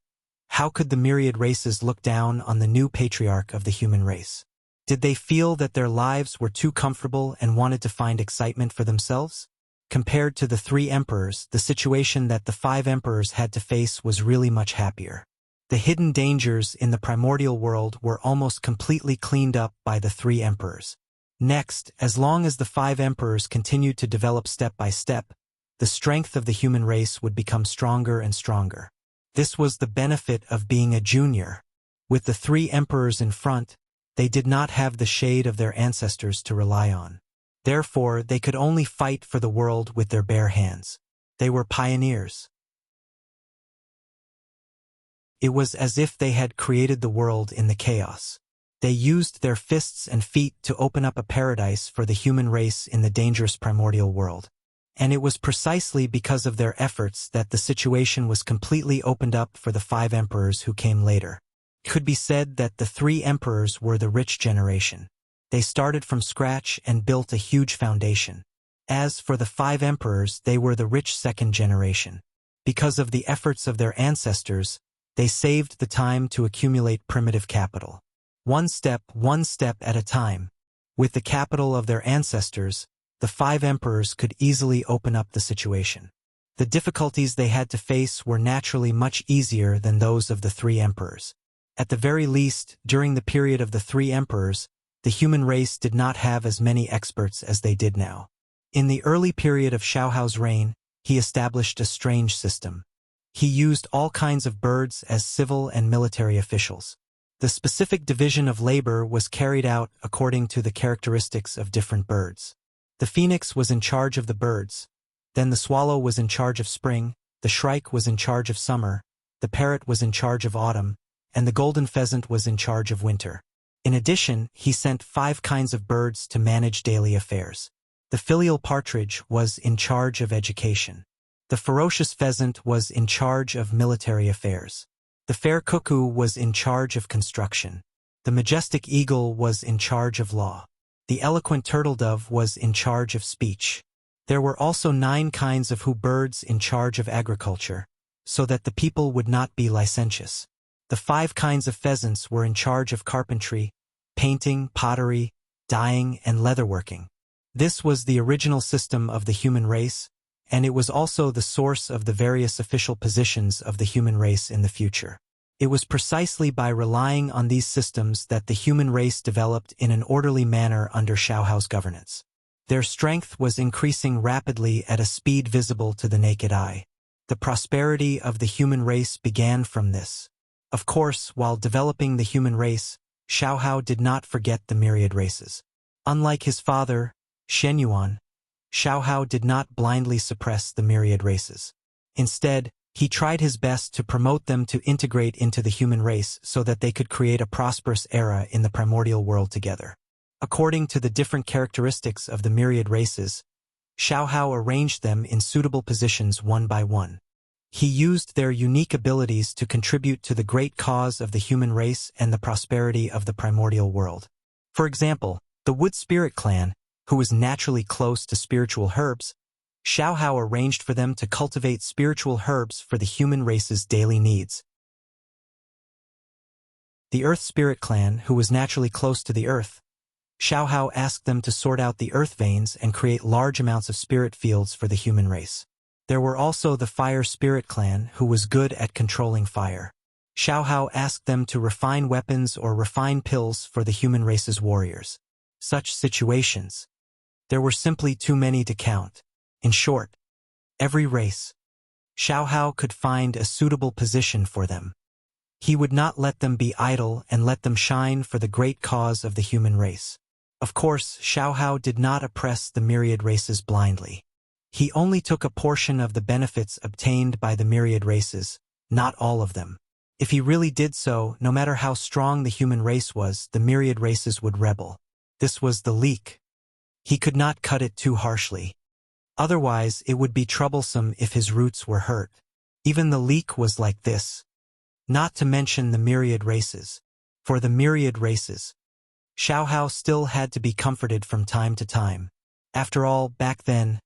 how could the myriad races look down on the new patriarch of the human race? Did they feel that their lives were too comfortable and wanted to find excitement for themselves? Compared to the 3 emperors, the situation that the 5 emperors had to face was really much happier. The hidden dangers in the primordial world were almost completely cleaned up by the 3 emperors. Next, as long as the 5 emperors continued to develop step by step, the strength of the human race would become stronger and stronger. This was the benefit of being a junior. With the 3 emperors in front, they did not have the shade of their ancestors to rely on. Therefore, they could only fight for the world with their bare hands. They were pioneers. It was as if they had created the world in the chaos. They used their fists and feet to open up a paradise for the human race in the dangerous primordial world. And it was precisely because of their efforts that the situation was completely opened up for the 5 emperors who came later. It could be said that the 3 emperors were the rich generation. They started from scratch and built a huge foundation. As for the 5 emperors, they were the rich second generation. Because of the efforts of their ancestors, they saved the time to accumulate primitive capital. One step at a time. With the capital of their ancestors, the 5 emperors could easily open up the situation. The difficulties they had to face were naturally much easier than those of the 3 emperors. At the very least, during the period of the 3 emperors, the human race did not have as many experts as they did now. In the early period of Xiaohao's reign, he established a strange system. He used all kinds of birds as civil and military officials. The specific division of labor was carried out according to the characteristics of different birds. The phoenix was in charge of the birds, then the swallow was in charge of spring, the shrike was in charge of summer, the parrot was in charge of autumn, and the golden pheasant was in charge of winter. In addition, he sent 5 kinds of birds to manage daily affairs. The filial partridge was in charge of education. The ferocious pheasant was in charge of military affairs. The fair cuckoo was in charge of construction. The majestic eagle was in charge of law. The eloquent turtledove was in charge of speech. There were also 9 kinds of birds in charge of agriculture, so that the people would not be licentious. The 5 kinds of pheasants were in charge of carpentry, painting, pottery, dyeing, and leatherworking. This was the original system of the human race, and it was also the source of the various official positions of the human race in the future. It was precisely by relying on these systems that the human race developed in an orderly manner under Xiaohao's governance. Their strength was increasing rapidly at a speed visible to the naked eye. The prosperity of the human race began from this. Of course, while developing the human race, Xiaohao did not forget the myriad races. Unlike his father, Shenyuan, Xiaohao did not blindly suppress the myriad races. Instead, he tried his best to promote them to integrate into the human race so that they could create a prosperous era in the primordial world together. According to the different characteristics of the myriad races, Xiaohao arranged them in suitable positions one by one. He used their unique abilities to contribute to the great cause of the human race and the prosperity of the primordial world. For example, the Wood Spirit clan, who was naturally close to spiritual herbs, Xiaohao arranged for them to cultivate spiritual herbs for the human race's daily needs. The Earth Spirit clan, who was naturally close to the earth, Xiaohao asked them to sort out the earth veins and create large amounts of spirit fields for the human race. There were also the Fire Spirit clan, who was good at controlling fire. Xiaohao asked them to refine weapons or refine pills for the human race's warriors. Such situations. There were simply too many to count. In short, every race, Xiaohao could find a suitable position for them. He would not let them be idle and let them shine for the great cause of the human race. Of course, Xiaohao did not oppress the myriad races blindly. He only took a portion of the benefits obtained by the myriad races, not all of them. If he really did so, no matter how strong the human race was, the myriad races would rebel. This was the leak. He could not cut it too harshly. Otherwise, it would be troublesome if his roots were hurt. Even the leak was like this. Not to mention the myriad races. For the myriad races, Xiaohao still had to be comforted from time to time. After all, back then,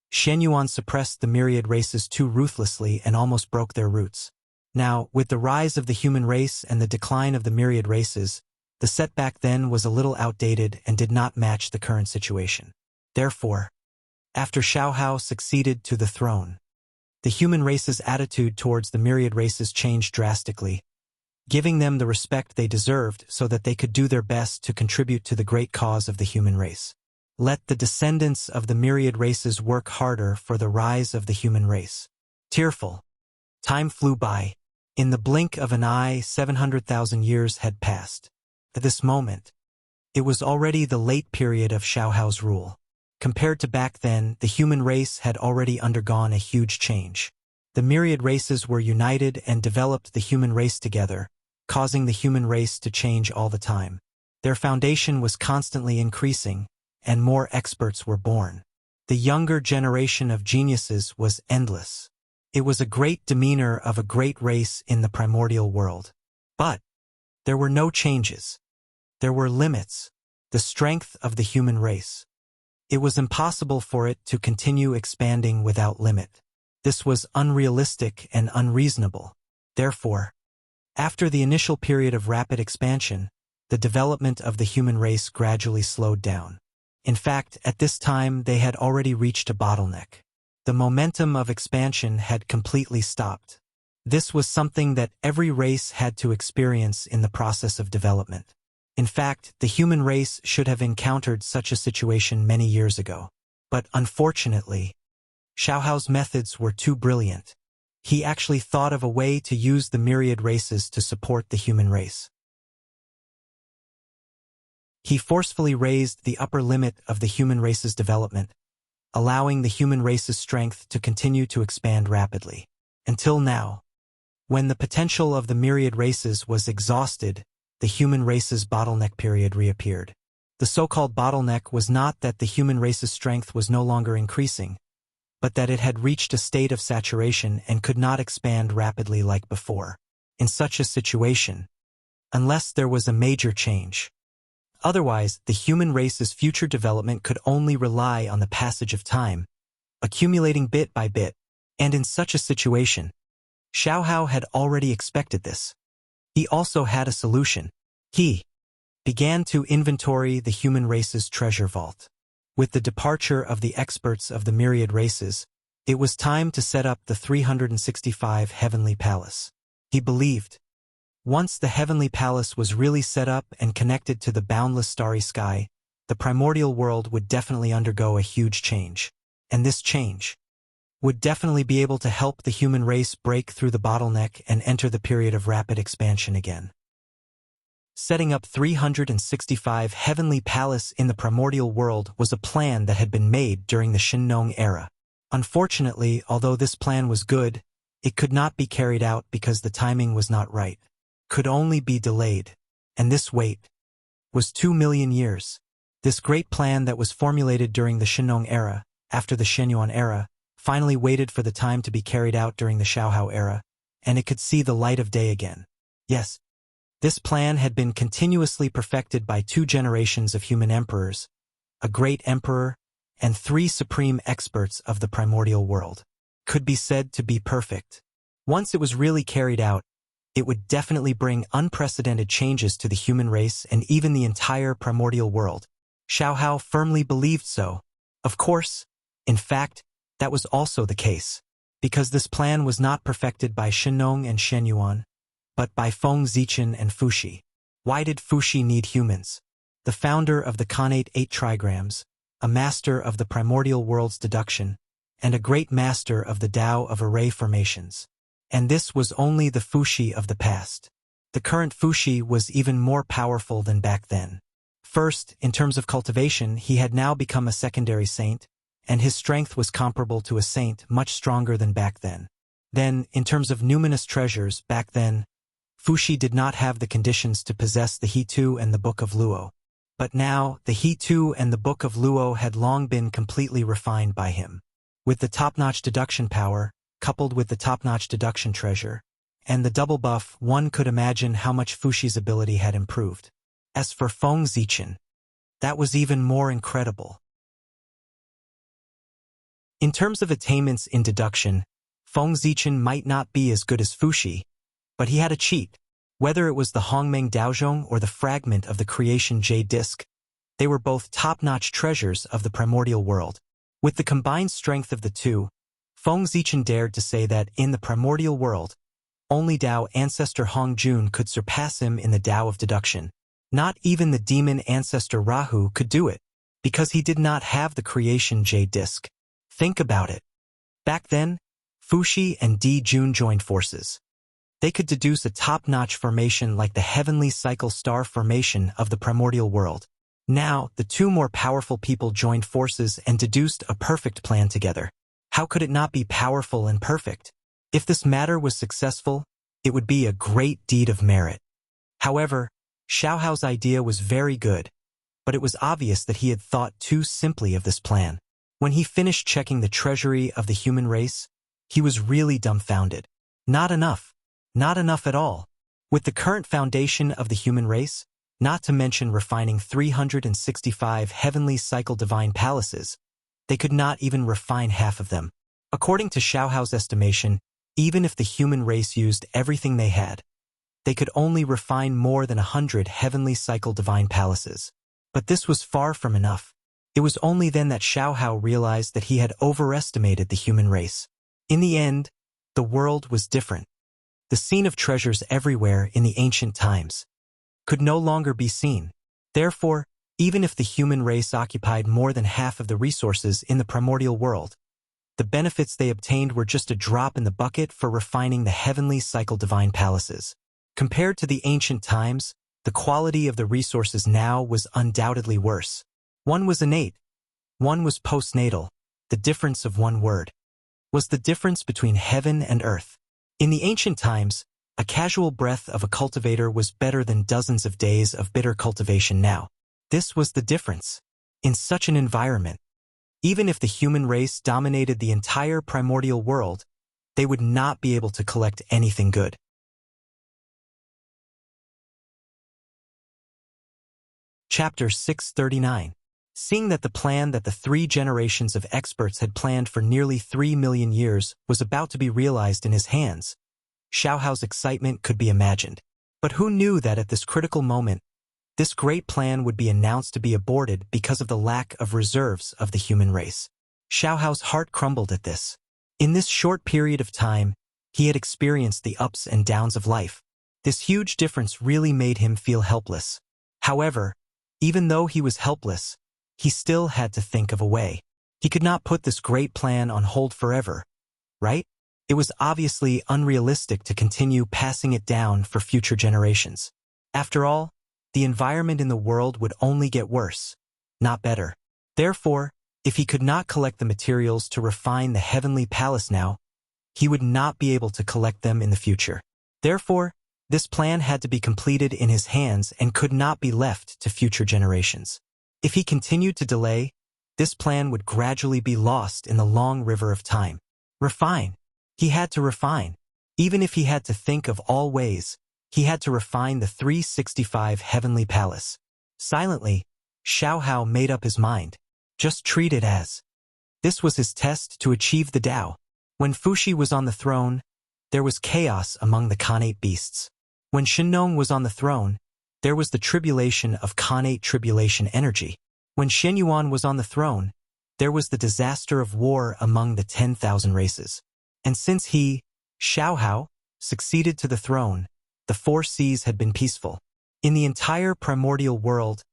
Shenyuan suppressed the myriad races too ruthlessly and almost broke their roots. Now, with the rise of the human race and the decline of the myriad races, the setback then was a little outdated and did not match the current situation. Therefore, after Xiaohao succeeded to the throne, the human race's attitude towards the myriad races changed drastically, giving them the respect they deserved so that they could do their best to contribute to the great cause of the human race. Let the descendants of the myriad races work harder for the rise of the human race. Tearful. Time flew by. In the blink of an eye, 700,000 years had passed. At this moment, it was already the late period of Xiaohao's rule. Compared to back then, the human race had already undergone a huge change. The myriad races were united and developed the human race together, causing the human race to change all the time. Their foundation was constantly increasing, and more experts were born. The younger generation of geniuses was endless. It was a great demeanor of a great race in the primordial world. But there were no changes. There were limits, the strength of the human race. It was impossible for it to continue expanding without limit. This was unrealistic and unreasonable. Therefore, after the initial period of rapid expansion, the development of the human race gradually slowed down. In fact, at this time they had already reached a bottleneck. The momentum of expansion had completely stopped. This was something that every race had to experience in the process of development. In fact, the human race should have encountered such a situation many years ago. But unfortunately, Xiaohao's methods were too brilliant. He actually thought of a way to use the myriad races to support the human race. He forcefully raised the upper limit of the human race's development, allowing the human race's strength to continue to expand rapidly. Until now, when the potential of the myriad races was exhausted, the human race's bottleneck period reappeared. The so-called bottleneck was not that the human race's strength was no longer increasing, but that it had reached a state of saturation and could not expand rapidly like before. In such a situation, unless there was a major change, otherwise the human race's future development could only rely on the passage of time, accumulating bit by bit, and in such a situation, Xiao Hao had already expected this. He also had a solution. He began to inventory the human race's treasure vault. With the departure of the experts of the myriad races, it was time to set up the 365 Heavenly Palace. He believed, once the Heavenly Palace was really set up and connected to the boundless starry sky, the primordial world would definitely undergo a huge change. And this change would definitely be able to help the human race break through the bottleneck and enter the period of rapid expansion again. Setting up 365 Heavenly Palace in the primordial world was a plan that had been made during the Shinnong era. Unfortunately, although this plan was good, it could not be carried out because the timing was not right. Could only be delayed. And this wait was 2 million years. This great plan that was formulated during the Shinnong era, after the Shenyuan era, finally waited for the time to be carried out during the Xiaohao era, and it could see the light of day again. Yes, this plan had been continuously perfected by 2 generations of human emperors, a great emperor, and 3 supreme experts of the primordial world. Could be said to be perfect. Once it was really carried out, it would definitely bring unprecedented changes to the human race and even the entire primordial world. Xiaohao firmly believed so. Of course, in fact, that was also the case, because this plan was not perfected by Shinnong and Shenyuan, but by Feng Zichen and Fuxi. Why did Fuxi need humans? The founder of the Khanate 8 trigrams, a master of the primordial world's deduction, and a great master of the Tao of array formations. And this was only the Fuxi of the past. The current Fuxi was even more powerful than back then. First, in terms of cultivation, he had now become a secondary saint, and his strength was comparable to a saint, much stronger than back then. Then, in terms of numinous treasures, back then, Fuxi did not have the conditions to possess the He-Tu and the Book of Luo. But now, the He-Tu and the Book of Luo had long been completely refined by him. With the top-notch deduction power, coupled with the top-notch deduction treasure, and the double buff, one could imagine how much Fuxi's ability had improved. As for Feng Zichen, that was even more incredible. In terms of attainments in deduction, Feng Zichen might not be as good as Fuxi, but he had a cheat. Whether it was the Hongmeng Daozhong or the fragment of the creation Jade Disc, they were both top-notch treasures of the primordial world. With the combined strength of the two, Feng Zichen dared to say that in the primordial world, only Tao ancestor Hong Jun could surpass him in the Tao of deduction. Not even the demon ancestor Rahu could do it, because he did not have the creation Jade Disc. Think about it. Back then, Fuxi and Di Jun joined forces. They could deduce a top-notch formation like the heavenly cycle star formation of the primordial world. Now, the 2 more powerful people joined forces and deduced a perfect plan together. How could it not be powerful and perfect? If this matter was successful, it would be a great deed of merit. However, Xiaohao's idea was very good, but it was obvious that he had thought too simply of this plan. When he finished checking the treasury of the human race, he was really dumbfounded. Not enough. Not enough at all. With the current foundation of the human race, not to mention refining 365 heavenly cycle divine palaces, they could not even refine half of them. According to Xiaohao's estimation, even if the human race used everything they had, they could only refine more than 100 heavenly cycle divine palaces. But this was far from enough. It was only then that Xiaohao realized that he had overestimated the human race. In the end, the world was different. The scene of treasures everywhere in the ancient times could no longer be seen. Therefore, even if the human race occupied more than half of the resources in the primordial world, the benefits they obtained were just a drop in the bucket for refining the heavenly cycle divine palaces. Compared to the ancient times, the quality of the resources now was undoubtedly worse. One was innate, one was postnatal. The difference of one word was the difference between heaven and earth. In the ancient times, a casual breath of a cultivator was better than dozens of days of bitter cultivation now. This was the difference. In such an environment, even if the human race dominated the entire primordial world, they would not be able to collect anything good. Chapter 639. Seeing that the plan that the 3 generations of experts had planned for nearly 3 million years was about to be realized in his hands, Xiaohao's excitement could be imagined. But who knew that at this critical moment, this great plan would be announced to be aborted because of the lack of reserves of the human race? Xiaohao's heart crumbled at this. In this short period of time, he had experienced the ups and downs of life. This huge difference really made him feel helpless. However, even though he was helpless, he still had to think of a way. He could not put this great plan on hold forever, right? It was obviously unrealistic to continue passing it down for future generations. After all, the environment in the world would only get worse, not better. Therefore, if he could not collect the materials to refine the heavenly palace now, he would not be able to collect them in the future. Therefore, this plan had to be completed in his hands and could not be left to future generations. If he continued to delay, this plan would gradually be lost in the long river of time. Refine. He had to refine. Even if he had to think of all ways, he had to refine the 365 heavenly palace. Silently, Xiaohao made up his mind. Just treat it as. This was his test to achieve the Tao. When Fuxi was on the throne, there was chaos among the Khanate beasts. When Shinnong was on the throne, there was the tribulation of Khanate tribulation energy. When Shenyuan was on the throne, there was the disaster of war among the 10,000 races. And since he, Xiaohao, succeeded to the throne, the 4 seas had been peaceful. In the entire primordial world,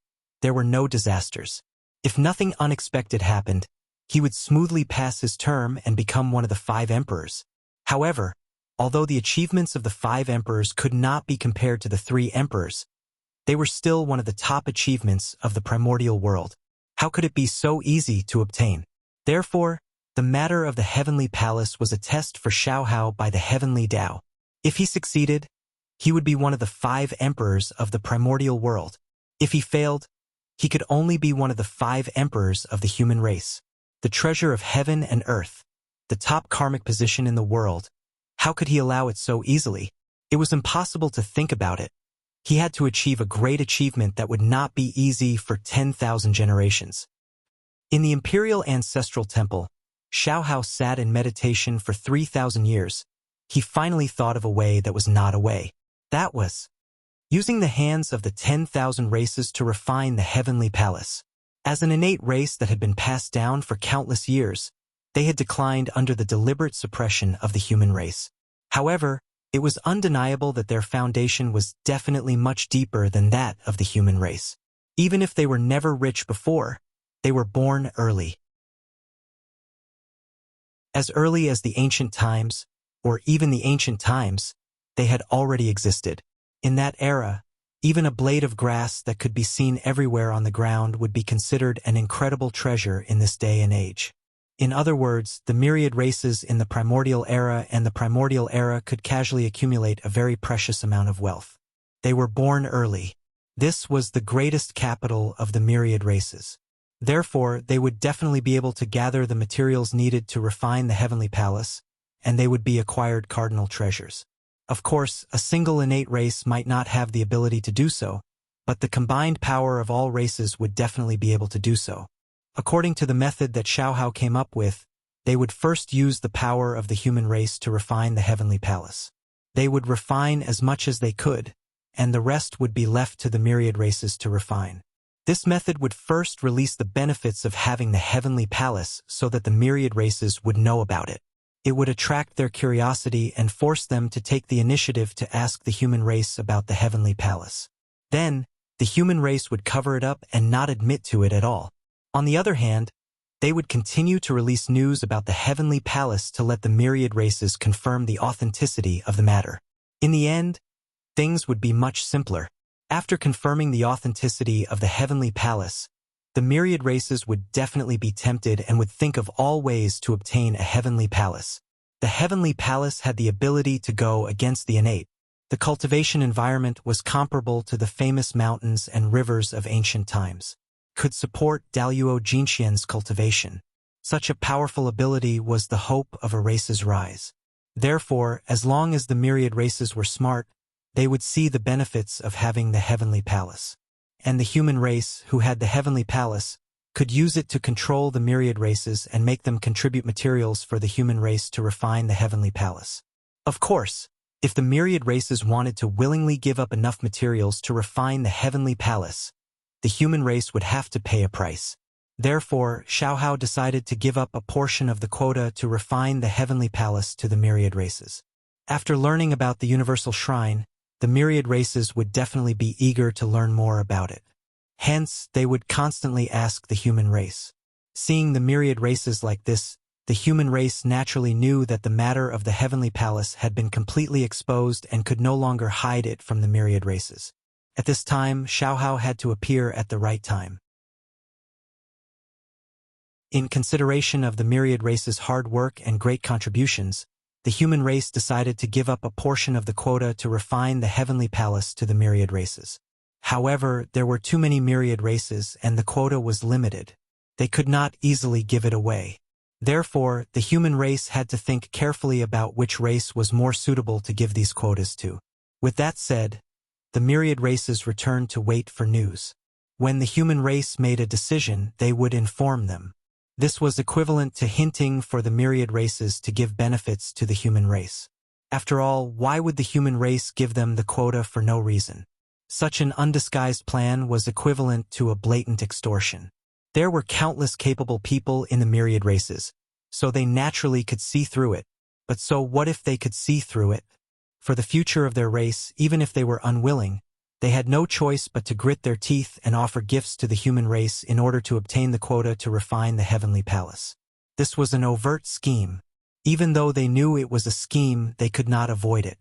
there were no disasters. If nothing unexpected happened, he would smoothly pass his term and become one of the 5 emperors. However, although the achievements of the 5 emperors could not be compared to the 3 emperors, they were still one of the top achievements of the primordial world. How could it be so easy to obtain? Therefore, the matter of the heavenly palace was a test for Xiaohao by the heavenly Tao. If he succeeded, he would be one of the 5 emperors of the primordial world. If he failed, he could only be one of the 5 emperors of the human race. The treasure of heaven and earth, the top karmic position in the world. How could he allow it so easily? It was impossible to think about it. He had to achieve a great achievement that would not be easy for 10,000 generations. In the imperial ancestral temple, Xiaohao sat in meditation for 3,000 years. He finally thought of a way that was not a way. That was using the hands of the 10,000 races to refine the heavenly palace. As an innate race that had been passed down for countless years, they had declined under the deliberate suppression of the human race. However, it was undeniable that their foundation was definitely much deeper than that of the human race. Even if they were never rich before, they were born early. As early as the ancient times, or even the ancient times, they had already existed. In that era, even a blade of grass that could be seen everywhere on the ground would be considered an incredible treasure in this day and age. In other words, the myriad races in the primordial era and the primordial era could casually accumulate a very precious amount of wealth. They were born early. This was the greatest capital of the myriad races. Therefore, they would definitely be able to gather the materials needed to refine the heavenly palace, and they would be acquired cardinal treasures. Of course, a single innate race might not have the ability to do so, but the combined power of all races would definitely be able to do so. According to the method that Xiaohao came up with, they would first use the power of the human race to refine the heavenly palace. They would refine as much as they could, and the rest would be left to the myriad races to refine. This method would first release the benefits of having the heavenly palace so that the myriad races would know about it. It would attract their curiosity and force them to take the initiative to ask the human race about the heavenly palace. Then, the human race would cover it up and not admit to it at all. On the other hand, they would continue to release news about the heavenly palace to let the myriad races confirm the authenticity of the matter. In the end, things would be much simpler. After confirming the authenticity of the heavenly palace, the myriad races would definitely be tempted and would think of all ways to obtain a heavenly palace. The heavenly palace had the ability to go against the innate. The cultivation environment was comparable to the famous mountains and rivers of ancient times. Could support Daluo Jinxian's cultivation. Such a powerful ability was the hope of a race's rise. Therefore, as long as the myriad races were smart, they would see the benefits of having the heavenly palace. And the human race, who had the heavenly palace, could use it to control the myriad races and make them contribute materials for the human race to refine the heavenly palace. Of course, if the myriad races wanted to willingly give up enough materials to refine the heavenly palace, the human race would have to pay a price. Therefore, Xiaohao decided to give up a portion of the quota to refine the heavenly palace to the myriad races. After learning about the universal shrine, the myriad races would definitely be eager to learn more about it. Hence, they would constantly ask the human race. Seeing the myriad races like this, the human race naturally knew that the matter of the heavenly palace had been completely exposed and could no longer hide it from the myriad races. At this time, Xiaohao had to appear at the right time. In consideration of the myriad race's hard work and great contributions, the human race decided to give up a portion of the quota to refine the heavenly palace to the myriad races. However, there were too many myriad races and the quota was limited. They could not easily give it away. Therefore, the human race had to think carefully about which race was more suitable to give these quotas to. With that said, the myriad races returned to wait for news. When the human race made a decision, they would inform them. This was equivalent to hinting for the myriad races to give benefits to the human race. After all, why would the human race give them the quota for no reason? Such an undisguised plan was equivalent to a blatant extortion. There were countless capable people in the myriad races, so they naturally could see through it. But so what if they could see through it? For the future of their race, even if they were unwilling, they had no choice but to grit their teeth and offer gifts to the human race in order to obtain the quota to refine the heavenly palace. This was an overt scheme. Even though they knew it was a scheme, they could not avoid it.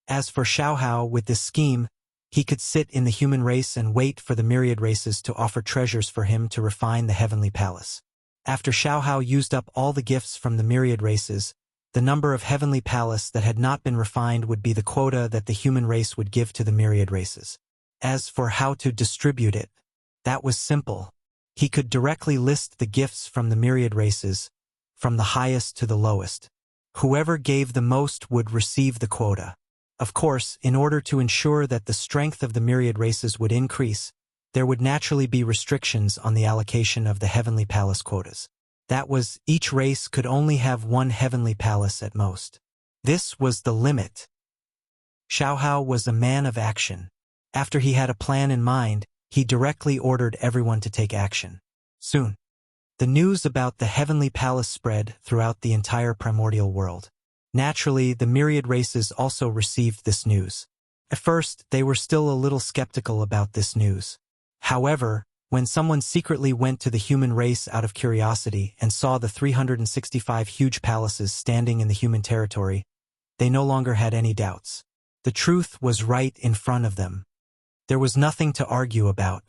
As for Xiaohao, with this scheme, he could sit in the human race and wait for the myriad races to offer treasures for him to refine the heavenly palace. After Xiaohao used up all the gifts from the myriad races, the number of heavenly palace that had not been refined would be the quota that the human race would give to the myriad races. As for how to distribute it, that was simple. He could directly list the gifts from the myriad races, from the highest to the lowest. Whoever gave the most would receive the quota. Of course, in order to ensure that the strength of the myriad races would increase, there would naturally be restrictions on the allocation of the heavenly palace quotas. That was, each race could only have one heavenly palace at most. This was the limit. Xiaohao was a man of action. After he had a plan in mind, he directly ordered everyone to take action. Soon, the news about the heavenly palace spread throughout the entire primordial world. Naturally, the myriad races also received this news. At first, they were still a little skeptical about this news. However, when someone secretly went to the human race out of curiosity and saw the 365 huge palaces standing in the human territory, they no longer had any doubts. The truth was right in front of them. There was nothing to argue about.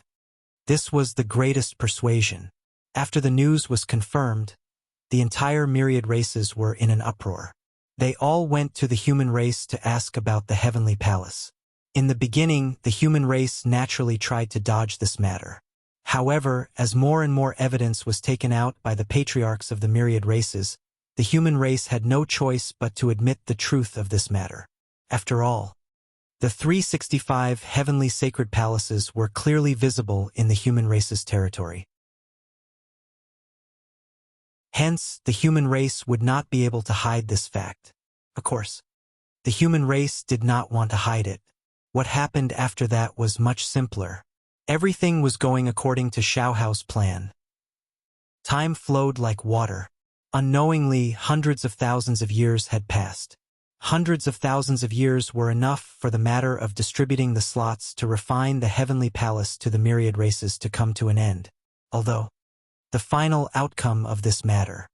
This was the greatest persuasion. After the news was confirmed, the entire myriad races were in an uproar. They all went to the human race to ask about the heavenly palace. In the beginning, the human race naturally tried to dodge this matter. However, as more and more evidence was taken out by the patriarchs of the myriad races, the human race had no choice but to admit the truth of this matter. After all, the 365 heavenly sacred palaces were clearly visible in the human race's territory. Hence, the human race would not be able to hide this fact. Of course, the human race did not want to hide it. What happened after that was much simpler. Everything was going according to Xiaohao's plan. Time flowed like water. Unknowingly, hundreds of thousands of years had passed. Hundreds of thousands of years were enough for the matter of distributing the slots to refine the heavenly palace to the myriad races to come to an end. Although, the final outcome of this matter,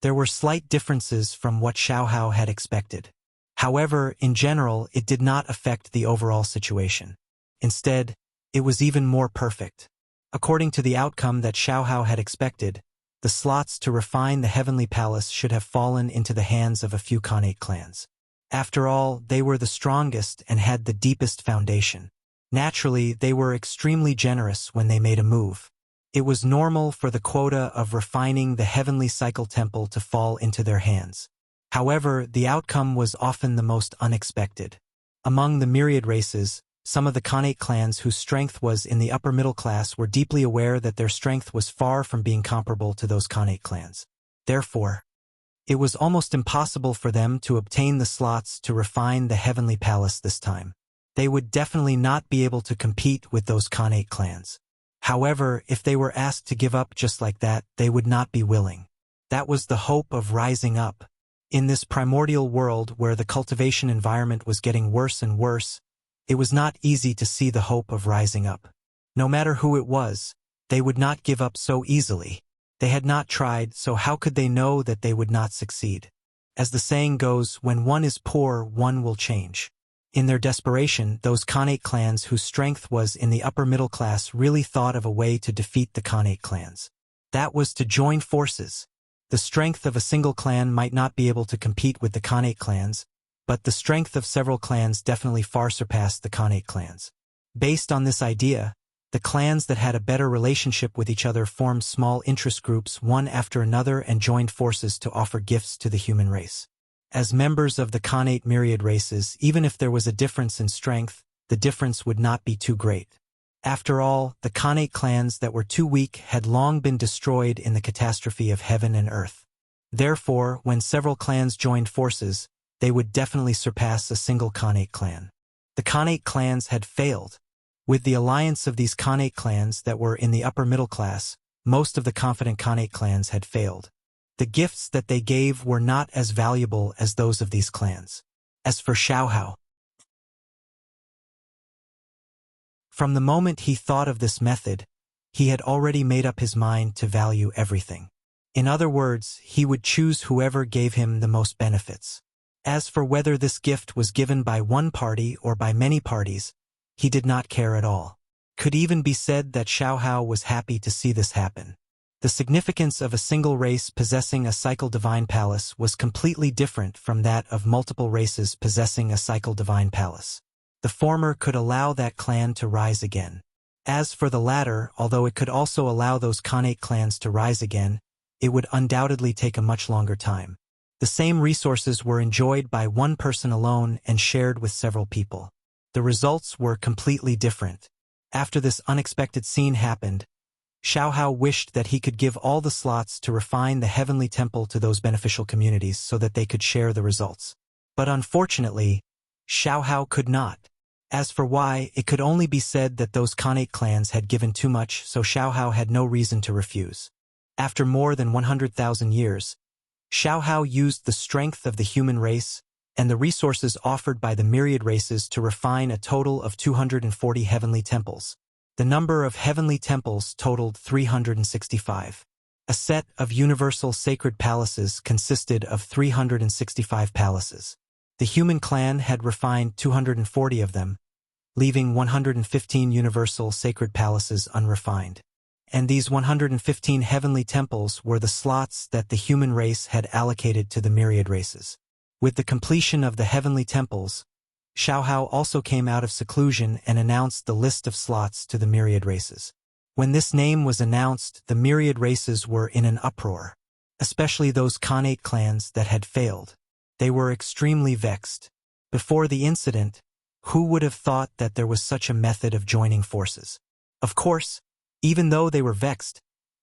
there were slight differences from what Xiaohao had expected. However, in general, it did not affect the overall situation. Instead, it was even more perfect. According to the outcome that Xiaohao had expected, the slots to refine the heavenly palace should have fallen into the hands of a few Khanate clans. After all, they were the strongest and had the deepest foundation. Naturally, they were extremely generous when they made a move. It was normal for the quota of refining the heavenly cycle temple to fall into their hands. However, the outcome was often the most unexpected. Among the myriad races, some of the Khanate clans whose strength was in the upper middle class were deeply aware that their strength was far from being comparable to those Khanate clans. Therefore, it was almost impossible for them to obtain the slots to refine the heavenly palace this time. They would definitely not be able to compete with those Khanate clans. However, if they were asked to give up just like that, they would not be willing. That was the hope of rising up. In this primordial world where the cultivation environment was getting worse and worse, it was not easy to see the hope of rising up. No matter who it was, they would not give up so easily. They had not tried, so how could they know that they would not succeed? As the saying goes, when one is poor, one will change. In their desperation, those Khanate clans whose strength was in the upper middle class really thought of a way to defeat the Khanate clans. That was to join forces. The strength of a single clan might not be able to compete with the Khanate clans, but the strength of several clans definitely far surpassed the Khanate clans. Based on this idea, the clans that had a better relationship with each other formed small interest groups one after another and joined forces to offer gifts to the human race. As members of the Khanate myriad races, even if there was a difference in strength, the difference would not be too great. After all, the Khanate clans that were too weak had long been destroyed in the catastrophe of heaven and earth. Therefore, when several clans joined forces, they would definitely surpass a single Khanate clan. The Khanate clans had failed. With the alliance of these Khanate clans that were in the upper middle class, most of the confident Khanate clans had failed. The gifts that they gave were not as valuable as those of these clans. As for Xiaohao, from the moment he thought of this method, he had already made up his mind to value everything. In other words, he would choose whoever gave him the most benefits. As for whether this gift was given by one party or by many parties, he did not care at all. Could even be said that Xiaohao was happy to see this happen. The significance of a single race possessing a cycle divine palace was completely different from that of multiple races possessing a cycle divine palace. The former could allow that clan to rise again. As for the latter, although it could also allow those Khanate clans to rise again, it would undoubtedly take a much longer time. The same resources were enjoyed by one person alone and shared with several people. The results were completely different. After this unexpected scene happened, Xiaohao wished that he could give all the slots to refine the heavenly temple to those beneficial communities so that they could share the results. But unfortunately, Xiaohao could not. As for why, it could only be said that those Khanate clans had given too much, so Xiaohao had no reason to refuse. After more than 100,000 years, Xiaohao used the strength of the human race and the resources offered by the myriad races to refine a total of 240 heavenly temples. The number of heavenly temples totaled 365. A set of universal sacred palaces consisted of 365 palaces. The human clan had refined 240 of them, leaving 115 universal sacred palaces unrefined. And these 115 heavenly temples were the slots that the human race had allocated to the myriad races. With the completion of the heavenly temples, Xiaohao also came out of seclusion and announced the list of slots to the myriad races. When this name was announced, the myriad races were in an uproar, especially those Khanate clans that had failed. They were extremely vexed. Before the incident, who would have thought that there was such a method of joining forces? Of course, even though they were vexed,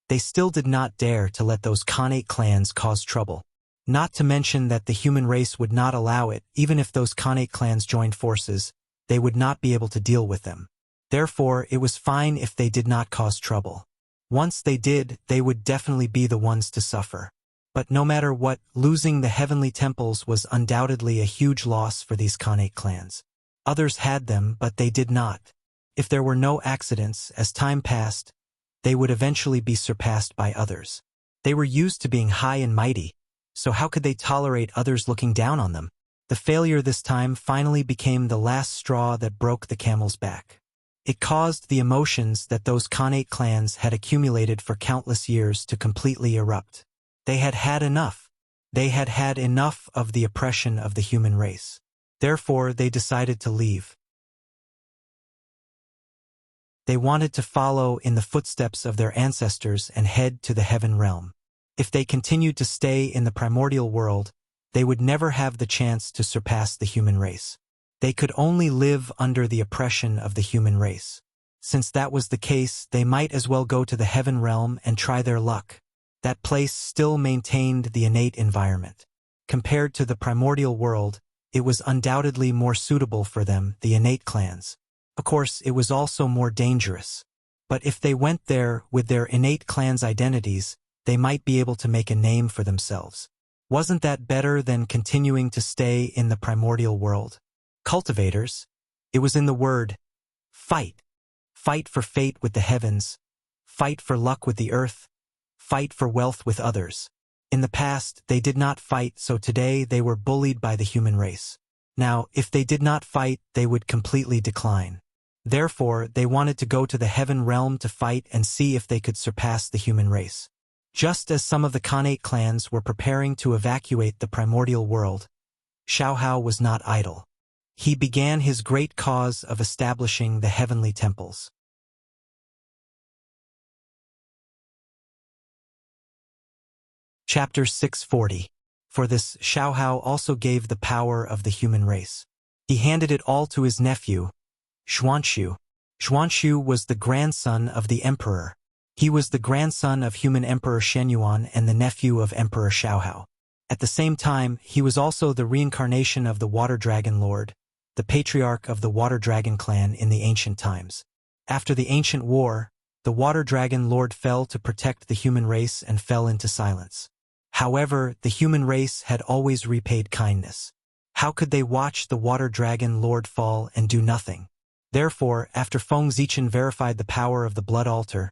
they still did not dare to let those Khanate clans cause trouble. Not to mention that the human race would not allow it. Even if those Khanate clans joined forces, they would not be able to deal with them. Therefore, it was fine if they did not cause trouble. Once they did, they would definitely be the ones to suffer. But no matter what, losing the heavenly temples was undoubtedly a huge loss for these Khanate clans. Others had them, but they did not. If there were no accidents, as time passed, they would eventually be surpassed by others. They were used to being high and mighty, so how could they tolerate others looking down on them? The failure this time finally became the last straw that broke the camel's back. It caused the emotions that those Khanate clans had accumulated for countless years to completely erupt. They had had enough. They had had enough of the oppression of the human race. Therefore, they decided to leave. They wanted to follow in the footsteps of their ancestors and head to the heaven realm. If they continued to stay in the primordial world, they would never have the chance to surpass the human race. They could only live under the oppression of the human race. Since that was the case, they might as well go to the heaven realm and try their luck. That place still maintained the innate environment. Compared to the primordial world, it was undoubtedly more suitable for them, the innate clans. Of course, it was also more dangerous. But if they went there with their innate clan's identities, they might be able to make a name for themselves. Wasn't that better than continuing to stay in the primordial world? Cultivators, it was in the word, fight. Fight for fate with the heavens. Fight for luck with the earth. Fight for wealth with others. In the past, they did not fight, so today they were bullied by the human race. Now, if they did not fight, they would completely decline. Therefore, they wanted to go to the heaven realm to fight and see if they could surpass the human race. Just as some of the Khanate clans were preparing to evacuate the primordial world, Xiaohao was not idle. He began his great cause of establishing the heavenly temples. Chapter 640. For this, Xiaohao also gave the power of the human race. He handed it all to his nephew, Xuanxu. Xuanxu was the grandson of the emperor. He was the grandson of human Emperor Shenyuan and the nephew of Emperor Xiaohao. At the same time, he was also the reincarnation of the Water Dragon Lord, the patriarch of the Water Dragon clan in the ancient times. After the ancient war, the Water Dragon Lord fell to protect the human race and fell into silence. However, the human race had always repaid kindness. How could they watch the Water Dragon Lord fall and do nothing? Therefore, after Feng Zichen verified the power of the blood altar,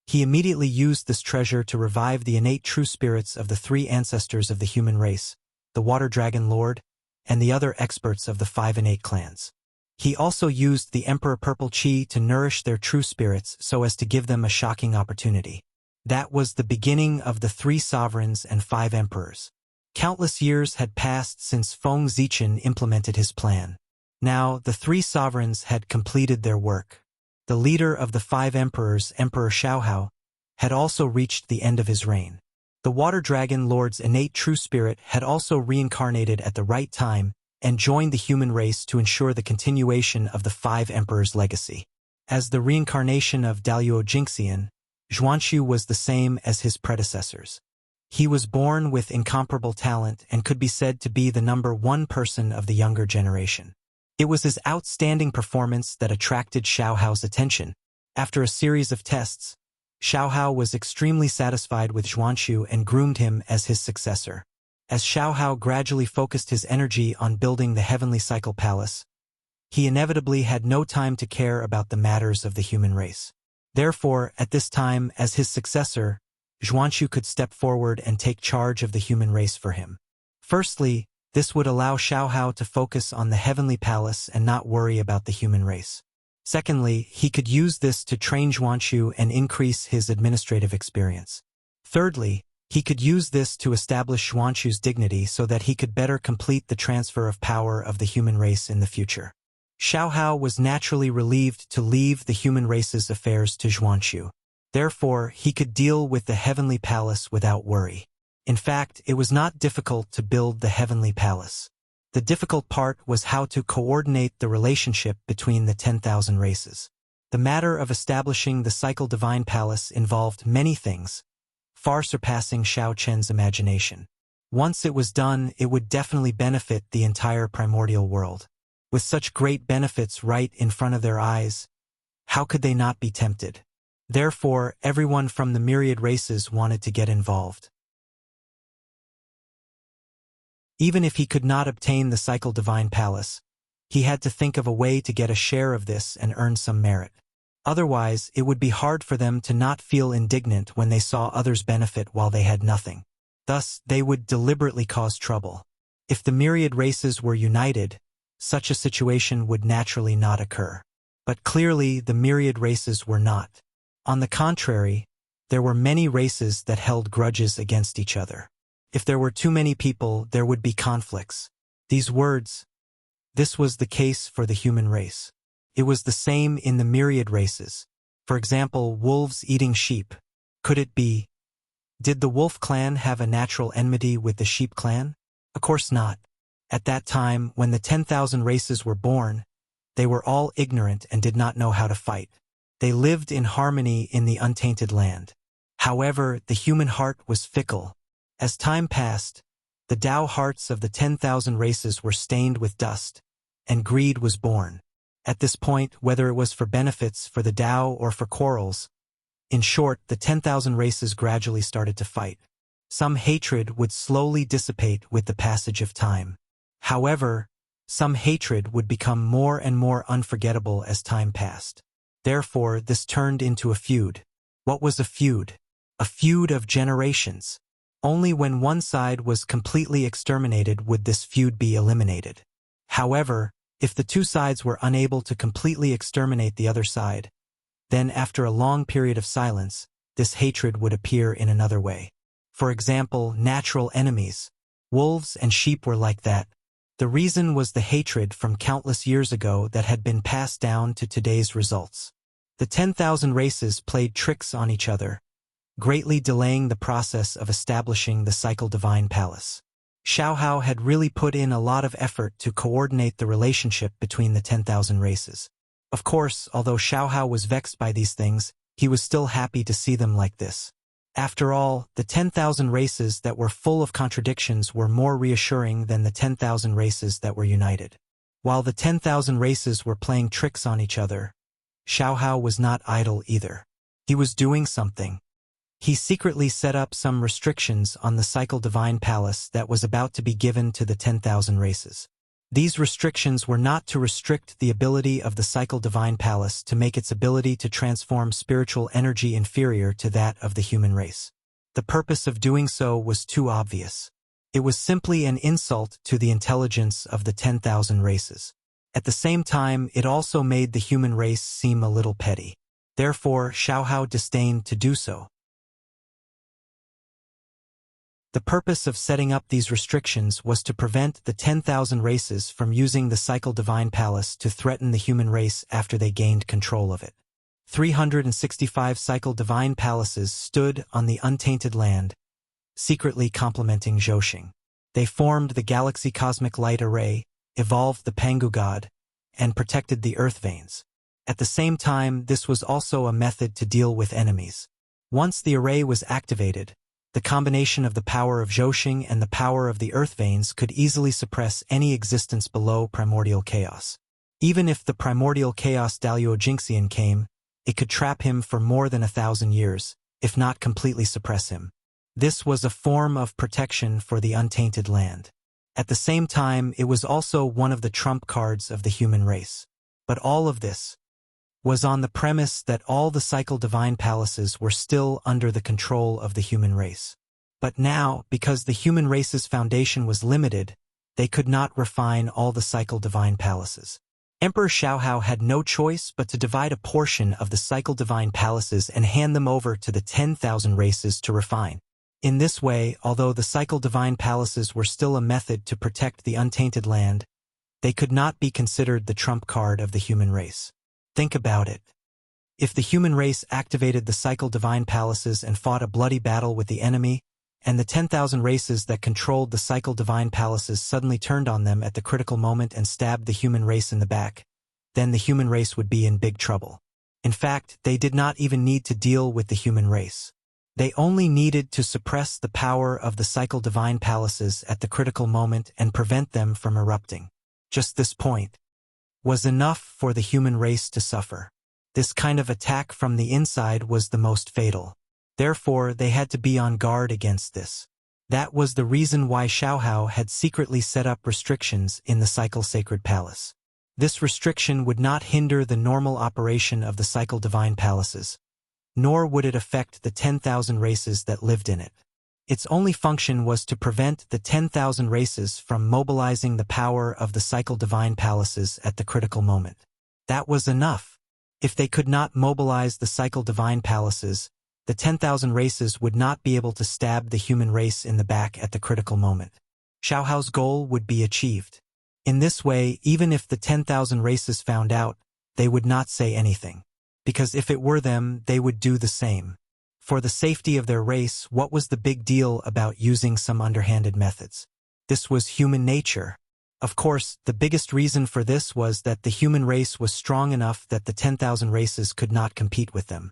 he immediately used this treasure to revive the innate true spirits of the three ancestors of the human race, the Water Dragon Lord, and the other experts of the 5 innate clans. He also used the Emperor Purple Qi to nourish their true spirits so as to give them a shocking opportunity. That was the beginning of the 3 sovereigns and 5 emperors. Countless years had passed since Feng Zichen implemented his plan. Now, the 3 sovereigns had completed their work. The leader of the 5 emperors, Emperor Xiaohao, had also reached the end of his reign. The Water Dragon Lord's innate true spirit had also reincarnated at the right time and joined the human race to ensure the continuation of the 5 emperors' legacy. As the reincarnation of Daluo Jingxian, Xuanxu was the same as his predecessors. He was born with incomparable talent and could be said to be the number 1 person of the younger generation. It was his outstanding performance that attracted Xiaohao's attention. After a series of tests, Xiaohao was extremely satisfied with Xuanxu and groomed him as his successor. As Xiaohao gradually focused his energy on building the Heavenly Cycle Palace, he inevitably had no time to care about the matters of the human race. Therefore, at this time, as his successor, Xuanxu could step forward and take charge of the human race for him. Firstly, this would allow Xiaohao to focus on the Heavenly Palace and not worry about the human race. Secondly, he could use this to train Xuanxu and increase his administrative experience. Thirdly, he could use this to establish Xuanxu's dignity so that he could better complete the transfer of power of the human race in the future. Xiaohao was naturally relieved to leave the human race's affairs to Xuanxu. Therefore, he could deal with the Heavenly Palace without worry. In fact, it was not difficult to build the Heavenly Palace. The difficult part was how to coordinate the relationship between the 10,000 races. The matter of establishing the Cycle Divine Palace involved many things, far surpassing Xiao Chen's imagination. Once it was done, it would definitely benefit the entire primordial world. With such great benefits right in front of their eyes, how could they not be tempted? Therefore, everyone from the myriad races wanted to get involved. Even if he could not obtain the Cycle Divine Palace, he had to think of a way to get a share of this and earn some merit. Otherwise, it would be hard for them to not feel indignant when they saw others benefit while they had nothing. Thus, they would deliberately cause trouble. If the myriad races were united, such a situation would naturally not occur. But clearly the myriad races were not. On the contrary, there were many races that held grudges against each other. If there were too many people, there would be conflicts. This was the case for the human race. It was the same in the myriad races. For example, wolves eating sheep. Could it be? Did the wolf clan have a natural enmity with the sheep clan? Of course not. At that time, when the 10,000 races were born, they were all ignorant and did not know how to fight. They lived in harmony in the untainted land. However, the human heart was fickle. As time passed, the Tao hearts of the 10,000 races were stained with dust, and greed was born. At this point, whether it was for benefits for the Tao or for quarrels, in short, the 10,000 races gradually started to fight. Some hatred would slowly dissipate with the passage of time. However, some hatred would become more and more unforgettable as time passed. Therefore, this turned into a feud. What was a feud? A feud of generations. Only when one side was completely exterminated would this feud be eliminated. However, if the two sides were unable to completely exterminate the other side, then after a long period of silence, this hatred would appear in another way. For example, natural enemies. Wolves and sheep were like that. The reason was the hatred from countless years ago that had been passed down to today's results. The 10,000 races played tricks on each other, greatly delaying the process of establishing the Cycle Divine Palace. Xiaohao had really put in a lot of effort to coordinate the relationship between the 10,000 races. Of course, although Xiaohao was vexed by these things, he was still happy to see them like this. After all, the 10,000 races that were full of contradictions were more reassuring than the 10,000 races that were united. While the 10,000 races were playing tricks on each other, Xiaohao was not idle either. He was doing something. He secretly set up some restrictions on the Cycle Divine Palace that was about to be given to the 10,000 races. These restrictions were not to restrict the ability of the Cycle Divine Palace to make its ability to transform spiritual energy inferior to that of the human race. The purpose of doing so was too obvious. It was simply an insult to the intelligence of the 10,000 races. At the same time, it also made the human race seem a little petty. Therefore, Xiaohao disdained to do so. The purpose of setting up these restrictions was to prevent the 10,000 races from using the Cycle Divine Palace to threaten the human race after they gained control of it. 365 Cycle Divine Palaces stood on the untainted land, secretly complementing Zhouxing. They formed the Galaxy Cosmic Light Array, evolved the Pangu God, and protected the Earth Veins. At the same time, this was also a method to deal with enemies. Once the array was activated, the combination of the power of Zhouxing and the power of the Earth Veins could easily suppress any existence below primordial chaos. Even if the primordial chaos Daluo Jinxian came, it could trap him for more than 1,000 years, if not completely suppress him. This was a form of protection for the untainted land. At the same time, it was also one of the trump cards of the human race. But all of this was on the premise that all the Cycle Divine Palaces were still under the control of the human race. But now, because the human race's foundation was limited, they could not refine all the Cycle Divine Palaces. Emperor Xiaohao had no choice but to divide a portion of the Cycle Divine Palaces and hand them over to the 10,000 races to refine. In this way, although the Cycle Divine Palaces were still a method to protect the untainted land, they could not be considered the trump card of the human race. Think about it. If the human race activated the Cycle Divine Palaces and fought a bloody battle with the enemy, and the 10,000 races that controlled the Cycle Divine Palaces suddenly turned on them at the critical moment and stabbed the human race in the back, then the human race would be in big trouble. In fact, they did not even need to deal with the human race. They only needed to suppress the power of the Cycle Divine Palaces at the critical moment and prevent them from erupting. Just this point was enough for the human race to suffer. This kind of attack from the inside was the most fatal. Therefore, they had to be on guard against this. That was the reason why Xiaohao had secretly set up restrictions in the Cycle Sacred Palace. This restriction would not hinder the normal operation of the Cycle Divine Palaces, nor would it affect the 10,000 races that lived in it. Its only function was to prevent the 10,000 races from mobilizing the power of the Cycle Divine Palaces at the critical moment. That was enough. If they could not mobilize the cycle divine palaces, the 10,000 races would not be able to stab the human race in the back at the critical moment. Xiaohao's goal would be achieved. In this way, even if the 10,000 races found out, they would not say anything. Because if it were them, they would do the same. For the safety of their race, what was the big deal about using some underhanded methods? This was human nature. Of course, the biggest reason for this was that the human race was strong enough that the 10,000 races could not compete with them.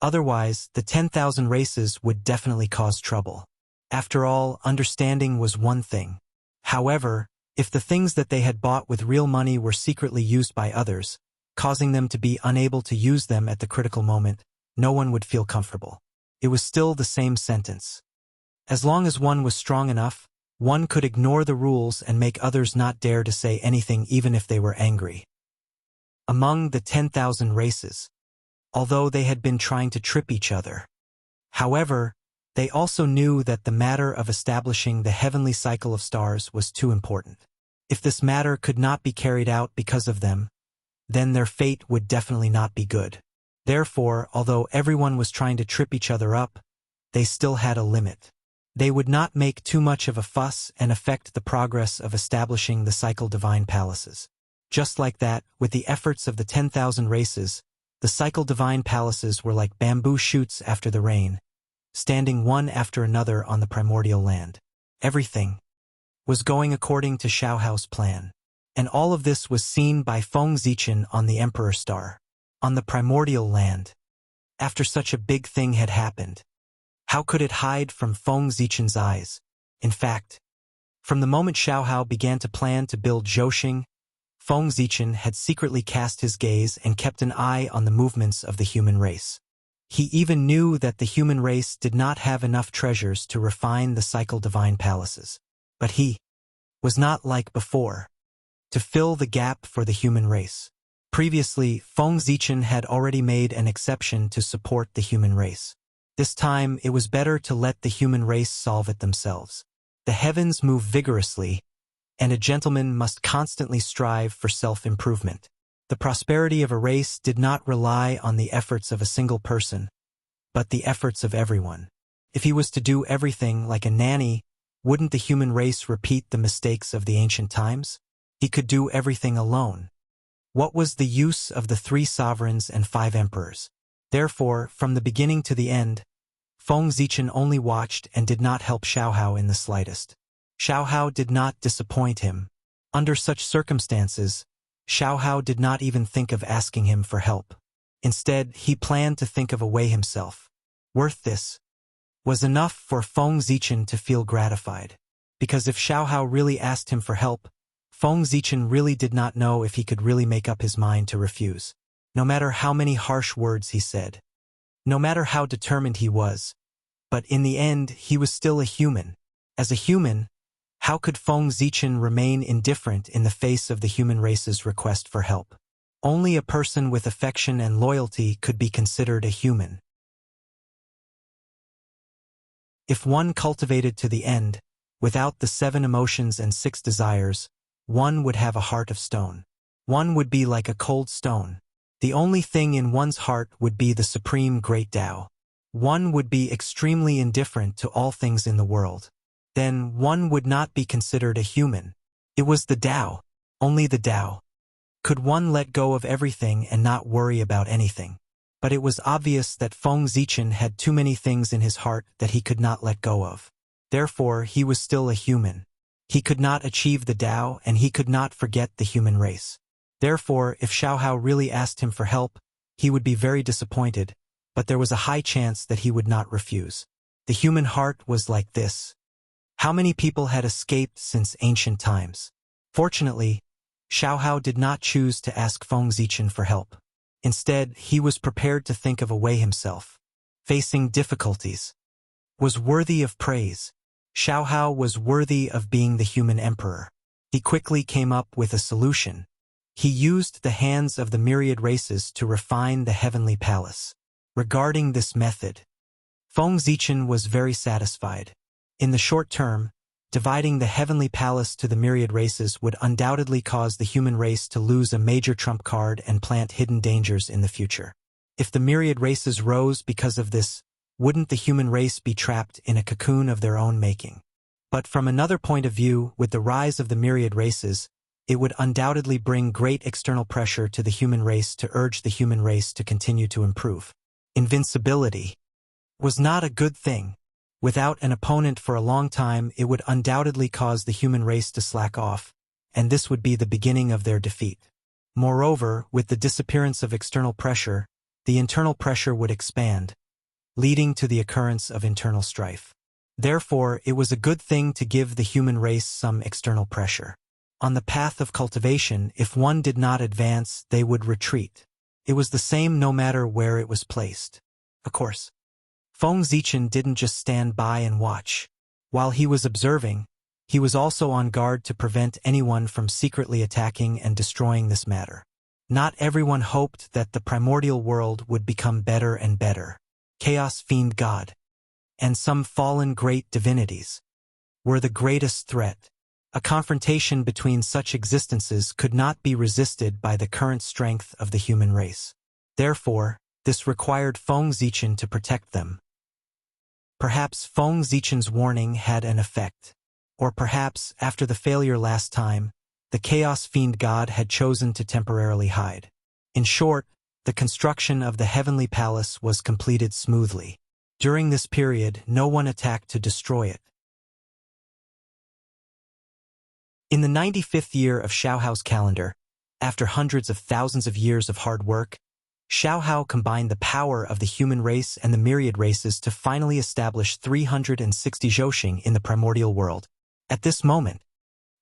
Otherwise, the 10,000 races would definitely cause trouble. After all, understanding was one thing. However, if the things that they had bought with real money were secretly used by others, causing them to be unable to use them at the critical moment, no one would feel comfortable. It was still the same sentence. As long as one was strong enough, one could ignore the rules and make others not dare to say anything even if they were angry. Among the 10,000 races, although they had been trying to trip each other. However, they also knew that the matter of establishing the heavenly cycle of stars was too important. If this matter could not be carried out because of them, then their fate would definitely not be good. Therefore, although everyone was trying to trip each other up, they still had a limit. They would not make too much of a fuss and affect the progress of establishing the cycle divine palaces. Just like that, with the efforts of the 10,000 races, the cycle divine palaces were like bamboo shoots after the rain, standing one after another on the primordial land. Everything was going according to Xiaohao's plan. And all of this was seen by Feng Zichen on the Emperor Star, on the primordial land. After such a big thing had happened, how could it hide from Feng Zichen's eyes? In fact, from the moment Xiaohao began to plan to build Zhouxing, Feng Zichen had secretly cast his gaze and kept an eye on the movements of the human race. He even knew that the human race did not have enough treasures to refine the cycle divine palaces. But he was not like before, to fill the gap for the human race. Previously, Feng Zichen had already made an exception to support the human race. This time, it was better to let the human race solve it themselves. The heavens move vigorously, and a gentleman must constantly strive for self-improvement. The prosperity of a race did not rely on the efforts of a single person, but the efforts of everyone. If he was to do everything like a nanny, wouldn't the human race repeat the mistakes of the ancient times? He could do everything alone. What was the use of the 3 sovereigns and 5 emperors? Therefore, from the beginning to the end, Feng Zichen only watched and did not help Xiaohao in the slightest. Xiaohao did not disappoint him. Under such circumstances, Xiaohao did not even think of asking him for help. Instead, he planned to think of a way himself. Worth this was enough for Feng Zichen to feel gratified. Because if Xiaohao really asked him for help, Feng Zichen really did not know if he could really make up his mind to refuse. No matter how many harsh words he said, no matter how determined he was, but in the end, he was still a human. As a human, how could Feng Zichen remain indifferent in the face of the human race's request for help? Only a person with affection and loyalty could be considered a human. If one cultivated to the end, without the 7 emotions and 6 desires, one would have a heart of stone. One would be like a cold stone. The only thing in one's heart would be the supreme great Tao. One would be extremely indifferent to all things in the world. Then one would not be considered a human. It was the Tao, only the Tao. Could one let go of everything and not worry about anything? But it was obvious that Feng Zichen had too many things in his heart that he could not let go of. Therefore, he was still a human. He could not achieve the Tao and he could not forget the human race. Therefore, if Xiaohao really asked him for help, he would be very disappointed, but there was a high chance that he would not refuse. The human heart was like this. How many people had escaped since ancient times? Fortunately, Xiaohao did not choose to ask Feng Zichen for help. Instead, he was prepared to think of a way himself. Facing difficulties was worthy of praise. Xiaohao was worthy of being the human emperor. He quickly came up with a solution. He used the hands of the myriad races to refine the heavenly palace. Regarding this method, Feng Zichen was very satisfied. In the short term, Dividing the heavenly palace to the myriad races would undoubtedly cause the human race to lose a major trump card and plant hidden dangers in the future. If the myriad races rose because of this, wouldn't the human race be trapped in a cocoon of their own making? But from another point of view, with the rise of the myriad races, it would undoubtedly bring great external pressure to the human race to urge the human race to continue to improve. Invincibility was not a good thing. Without an opponent for a long time, it would undoubtedly cause the human race to slack off, and this would be the beginning of their defeat. Moreover, with the disappearance of external pressure, the internal pressure would expand, leading to the occurrence of internal strife. Therefore, it was a good thing to give the human race some external pressure. On the path of cultivation, if one did not advance, they would retreat. It was the same no matter where it was placed. Of course, Feng Zichen didn't just stand by and watch. While he was observing, he was also on guard to prevent anyone from secretly attacking and destroying this matter. Not everyone hoped that the primordial world would become better and better. Chaos Fiend God and some fallen great divinities were the greatest threat. A confrontation between such existences could not be resisted by the current strength of the human race. Therefore, this required Feng Zichen to protect them. Perhaps Feng Zichen's warning had an effect. Or perhaps, after the failure last time, the Chaos Fiend God had chosen to temporarily hide. In short, the construction of the heavenly palace was completed smoothly. During this period, no one attacked to destroy it. In the 95th year of Xiaohao's calendar, after hundreds of thousands of years of hard work, Xiaohao combined the power of the human race and the myriad races to finally establish 360 Zhouxing in the primordial world. At this moment,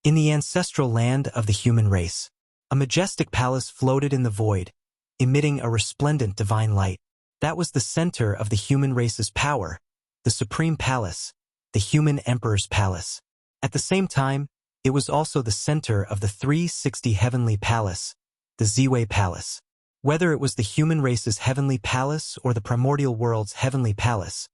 in the ancestral land of the human race, a majestic palace floated in the void, emitting a resplendent divine light. That was the center of the human race's power, the supreme palace, the human emperor's palace. At the same time, it was also the center of the 360 heavenly palace, the Ziwei Palace. Whether it was the human race's heavenly palace or the primordial world's heavenly palace,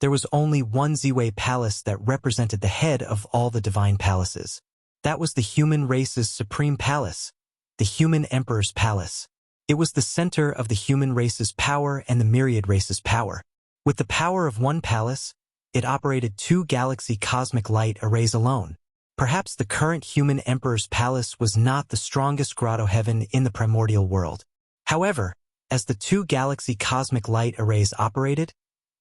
there was only one Ziwei Palace that represented the head of all the divine palaces. That was the human race's supreme palace, the human emperor's palace. It was the center of the human race's power and the myriad race's power. With the power of one palace, it operated 2 galaxy cosmic light arrays alone. Perhaps the current human emperor's palace was not the strongest grotto heaven in the primordial world. However, as the 2 galaxy cosmic light arrays operated,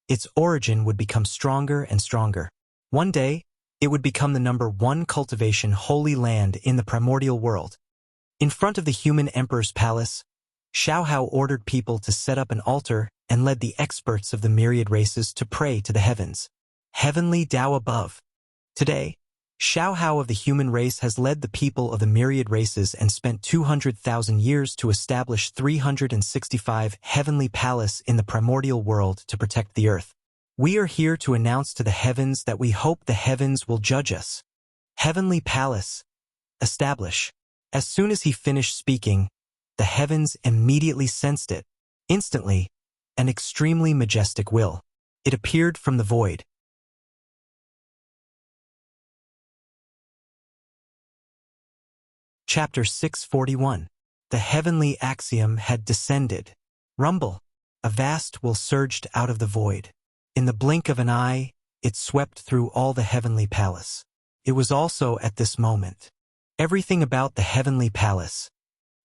its origin would become stronger and stronger. One day, it would become the #1 cultivation holy land in the primordial world. In front of the human emperor's palace, Xiaohao ordered people to set up an altar and led the experts of the myriad races to pray to the heavens. Heavenly Tao above. Today, Xiaohao of the human race has led the people of the myriad races and spent 200,000 years to establish 365 heavenly palace in the primordial world to protect the earth. We are here to announce to the heavens that we hope the heavens will judge us. Heavenly palace. Establish. As soon as he finished speaking, the heavens immediately sensed it. Instantly, an extremely majestic will. It appeared from the void. Chapter 641. The heavenly axiom had descended. Rumble. A vast will surged out of the void. In the blink of an eye, it swept through all the heavenly palace. It was also at this moment. Everything about the heavenly palace,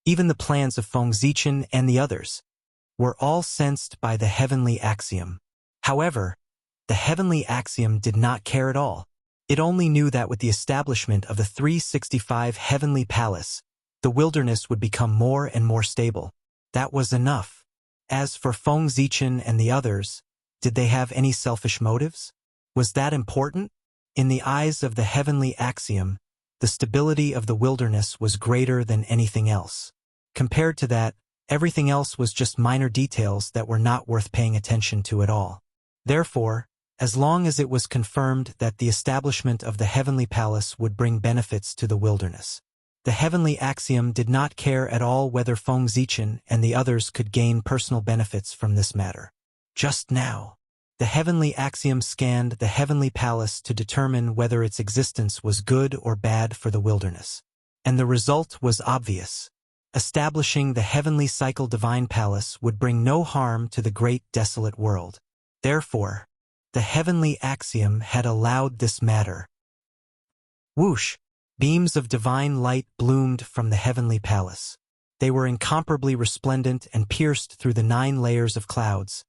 even the plans of Feng Zichen and the others, were all sensed by the heavenly axiom. However, the heavenly axiom did not care at all. It only knew that with the establishment of the 365 heavenly palace, the wilderness would become more and more stable. That was enough. As for Feng Zichen and the others, did they have any selfish motives? Was that important? In the eyes of the heavenly axiom, the stability of the wilderness was greater than anything else. Compared to that, everything else was just minor details that were not worth paying attention to at all. Therefore, as long as it was confirmed that the establishment of the heavenly palace would bring benefits to the wilderness, the heavenly axiom did not care at all whether Feng Zichen and the others could gain personal benefits from this matter. Just now, The heavenly axiom scanned the heavenly palace to determine whether its existence was good or bad for the wilderness. And the result was obvious. Establishing the heavenly cycle divine palace would bring no harm to the great desolate world. Therefore, the heavenly axiom had allowed this matter. Whoosh! Beams of divine light bloomed from the heavenly palace. They were incomparably resplendent and pierced through the 9 layers of clouds,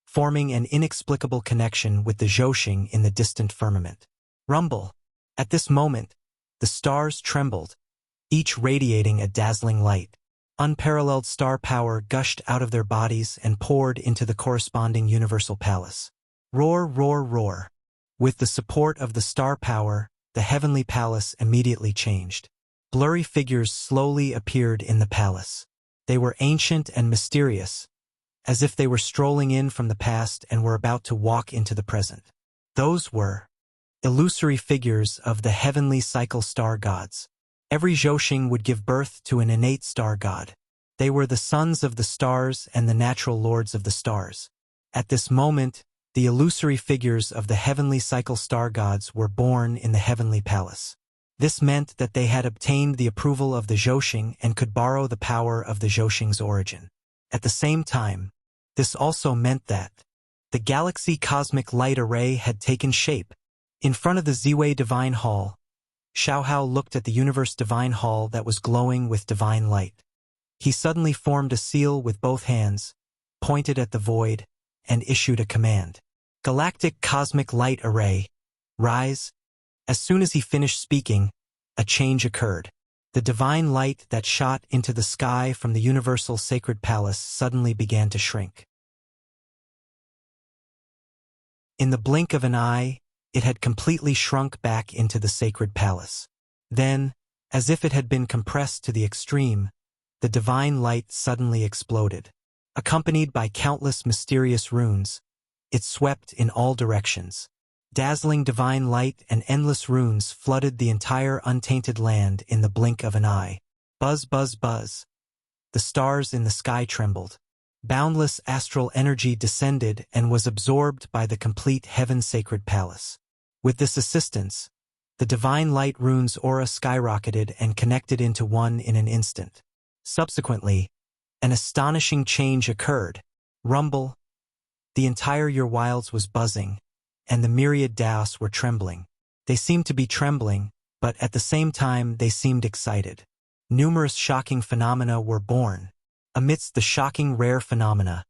forming an inexplicable connection with the Zhousing in the distant firmament. Rumble! At this moment, the stars trembled, each radiating a dazzling light. Unparalleled star power gushed out of their bodies and poured into the corresponding universal palace. Roar, roar, roar! With the support of the star power, the heavenly palace immediately changed. Blurry figures slowly appeared in the palace. They were ancient and mysterious, as if they were strolling in from the past and were about to walk into the present. Those were illusory figures of the heavenly cycle star gods. Every Zhousing would give birth to an innate star god. They were the sons of the stars and the natural lords of the stars. At this moment, the illusory figures of the heavenly cycle star gods were born in the heavenly palace. This meant that they had obtained the approval of the Zhousing and could borrow the power of the Zhousing's origin. At the same time, this also meant that the galaxy cosmic light array had taken shape. In front of the Ziwei Divine Hall, Xiaohao looked at the universe divine hall that was glowing with divine light. He suddenly formed a seal with both hands, pointed at the void, and issued a command. Galactic Cosmic Light Array, rise. As soon as he finished speaking, a change occurred. The divine light that shot into the sky from the universal sacred palace suddenly began to shrink. In the blink of an eye, it had completely shrunk back into the sacred palace. Then, as if it had been compressed to the extreme, the divine light suddenly exploded. Accompanied by countless mysterious runes, it swept in all directions. Dazzling divine light and endless runes flooded the entire untainted land in the blink of an eye. Buzz, buzz, buzz. The stars in the sky trembled. Boundless astral energy descended and was absorbed by the complete heaven-sacred palace. With this assistance, the divine light runes aura skyrocketed and connected into one in an instant. Subsequently, an astonishing change occurred. Rumble! The entire Your Wilds was buzzing, and the myriad Daos were trembling. They seemed to be trembling, but at the same time they seemed excited. Numerous shocking phenomena were born. Amidst the shocking rare phenomena,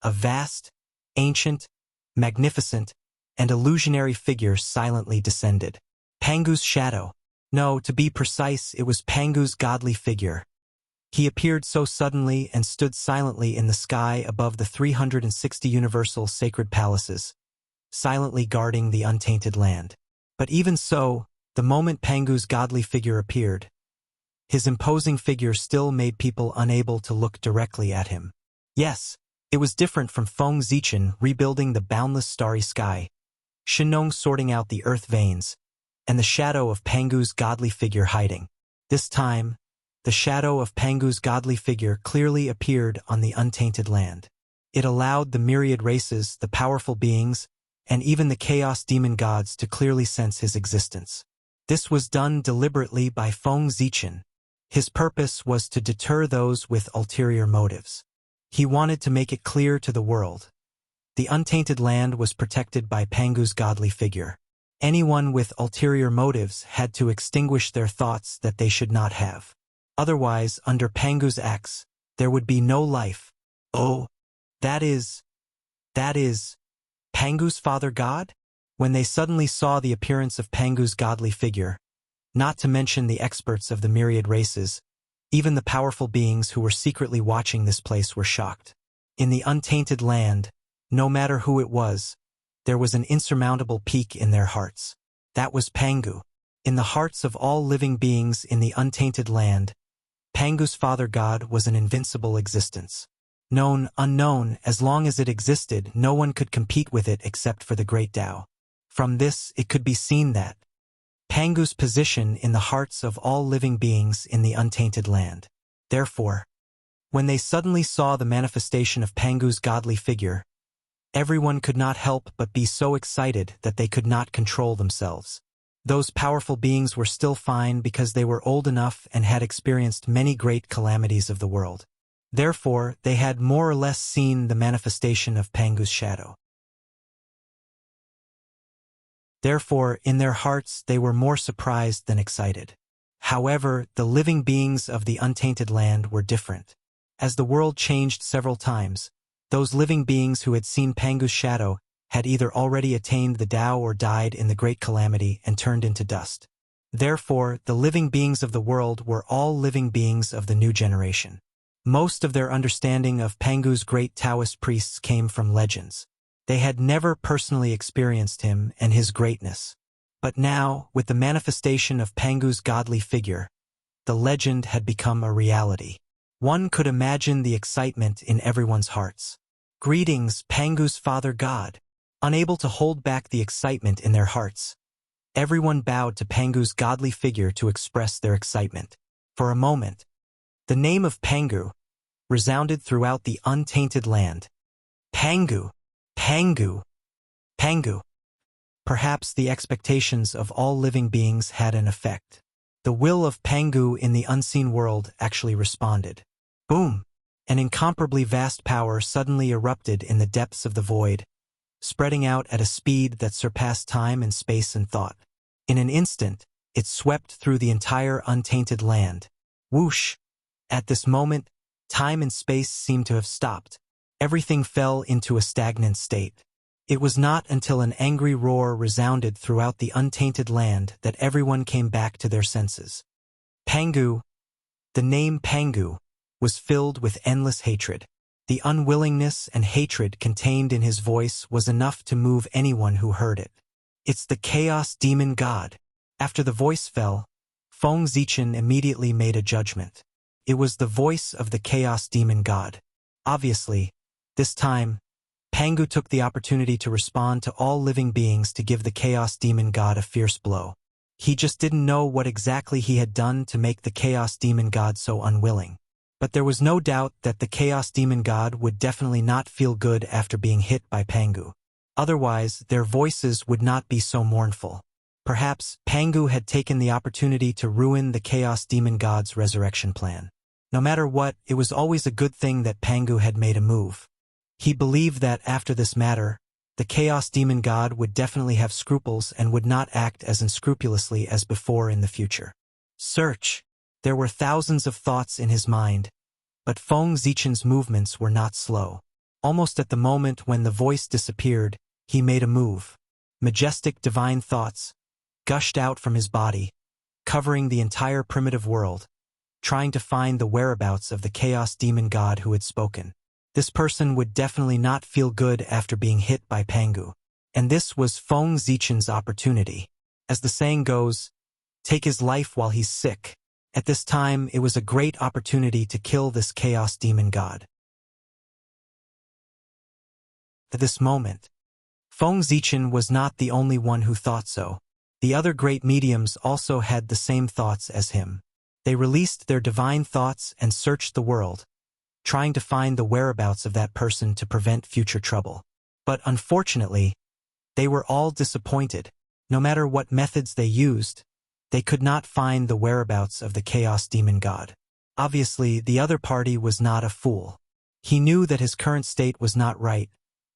a vast, ancient, magnificent, and illusionary figure silently descended. Pangu's shadow. No, to be precise, it was Pangu's godly figure. He appeared so suddenly and stood silently in the sky above the 360 universal sacred palaces, silently guarding the untainted land. But even so, the moment Pangu's godly figure appeared, his imposing figure still made people unable to look directly at him. Yes, it was different from Feng Zichen rebuilding the boundless starry sky, Shenong sorting out the earth veins, and the shadow of Pangu's godly figure hiding. This time, the shadow of Pangu's godly figure clearly appeared on the untainted land. It allowed the myriad races, the powerful beings, and even the chaos demon gods to clearly sense his existence. This was done deliberately by Feng Zichen. His purpose was to deter those with ulterior motives. He wanted to make it clear to the world. The untainted land was protected by Pangu's godly figure. Anyone with ulterior motives had to extinguish their thoughts that they should not have. Otherwise, under Pangu's axe, there would be no life. Oh, that is Pangu's father god? When they suddenly saw the appearance of Pangu's godly figure, not to mention the experts of the myriad races, even the powerful beings who were secretly watching this place were shocked. In the untainted land, no matter who it was, there was an insurmountable peak in their hearts. That was Pangu. In the hearts of all living beings in the untainted land, Pangu's father god was an invincible existence. Known, unknown, as long as it existed, no one could compete with it except for the great Tao. From this, it could be seen that Pangu's position in the hearts of all living beings in the untainted land. Therefore, when they suddenly saw the manifestation of Pangu's godly figure, Everyone could not help but be so excited that they could not control themselves. Those powerful beings were still fine because they were old enough and had experienced many great calamities of the world. Therefore, they had more or less seen the manifestation of Pangu's shadow. Therefore, in their hearts they were more surprised than excited. However, the living beings of the untainted land were different. As the world changed several times, those living beings who had seen Pangu's shadow had either already attained the Tao or died in the great calamity and turned into dust. Therefore, the living beings of the world were all living beings of the new generation. Most of their understanding of Pangu's great Taoist priests came from legends. They had never personally experienced him and his greatness. But now, with the manifestation of Pangu's godly figure, the legend had become a reality. One could imagine the excitement in everyone's hearts. Greetings, Pangu's Father God. Unable to hold back the excitement in their hearts, everyone bowed to Pangu's godly figure to express their excitement. For a moment, the name of Pangu resounded throughout the untainted land. Pangu, Pangu, Pangu. Perhaps the expectations of all living beings had an effect. The will of Pangu in the unseen world actually responded. Boom! An incomparably vast power suddenly erupted in the depths of the void, spreading out at a speed that surpassed time and space and thought. In an instant, it swept through the entire untainted land. Whoosh! At this moment, time and space seemed to have stopped. Everything fell into a stagnant state. It was not until an angry roar resounded throughout the untainted land that everyone came back to their senses. Pangu, the name Pangu, was filled with endless hatred. The unwillingness and hatred contained in his voice was enough to move anyone who heard it. It's the Chaos Demon God. After the voice fell, Feng Zichen immediately made a judgment. It was the voice of the Chaos Demon God. Obviously, this time, Pangu took the opportunity to respond to all living beings to give the Chaos Demon God a fierce blow. He just didn't know what exactly he had done to make the Chaos Demon God so unwilling. But there was no doubt that the Chaos Demon God would definitely not feel good after being hit by Pangu. Otherwise, their voices would not be so mournful. Perhaps Pangu had taken the opportunity to ruin the Chaos Demon God's resurrection plan. No matter what, it was always a good thing that Pangu had made a move. He believed that after this matter, the Chaos Demon God would definitely have scruples and would not act as unscrupulously as before in the future. Search! There were thousands of thoughts in his mind, but Feng Zichen's movements were not slow. Almost at the moment when the voice disappeared, he made a move. Majestic divine thoughts gushed out from his body, covering the entire primitive world, trying to find the whereabouts of the Chaos Demon God who had spoken. This person would definitely not feel good after being hit by Pangu. And this was Feng Zichen's opportunity. As the saying goes, take his life while he's sick. At this time, it was a great opportunity to kill this Chaos Demon God. At this moment, Feng Zichen was not the only one who thought so. The other great mediums also had the same thoughts as him. They released their divine thoughts and searched the world, trying to find the whereabouts of that person to prevent future trouble. But unfortunately, they were all disappointed. No matter what methods they used, they could not find the whereabouts of the Chaos Demon God. Obviously, the other party was not a fool. He knew that his current state was not right,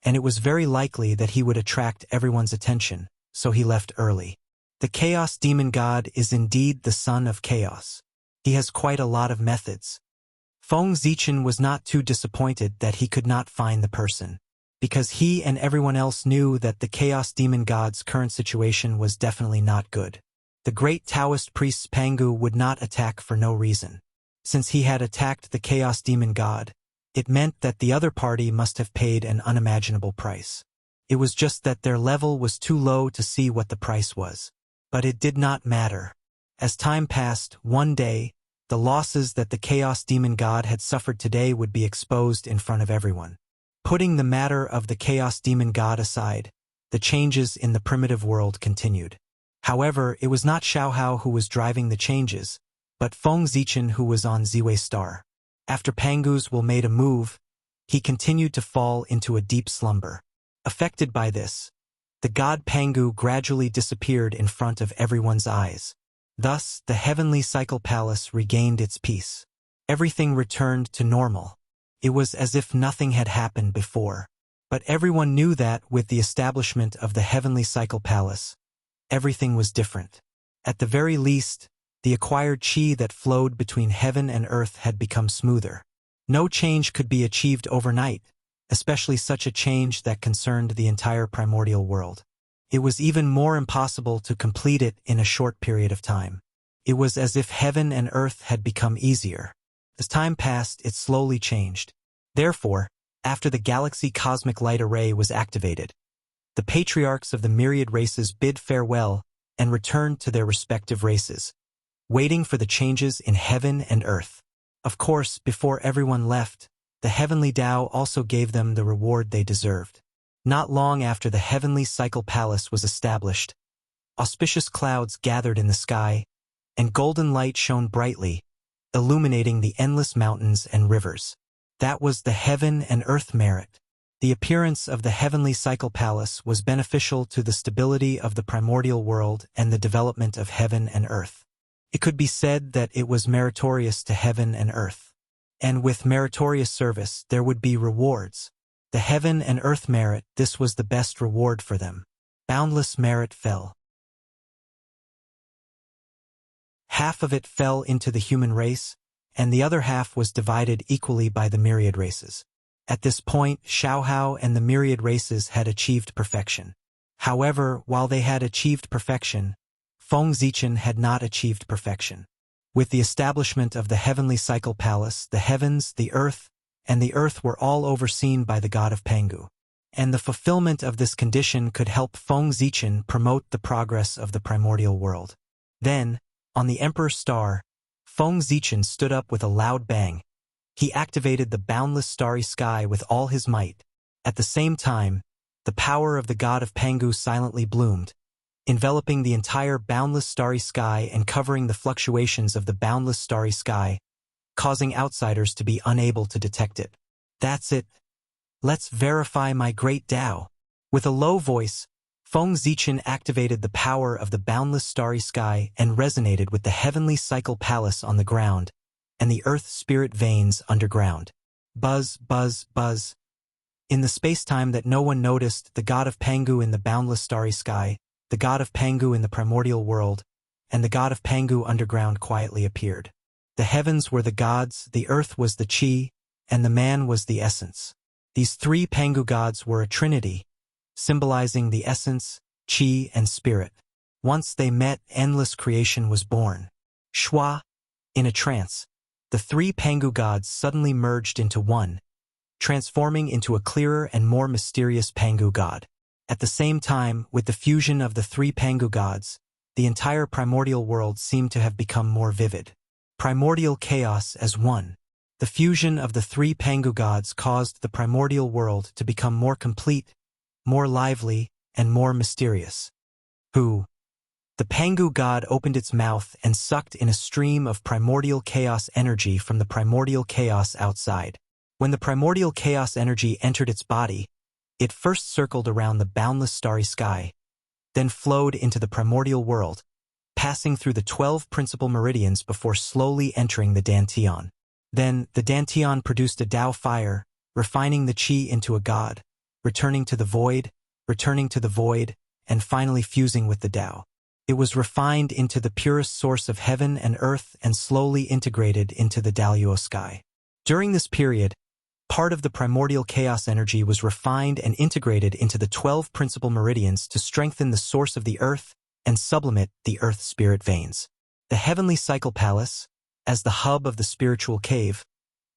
and it was very likely that he would attract everyone's attention, so he left early. The Chaos Demon God is indeed the son of chaos. He has quite a lot of methods. Feng Zichen was not too disappointed that he could not find the person, because he and everyone else knew that the Chaos Demon God's current situation was definitely not good. The great Taoist priest Pangu would not attack for no reason. Since he had attacked the Chaos Demon God, it meant that the other party must have paid an unimaginable price. It was just that their level was too low to see what the price was. But it did not matter. As time passed, one day, the losses that the Chaos Demon God had suffered today would be exposed in front of everyone. Putting the matter of the Chaos Demon God aside, the changes in the primitive world continued. However, it was not Xiaohao who was driving the changes, but Feng Zichen who was on Ziwei Star. After Pangu's will made a move, he continued to fall into a deep slumber. Affected by this, the god Pangu gradually disappeared in front of everyone's eyes. Thus, the heavenly cycle palace regained its peace. Everything returned to normal. It was as if nothing had happened before. But everyone knew that, with the establishment of the heavenly cycle palace, everything was different. At the very least, the acquired qi that flowed between heaven and earth had become smoother. No change could be achieved overnight, especially such a change that concerned the entire primordial world. It was even more impossible to complete it in a short period of time. It was as if heaven and earth had become easier. As time passed, it slowly changed. Therefore, after the galaxy cosmic light array was activated, the patriarchs of the myriad races bid farewell and returned to their respective races, waiting for the changes in heaven and earth. Of course, before everyone left, the heavenly Tao also gave them the reward they deserved. Not long after the heavenly cycle palace was established, auspicious clouds gathered in the sky, and golden light shone brightly, illuminating the endless mountains and rivers. That was the heaven and earth merit. The appearance of the heavenly cycle palace was beneficial to the stability of the primordial world and the development of heaven and earth. It could be said that it was meritorious to heaven and earth. And with meritorious service, there would be rewards. The heaven and earth merit, this was the best reward for them. Boundless merit fell. Half of it fell into the human race, and the other half was divided equally by the myriad races. At this point, Xiaohao and the myriad races had achieved perfection. However, while they had achieved perfection, Feng Zichen had not achieved perfection. With the establishment of the heavenly cycle palace, the heavens, the earth, and the earth were all overseen by the god of Pangu. And the fulfillment of this condition could help Feng Zichen promote the progress of the primordial world. Then, on the Emperor's star, Feng Zichen stood up with a loud bang. He activated the boundless starry sky with all his might. At the same time, the power of the god of Pangu silently bloomed, enveloping the entire boundless starry sky and covering the fluctuations of the boundless starry sky, causing outsiders to be unable to detect it. That's it. Let's verify my great Tao. With a low voice, Feng Zichen activated the power of the boundless starry sky and resonated with the heavenly cycle palace on the ground and the earth spirit veins underground. Buzz, buzz, buzz. In the space-time that no one noticed, the god of Pangu in the boundless starry sky, the god of Pangu in the primordial world, and the god of Pangu underground quietly appeared. The heavens were the gods, the earth was the qi, and the man was the essence. These three Pangu gods were a trinity, symbolizing the essence, qi, and spirit. Once they met, endless creation was born. Shua, in a trance, the three Pangu gods suddenly merged into one, transforming into a clearer and more mysterious Pangu god. At the same time, with the fusion of the three Pangu gods, the entire primordial world seemed to have become more vivid. Primordial chaos as one. The fusion of the three Pangu gods caused the primordial world to become more complete, more lively, and more mysterious. The Pangu god opened its mouth and sucked in a stream of primordial chaos energy from the primordial chaos outside. When the primordial chaos energy entered its body, it first circled around the boundless starry sky, then flowed into the primordial world, passing through the 12 principal meridians before slowly entering the Dantian. Then, the Dantian produced a Tao fire, refining the qi into a god, returning to the void, and finally fusing with the Tao. It was refined into the purest source of heaven and earth and slowly integrated into the Daluo sky. During this period, part of the primordial chaos energy was refined and integrated into the 12 principal meridians to strengthen the source of the earth and sublimate the earth spirit veins. The heavenly cycle palace, as the hub of the spiritual cave,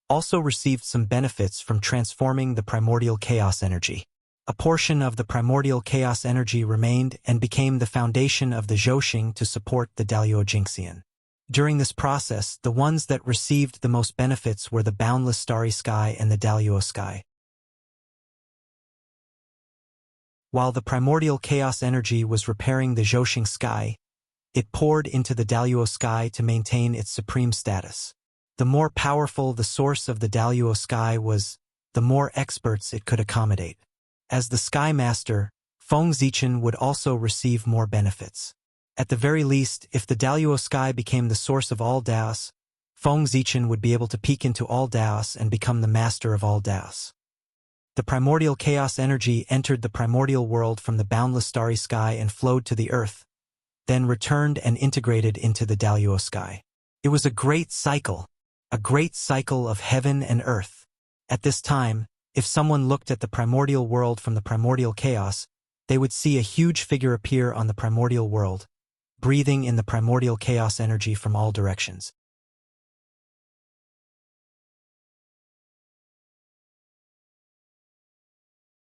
also received some benefits from transforming the primordial chaos energy. A portion of the primordial chaos energy remained and became the foundation of the Zhouxing to support the Daluo Jingxian. During this process, the ones that received the most benefits were the boundless starry sky and the Daluo sky. While the primordial chaos energy was repairing the Zhouxing sky, it poured into the Daluo sky to maintain its supreme status. The more powerful the source of the Daluo sky was, the more experts it could accommodate. As the Sky Master, Feng Zichen would also receive more benefits. At the very least, if the Daluo Sky became the source of all Daos, Feng Zichen would be able to peek into all Daos and become the master of all Daos. The primordial chaos energy entered the primordial world from the boundless starry sky and flowed to the earth, then returned and integrated into the Daluo sky. It was a great cycle of heaven and earth. At this time, if someone looked at the primordial world from the primordial chaos, they would see a huge figure appear on the primordial world, breathing in the primordial chaos energy from all directions.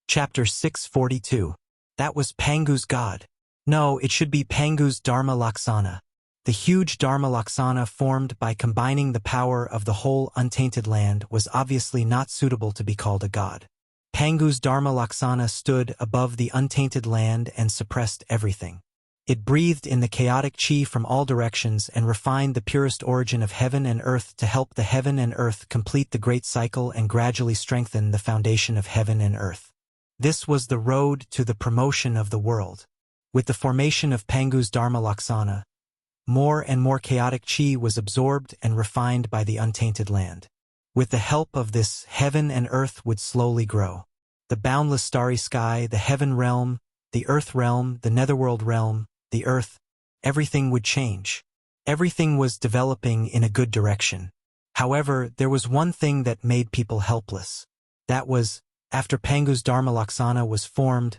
Chapter 642. That was Pangu's god. No, it should be Pangu's Dharma Laksana. The huge Dharma Laksana formed by combining the power of the whole untainted land was obviously not suitable to be called a god. Pangu's Dharma Laksana stood above the untainted land and suppressed everything. It breathed in the chaotic chi from all directions and refined the purest origin of heaven and earth to help the heaven and earth complete the great cycle and gradually strengthen the foundation of heaven and earth. This was the road to the promotion of the world. With the formation of Pangu's Dharma Laksana, more and more chaotic chi was absorbed and refined by the untainted land. With the help of this, heaven and earth would slowly grow. The boundless starry sky, the heaven realm, the earth realm, the netherworld realm, the earth, everything would change. Everything was developing in a good direction. However, there was one thing that made people helpless. That was, after Pangu's Dharma Laksana was formed,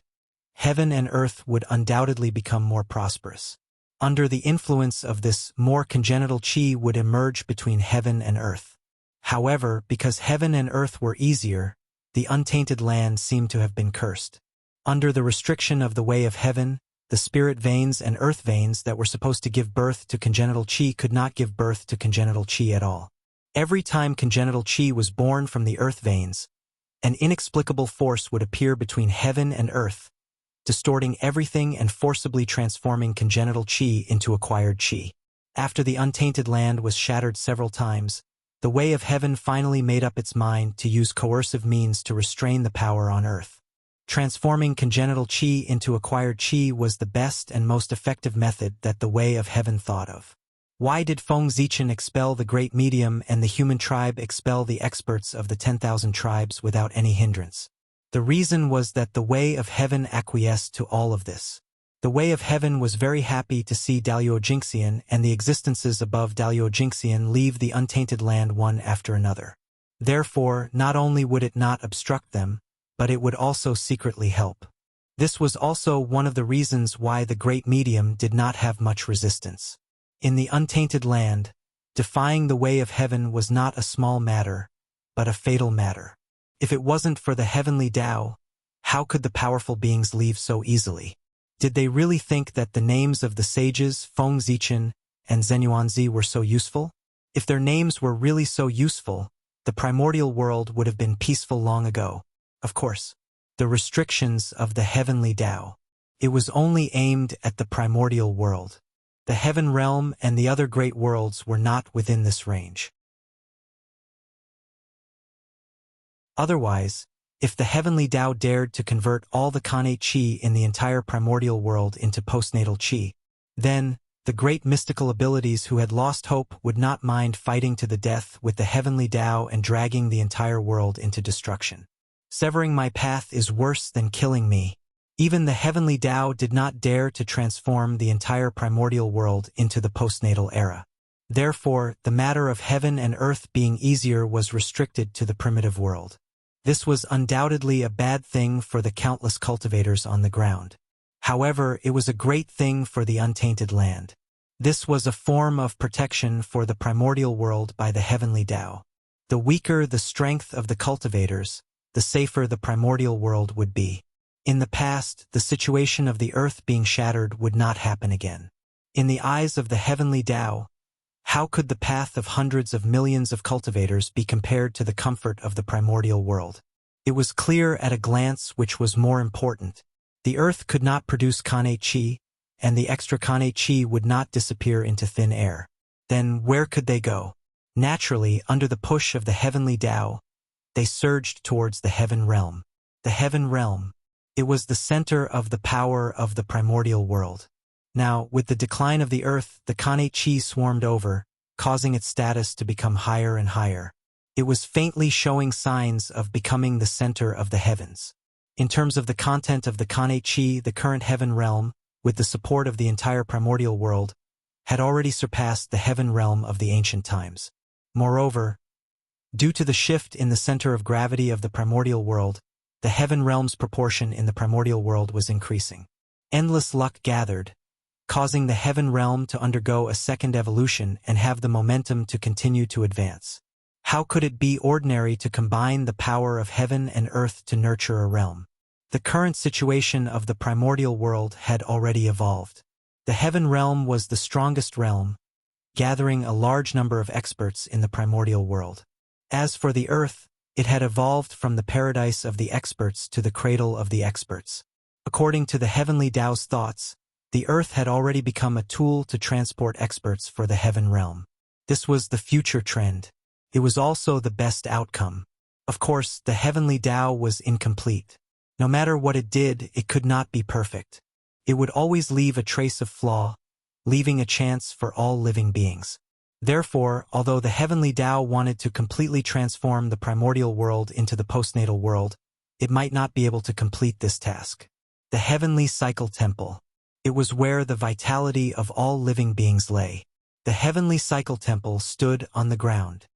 heaven and earth would undoubtedly become more prosperous. Under the influence of this, more congenital chi would emerge between heaven and earth. However, because heaven and earth were easier, the untainted land seemed to have been cursed. Under the restriction of the way of heaven, the spirit veins and earth veins that were supposed to give birth to congenital chi could not give birth to congenital chi at all. Every time congenital chi was born from the earth veins, an inexplicable force would appear between heaven and earth, distorting everything and forcibly transforming congenital chi into acquired chi. After the untainted land was shattered several times, the way of heaven finally made up its mind to use coercive means to restrain the power on earth. Transforming congenital chi into acquired chi was the best and most effective method that the way of heaven thought of. Why did Feng Zichen expel the great medium and the human tribe expel the experts of the 10,000 tribes without any hindrance? The reason was that the way of heaven acquiesced to all of this. The way of heaven was very happy to see Daluo Jinxian and the existences above Daluo Jinxian leave the untainted land one after another. Therefore, not only would it not obstruct them, but it would also secretly help. This was also one of the reasons why the great medium did not have much resistance. In the untainted land, defying the way of heaven was not a small matter, but a fatal matter. If it wasn't for the heavenly Tao, how could the powerful beings leave so easily? Did they really think that the names of the sages Feng Zichen and Zenyuanzi were so useful? If their names were really so useful, the primordial world would have been peaceful long ago. Of course, the restrictions of the heavenly Tao. It was only aimed at the primordial world. The heaven realm and the other great worlds were not within this range. Otherwise, if the heavenly Tao dared to convert all the Kanate Chi in the entire primordial world into postnatal Chi, then the great mystical abilities who had lost hope would not mind fighting to the death with the heavenly Tao and dragging the entire world into destruction. Severing my path is worse than killing me. Even the heavenly Tao did not dare to transform the entire primordial world into the postnatal era. Therefore, the matter of heaven and earth being easier was restricted to the primitive world. This was undoubtedly a bad thing for the countless cultivators on the ground. However, it was a great thing for the untainted land. This was a form of protection for the primordial world by the heavenly Tao. The weaker the strength of the cultivators, the safer the primordial world would be. In the past, the situation of the earth being shattered would not happen again. In the eyes of the heavenly Tao, how could the path of hundreds of millions of cultivators be compared to the comfort of the primordial world? It was clear at a glance which was more important. The earth could not produce Kanate Chi, and the extra Kanate Chi would not disappear into thin air. Then where could they go? Naturally, under the push of the heavenly Tao, they surged towards the heaven realm. The heaven realm. It was the center of the power of the primordial world. Now, with the decline of the earth, the Khanate Chi swarmed over, causing its status to become higher and higher. It was faintly showing signs of becoming the center of the heavens. In terms of the content of the Khanate Chi, the current heaven realm, with the support of the entire primordial world, had already surpassed the heaven realm of the ancient times. Moreover, due to the shift in the center of gravity of the primordial world, the heaven realm's proportion in the primordial world was increasing. Endless luck gathered, causing the heaven realm to undergo a second evolution and have the momentum to continue to advance. How could it be ordinary to combine the power of heaven and earth to nurture a realm? The current situation of the primordial world had already evolved. The heaven realm was the strongest realm, gathering a large number of experts in the primordial world. As for the earth, it had evolved from the paradise of the experts to the cradle of the experts. According to the heavenly Tao's thoughts, the earth had already become a tool to transport experts for the heaven realm. This was the future trend. It was also the best outcome. Of course, the heavenly Tao was incomplete. No matter what it did, it could not be perfect. It would always leave a trace of flaw, leaving a chance for all living beings. Therefore, although the heavenly Tao wanted to completely transform the primordial world into the postnatal world, it might not be able to complete this task. The heavenly cycle temple. It was where the vitality of all living beings lay. The heavenly cycle temple stood on the ground.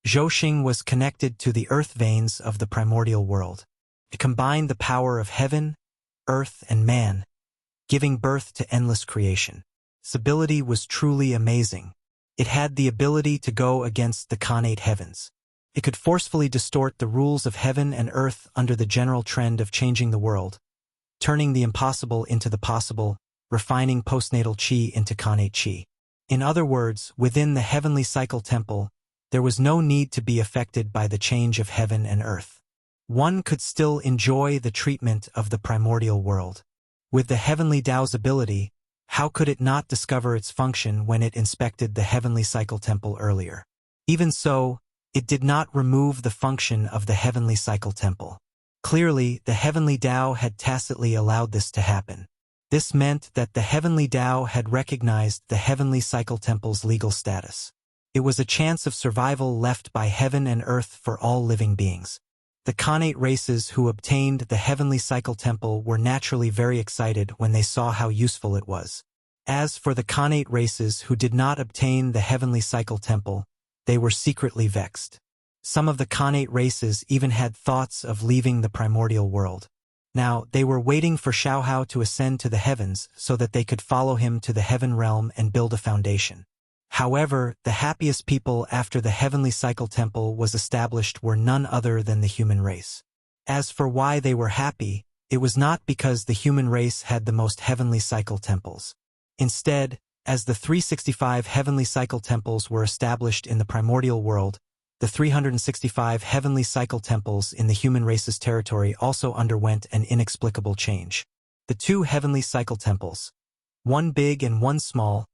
Zhouxing was connected to the earth veins of the primordial world. It combined the power of heaven, earth, and man, giving birth to endless creation. Its ability was truly amazing. It had the ability to go against the Khanate heavens. It could forcefully distort the rules of heaven and earth under the general trend of changing the world, turning the impossible into the possible, refining postnatal chi into Khanate chi. In other words, within the heavenly cycle temple, there was no need to be affected by the change of heaven and earth. One could still enjoy the treatment of the primordial world. With the heavenly Tao's ability, how could it not discover its function when it inspected the heavenly cycle temple earlier? Even so, it did not remove the function of the heavenly cycle temple. Clearly, the heavenly Tao had tacitly allowed this to happen. This meant that the heavenly Tao had recognized the heavenly cycle temple's legal status. It was a chance of survival left by heaven and earth for all living beings. The Khanate races who obtained the heavenly cycle temple were naturally very excited when they saw how useful it was. As for the Khanate races who did not obtain the heavenly cycle temple, they were secretly vexed. Some of the Khanate races even had thoughts of leaving the primordial world. Now, they were waiting for Xiaohao to ascend to the heavens so that they could follow him to the heaven realm and build a foundation. However, the happiest people after the heavenly cycle temple was established were none other than the human race. As for why they were happy, it was not because the human race had the most heavenly cycle temples. Instead, as the 365 heavenly cycle temples were established in the primordial world, the 365 heavenly cycle temples in the human race's territory also underwent an inexplicable change. The two heavenly cycle temples, one big and one small,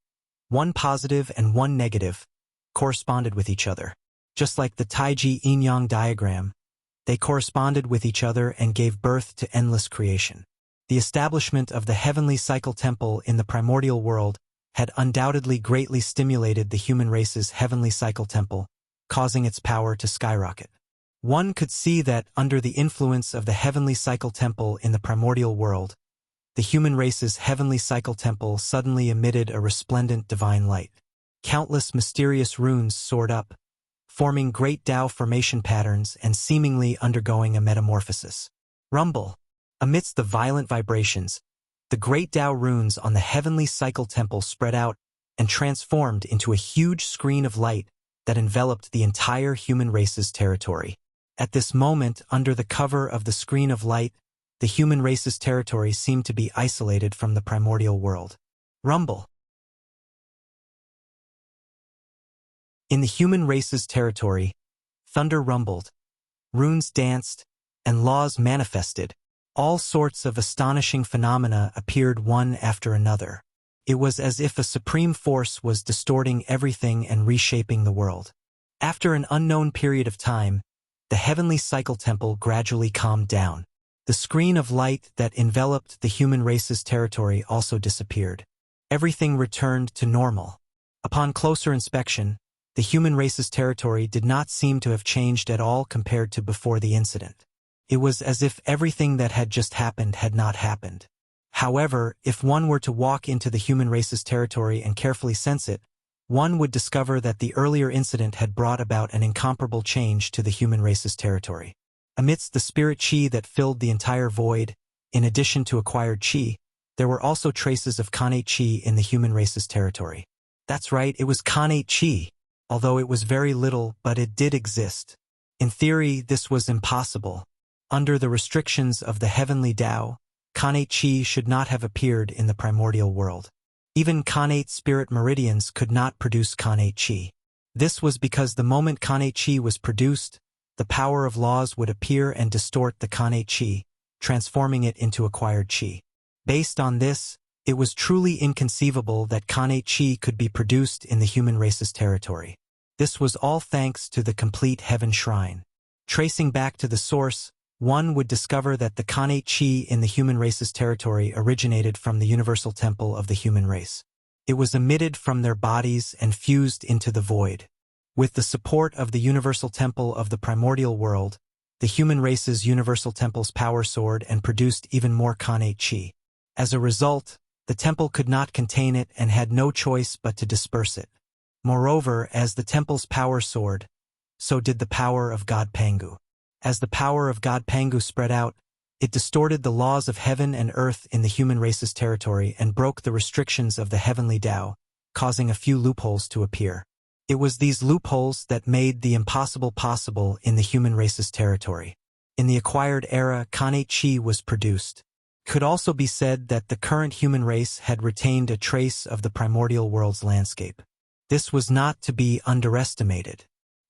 one positive and one negative, corresponded with each other. Just like the Taiji yin-yang diagram, they corresponded with each other and gave birth to endless creation. The establishment of the heavenly cycle temple in the primordial world had undoubtedly greatly stimulated the human race's heavenly cycle temple, causing its power to skyrocket. One could see that under the influence of the heavenly cycle temple in the primordial world, the human race's heavenly cycle temple suddenly emitted a resplendent divine light. Countless mysterious runes soared up, forming great Tao formation patterns and seemingly undergoing a metamorphosis. Rumble. Amidst the violent vibrations, the great Tao runes on the heavenly cycle temple spread out and transformed into a huge screen of light that enveloped the entire human race's territory. At this moment, under the cover of the screen of light, the human race's territory seemed to be isolated from the primordial world. Rumble. In the human race's territory, thunder rumbled, runes danced, and laws manifested. All sorts of astonishing phenomena appeared one after another. It was as if a supreme force was distorting everything and reshaping the world. After an unknown period of time, the heavenly cycle temple gradually calmed down. The screen of light that enveloped the human race's territory also disappeared. Everything returned to normal. Upon closer inspection, the human race's territory did not seem to have changed at all compared to before the incident. It was as if everything that had just happened had not happened. However, if one were to walk into the human race's territory and carefully sense it, one would discover that the earlier incident had brought about an incomparable change to the human race's territory. Amidst the spirit chi that filled the entire void, in addition to acquired chi, there were also traces of Khanate chi in the human race's territory. That's right, it was Khanate chi. Although it was very little, but it did exist. In theory, this was impossible. Under the restrictions of the heavenly Tao, Khanate chi should not have appeared in the primordial world. Even Khanate spirit meridians could not produce Khanate chi. This was because the moment Khanate chi was produced, the power of laws would appear and distort the Khanate chi, transforming it into acquired chi. Based on this, it was truly inconceivable that Khanate chi could be produced in the human race's territory. This was all thanks to the complete heaven shrine. Tracing back to the source, one would discover that the Khanate chi in the human race's territory originated from the universal temple of the human race. It was emitted from their bodies and fused into the void. With the support of the universal temple of the primordial world, the human race's universal temple's power soared and produced even more Khanate chi. As a result, the temple could not contain it and had no choice but to disperse it. Moreover, as the temple's power soared, so did the power of God Pangu. As the power of God Pangu spread out, it distorted the laws of heaven and earth in the human race's territory and broke the restrictions of the heavenly Tao, causing a few loopholes to appear. It was these loopholes that made the impossible possible in the human race's territory. In the acquired era, Khanate chi was produced. It could also be said that the current human race had retained a trace of the primordial world's landscape. This was not to be underestimated.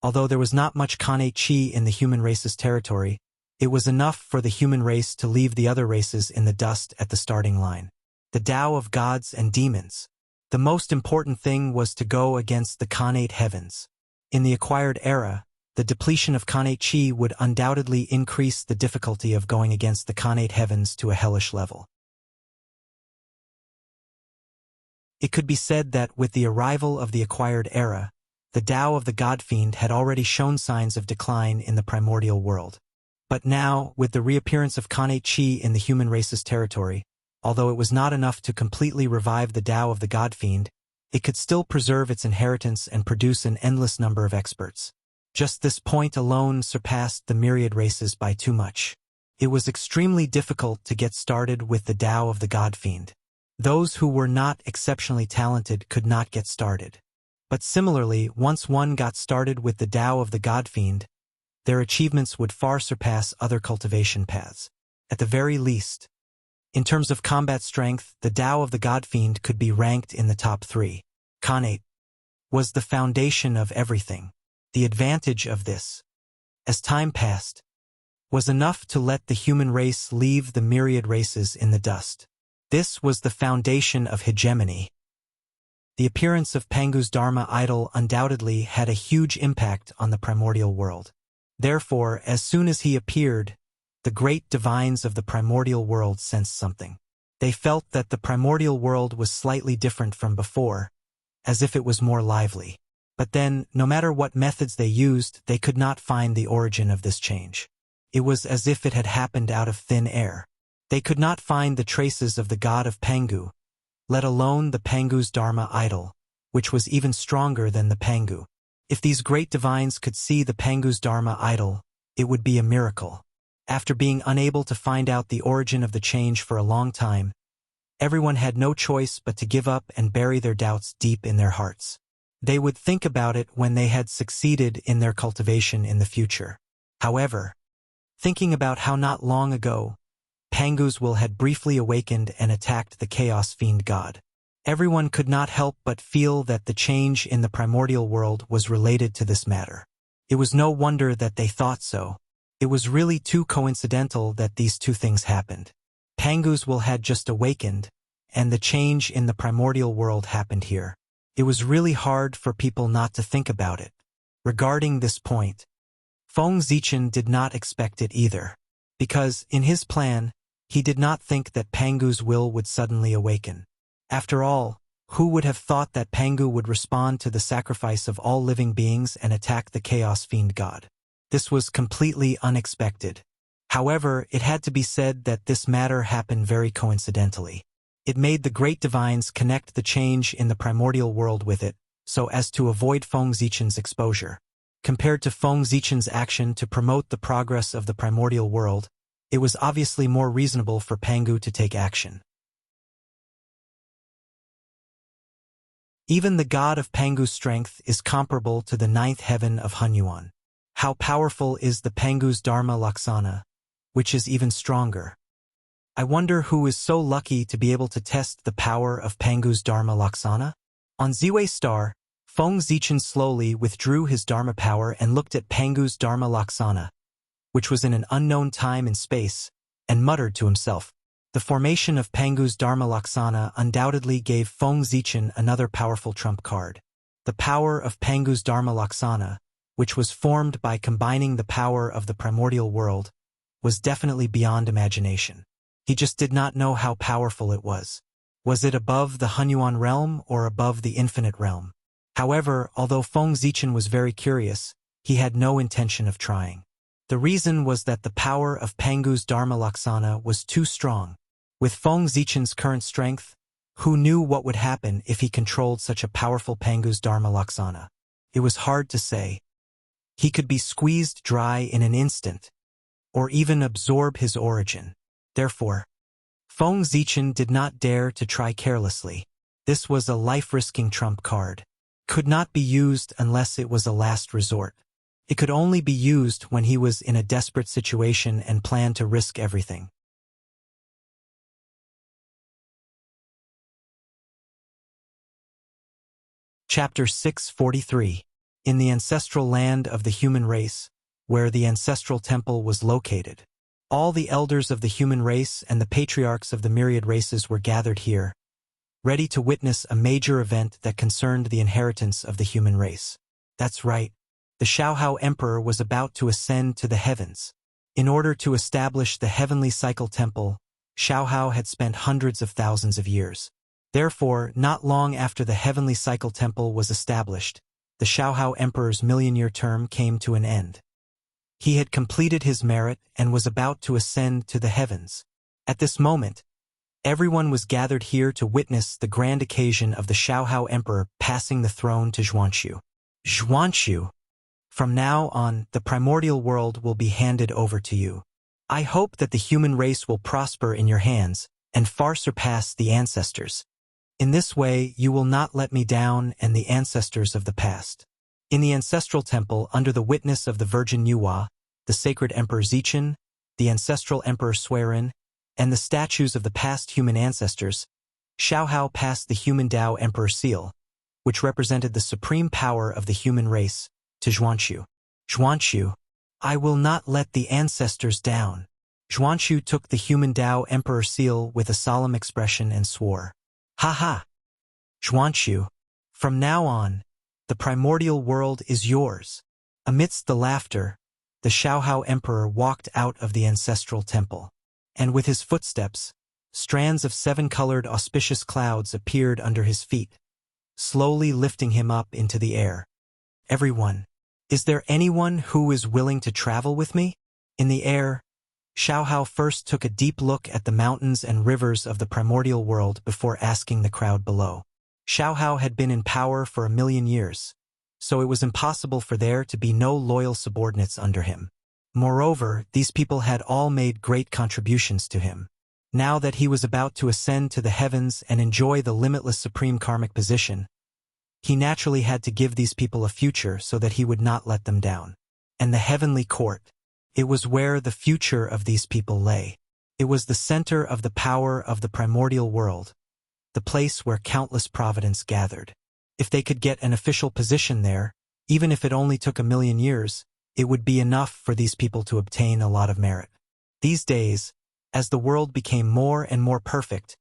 Although there was not much Khanate chi in the human race's territory, it was enough for the human race to leave the other races in the dust at the starting line. The Tao of gods and demons. The most important thing was to go against the Khanate heavens. In the acquired era, the depletion of Khanate chi would undoubtedly increase the difficulty of going against the Khanate heavens to a hellish level. It could be said that with the arrival of the acquired era, the Tao of the God Fiend had already shown signs of decline in the primordial world. But now, with the reappearance of Khanate chi in the human race's territory, although it was not enough to completely revive the Tao of the God Fiend, it could still preserve its inheritance and produce an endless number of experts. Just this point alone surpassed the myriad races by too much. It was extremely difficult to get started with the Tao of the God Fiend. Those who were not exceptionally talented could not get started. But similarly, once one got started with the Tao of the God Fiend, their achievements would far surpass other cultivation paths. At the very least, in terms of combat strength, the Tao of the God Fiend could be ranked in the top 3. Khanate was the foundation of everything. The advantage of this, as time passed, was enough to let the human race leave the myriad races in the dust. This was the foundation of hegemony. The appearance of Pangu's Dharma idol undoubtedly had a huge impact on the primordial world. Therefore, as soon as he appeared, the great divines of the primordial world sensed something. They felt that the primordial world was slightly different from before, as if it was more lively. But then, no matter what methods they used, they could not find the origin of this change. It was as if it had happened out of thin air. They could not find the traces of the god of Pangu, let alone the Pangu's Dharma idol, which was even stronger than the Pangu. If these great divines could see the Pangu's Dharma idol, it would be a miracle. After being unable to find out the origin of the change for a long time, everyone had no choice but to give up and bury their doubts deep in their hearts. They would think about it when they had succeeded in their cultivation in the future. However, thinking about how not long ago, Pangu's will had briefly awakened and attacked the Chaos Fiend god. Everyone could not help but feel that the change in the primordial world was related to this matter. It was no wonder that they thought so. It was really too coincidental that these two things happened. Pangu's will had just awakened, and the change in the primordial world happened here. It was really hard for people not to think about it. Regarding this point, Feng Zichen did not expect it either, because, in his plan, he did not think that Pangu's will would suddenly awaken. After all, who would have thought that Pangu would respond to the sacrifice of all living beings and attack the Chaos Fiend God? This was completely unexpected. However, it had to be said that this matter happened very coincidentally. It made the great divines connect the change in the primordial world with it, so as to avoid Feng Zichen's exposure. Compared to Feng Zichen's action to promote the progress of the primordial world, it was obviously more reasonable for Pangu to take action. Even the god of Pangu's strength is comparable to the ninth heaven of Hunyuan. How powerful is the Pangu's Dharma Laksana, which is even stronger. I wonder who is so lucky to be able to test the power of Pangu's Dharma Laksana? On Ziwei Star, Feng Zichen slowly withdrew his Dharma power and looked at Pangu's Dharma Laksana, which was in an unknown time and space, and muttered to himself. The formation of Pangu's Dharma Laksana undoubtedly gave Feng Zichen another powerful trump card. The power of Pangu's Dharma Laksana, which was formed by combining the power of the primordial world, was definitely beyond imagination. He just did not know how powerful it was. Was it above the Hunyuan realm or above the infinite realm? However, although Feng Zichen was very curious, he had no intention of trying. The reason was that the power of Pangu's Dharma Laksana was too strong. With Feng Zichen's current strength, who knew what would happen if he controlled such a powerful Pangu's Dharma Laksana? It was hard to say. He could be squeezed dry in an instant, or even absorb his origin. Therefore, Feng Zichen did not dare to try carelessly. This was a life-risking trump card. Could not be used unless it was a last resort. It could only be used when he was in a desperate situation and planned to risk everything. Chapter 643. In the ancestral land of the human race, where the ancestral temple was located. All the elders of the human race and the patriarchs of the myriad races were gathered here, ready to witness a major event that concerned the inheritance of the human race. That's right. The Xiaohao Emperor was about to ascend to the heavens. In order to establish the heavenly cycle temple, Xiaohao had spent hundreds of thousands of years. Therefore, not long after the heavenly cycle temple was established, the Xiaohao Emperor's million-year term came to an end. He had completed his merit and was about to ascend to the heavens. At this moment, everyone was gathered here to witness the grand occasion of the Xiaohao Emperor passing the throne to Zhuanxu. Zhuanxu. From now on, the primordial world will be handed over to you. I hope that the human race will prosper in your hands and far surpass the ancestors. In this way, you will not let me down and the ancestors of the past. In the ancestral temple, under the witness of the Virgin Yuhua, the sacred Emperor Zichen, the ancestral Emperor Suiren, and the statues of the past human ancestors, Xiaohao passed the human Tao Emperor seal, which represented the supreme power of the human race, to Zhuanxu. Zhuanxu, I will not let the ancestors down. Zhuanxu took the human Tao Emperor seal with a solemn expression and swore. Ha ha! Zhuanxu, from now on, the primordial world is yours. Amidst the laughter, the Xiaohao Emperor walked out of the ancestral temple. And with his footsteps, strands of seven-colored auspicious clouds appeared under his feet, slowly lifting him up into the air. Everyone, is there anyone who is willing to travel with me? In the air, Xiaohao first took a deep look at the mountains and rivers of the primordial world before asking the crowd below. Xiaohao had been in power for 1,000,000 years, so it was impossible for there to be no loyal subordinates under him. Moreover, these people had all made great contributions to him. Now that he was about to ascend to the heavens and enjoy the limitless supreme karmic position, he naturally had to give these people a future so that he would not let them down. And the heavenly court, it was where the future of these people lay. It was the center of the power of the primordial world, the place where countless providence gathered. If they could get an official position there, even if it only took 1,000,000 years, it would be enough for these people to obtain a lot of merit. These days, as the world became more and more perfect,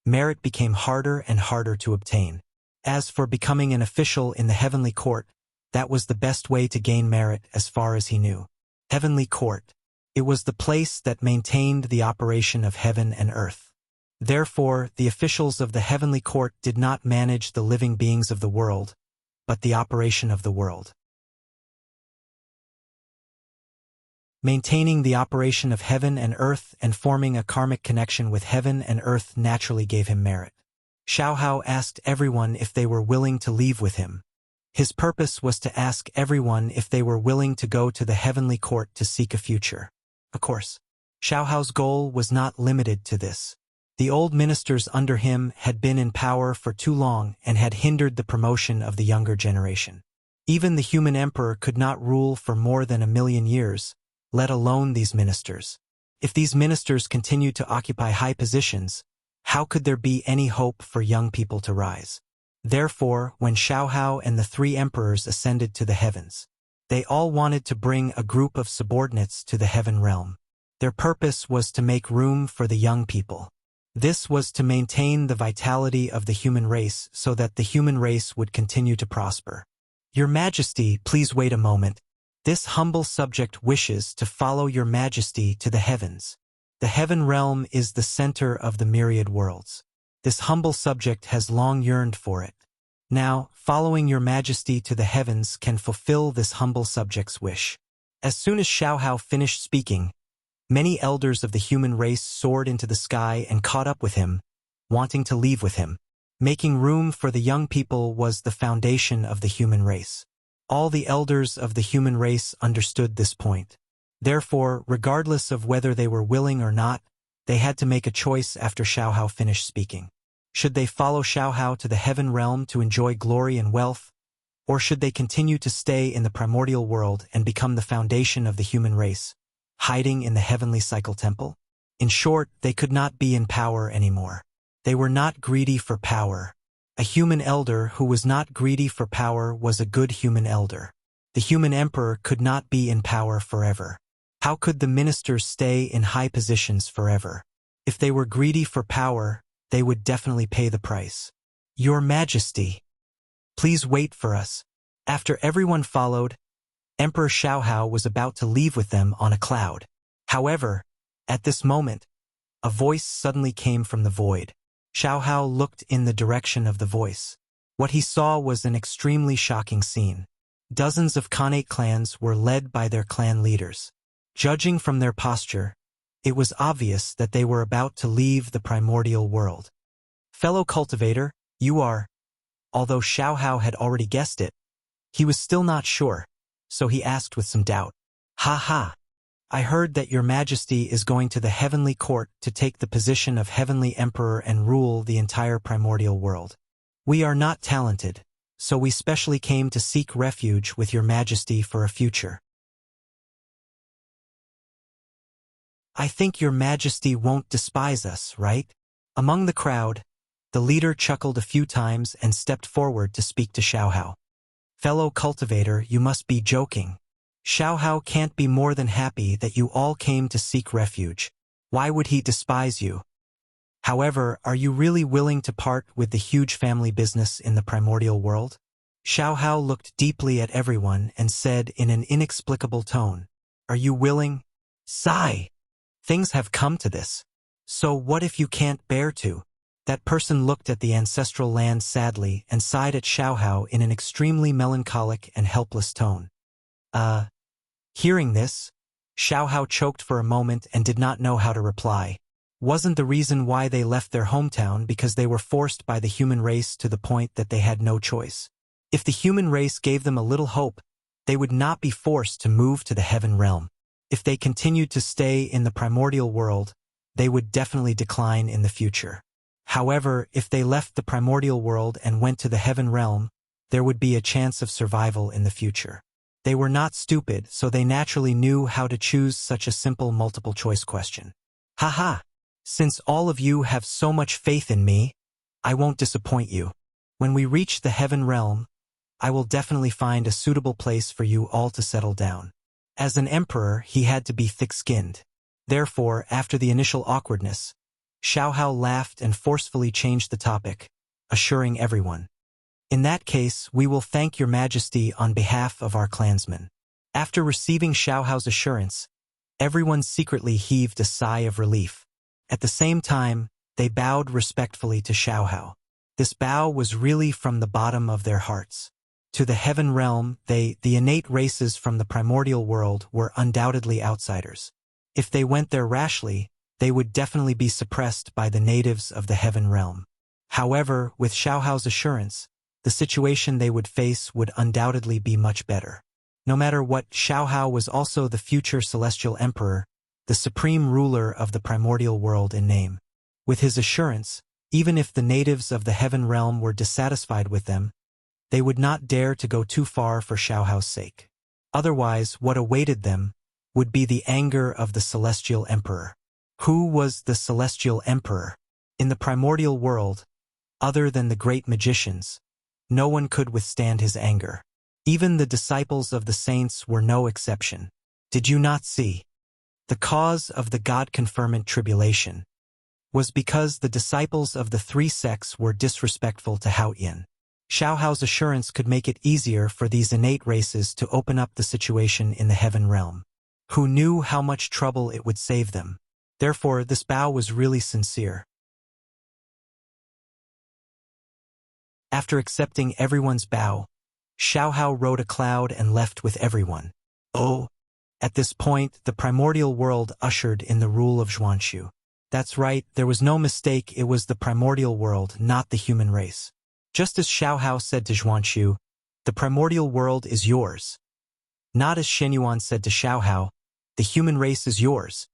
merit became harder and harder to obtain. As for becoming an official in the heavenly court, that was the best way to gain merit as far as he knew. Heavenly Court. It was the place that maintained the operation of heaven and earth. Therefore, the officials of the heavenly court did not manage the living beings of the world, but the operation of the world. Maintaining the operation of heaven and earth and forming a karmic connection with heaven and earth naturally gave him merit. Xiao Hao asked everyone if they were willing to leave with him. His purpose was to ask everyone if they were willing to go to the heavenly court to seek a future. Of course, Xiao Hao's goal was not limited to this. The old ministers under him had been in power for too long and had hindered the promotion of the younger generation. Even the human emperor could not rule for more than 1,000,000 years, let alone these ministers. If these ministers continued to occupy high positions, how could there be any hope for young people to rise? Therefore, when Xiao Hao and the 3 emperors ascended to the heavens, they all wanted to bring a group of subordinates to the heaven realm. Their purpose was to make room for the young people. This was to maintain the vitality of the human race so that the human race would continue to prosper. Your Majesty, please wait a moment. This humble subject wishes to follow your Majesty to the heavens. The heaven realm is the center of the myriad worlds. This humble subject has long yearned for it. Now, following your Majesty to the heavens can fulfill this humble subject's wish. As soon as Xiao Hao finished speaking, many elders of the human race soared into the sky and caught up with him, wanting to leave with him. Making room for the young people was the foundation of the human race. All the elders of the human race understood this point. Therefore, regardless of whether they were willing or not, they had to make a choice after Xiao Hao finished speaking. Should they follow Xiao Hao to the heaven realm to enjoy glory and wealth, or should they continue to stay in the primordial world and become the foundation of the human race, hiding in the heavenly cycle temple? In short, they could not be in power anymore. They were not greedy for power. A human elder who was not greedy for power was a good human elder. The human emperor could not be in power forever. How could the ministers stay in high positions forever? If they were greedy for power, they would definitely pay the price. Your Majesty, please wait for us. After everyone followed, Emperor Xiao Hao was about to leave with them on a cloud. However, at this moment, a voice suddenly came from the void. Xiao Hao looked in the direction of the voice. What he saw was an extremely shocking scene. Dozens of Khanate clans were led by their clan leaders. Judging from their posture, it was obvious that they were about to leave the primordial world. Fellow cultivator, you are... Although Xiao Hao had already guessed it, he was still not sure, so he asked with some doubt. Ha ha! I heard that your Majesty is going to the heavenly court to take the position of heavenly emperor and rule the entire primordial world. We are not talented, so we specially came to seek refuge with your Majesty for a future. I think your Majesty won't despise us, right? Among the crowd, the leader chuckled a few times and stepped forward to speak to Xiao Hao. Fellow cultivator, you must be joking. Xiao Hao can't be more than happy that you all came to seek refuge. Why would he despise you? However, are you really willing to part with the huge family business in the primordial world? Xiao Hao looked deeply at everyone and said in an inexplicable tone, Are you willing? Sigh. Things have come to this. So what if you can't bear to? That person looked at the ancestral land sadly and sighed at Xiao Hao in an extremely melancholic and helpless tone. Hearing this, Xiao Hao choked for a moment and did not know how to reply. Wasn't the reason why they left their hometown because they were forced by the human race to the point that they had no choice? If the human race gave them a little hope, they would not be forced to move to the heaven realm. If they continued to stay in the primordial world, they would definitely decline in the future. However, if they left the primordial world and went to the heaven realm, there would be a chance of survival in the future. They were not stupid, so they naturally knew how to choose such a simple multiple-choice question. Haha! Since all of you have so much faith in me, I won't disappoint you. When we reach the heaven realm, I will definitely find a suitable place for you all to settle down. As an emperor, he had to be thick-skinned. Therefore, after the initial awkwardness, Xiao Hao laughed and forcefully changed the topic, assuring everyone. In that case, we will thank your Majesty on behalf of our clansmen. After receiving Xiaohao's assurance, everyone secretly heaved a sigh of relief. At the same time, they bowed respectfully to Xiaohao. This bow was really from the bottom of their hearts. To the heaven realm, the innate races from the primordial world, were undoubtedly outsiders. If they went there rashly, they would definitely be suppressed by the natives of the heaven realm. However, with Xiaohao's assurance, the situation they would face would undoubtedly be much better. No matter what, Xiaohao was also the future celestial emperor, the supreme ruler of the primordial world in name. With his assurance, even if the natives of the heaven realm were dissatisfied with them, they would not dare to go too far for Xiaohao's sake. Otherwise, what awaited them would be the anger of the celestial emperor. Who was the celestial emperor? In the primordial world, other than the great magicians, no one could withstand his anger. Even the disciples of the saints were no exception. Did you not see? The cause of the God-conferment tribulation was because the disciples of the three sects were disrespectful to Hao Yin. Xiaohao's assurance could make it easier for these innate races to open up the situation in the heaven realm. Who knew how much trouble it would save them? Therefore, this bow was really sincere. After accepting everyone's bow, Xiaohao rode a cloud and left with everyone. Oh! At this point, the primordial world ushered in the rule of Zhuanshu. That's right, there was no mistake, it was the primordial world, not the human race. Just as Xiaohao said to Zhuanshu, the primordial world is yours. Not as Shenyuan said to Xiaohao, the human race is yours.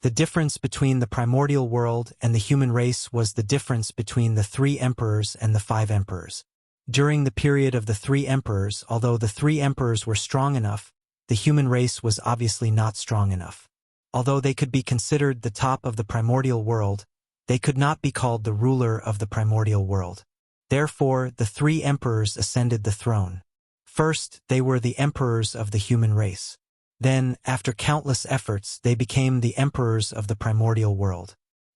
The difference between the primordial world and the human race was the difference between the 3 emperors and the 5 emperors. During the period of the 3 emperors, although the 3 emperors were strong enough, the human race was obviously not strong enough. Although they could be considered the top of the primordial world, they could not be called the ruler of the primordial world. Therefore, the 3 emperors ascended the throne. First, they were the emperors of the human race. Then, after countless efforts, they became the emperors of the primordial world.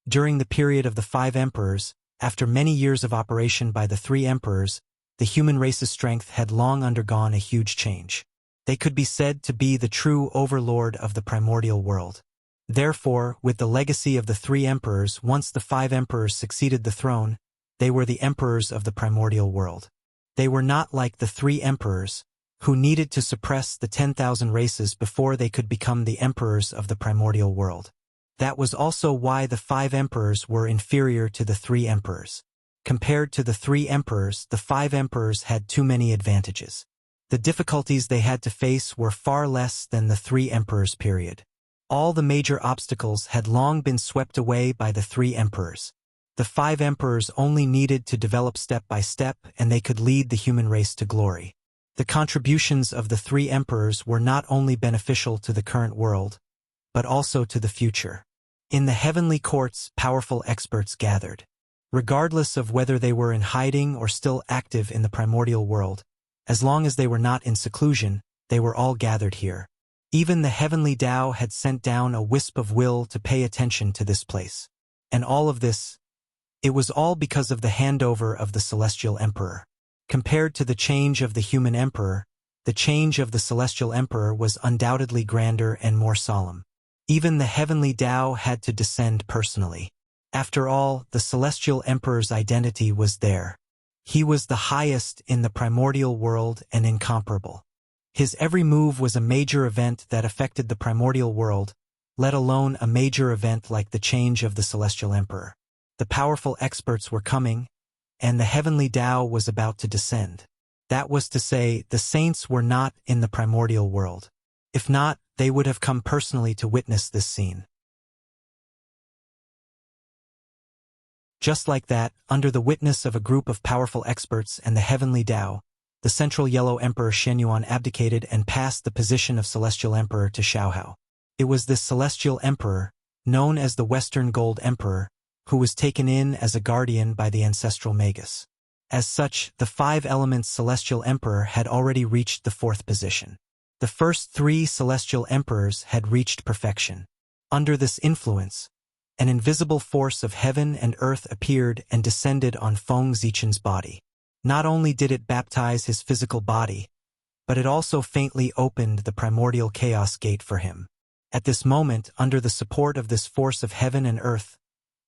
During the period of the 5 emperors, after many years of operation by the 3 emperors, the human race's strength had long undergone a huge change. They could be said to be the true overlord of the primordial world. Therefore, with the legacy of the 3 emperors, once the 5 emperors succeeded the throne, they were the emperors of the primordial world. They were not like the 3 emperors, who needed to suppress the 10,000 races before they could become the emperors of the primordial world. That was also why the 5 emperors were inferior to the 3 emperors. Compared to the 3 emperors, the 5 emperors had too many advantages. The difficulties they had to face were far less than the 3 emperors period. All the major obstacles had long been swept away by the 3 emperors. The 5 emperors only needed to develop step by step, and they could lead the human race to glory. The contributions of the 3 emperors were not only beneficial to the current world, but also to the future. In the heavenly courts, powerful experts gathered. Regardless of whether they were in hiding or still active in the primordial world, as long as they were not in seclusion, they were all gathered here. Even the heavenly Tao had sent down a wisp of will to pay attention to this place. And all of this, it was all because of the handover of the celestial emperor. Compared to the change of the human emperor, the change of the celestial emperor was undoubtedly grander and more solemn. Even the heavenly Tao had to descend personally. After all, the celestial emperor's identity was there. He was the highest in the primordial world and incomparable. His every move was a major event that affected the primordial world, let alone a major event like the change of the celestial emperor. The powerful experts were coming, and the heavenly Tao was about to descend. That was to say, the saints were not in the primordial world. If not, they would have come personally to witness this scene. Just like that, under the witness of a group of powerful experts and the heavenly Tao, the central yellow emperor Shenyuan abdicated and passed the position of celestial emperor to Xiaohao. It was this celestial emperor, known as the Western Gold Emperor, who was taken in as a guardian by the ancestral Magus. As such, the 5 elements celestial emperor had already reached the 4th position. The first 3 celestial emperors had reached perfection. Under this influence, an invisible force of heaven and earth appeared and descended on Feng Zichen's body. Not only did it baptize his physical body, but it also faintly opened the primordial chaos gate for him. At this moment, under the support of this force of heaven and earth,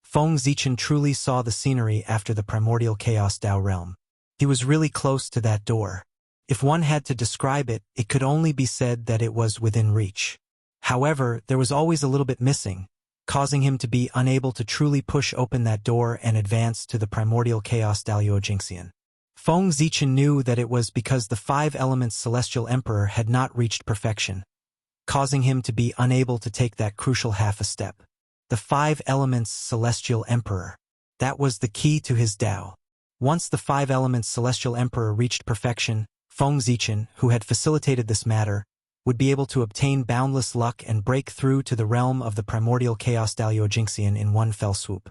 Feng Zichen truly saw the scenery after the primordial chaos Tao realm. He was really close to that door. If one had to describe it, it could only be said that it was within reach. However, there was always a little bit missing, causing him to be unable to truly push open that door and advance to the primordial chaos Dalio Jingxian. Feng Zichen knew that it was because the 5 elements Celestial Emperor had not reached perfection, causing him to be unable to take that crucial half a step. The 5 elements Celestial Emperor. That was the key to his Tao. Once the 5 elements Celestial Emperor reached perfection, Feng Zichen, who had facilitated this matter, would be able to obtain boundless luck and break through to the realm of the primordial chaos Dalio Jingxian in one fell swoop.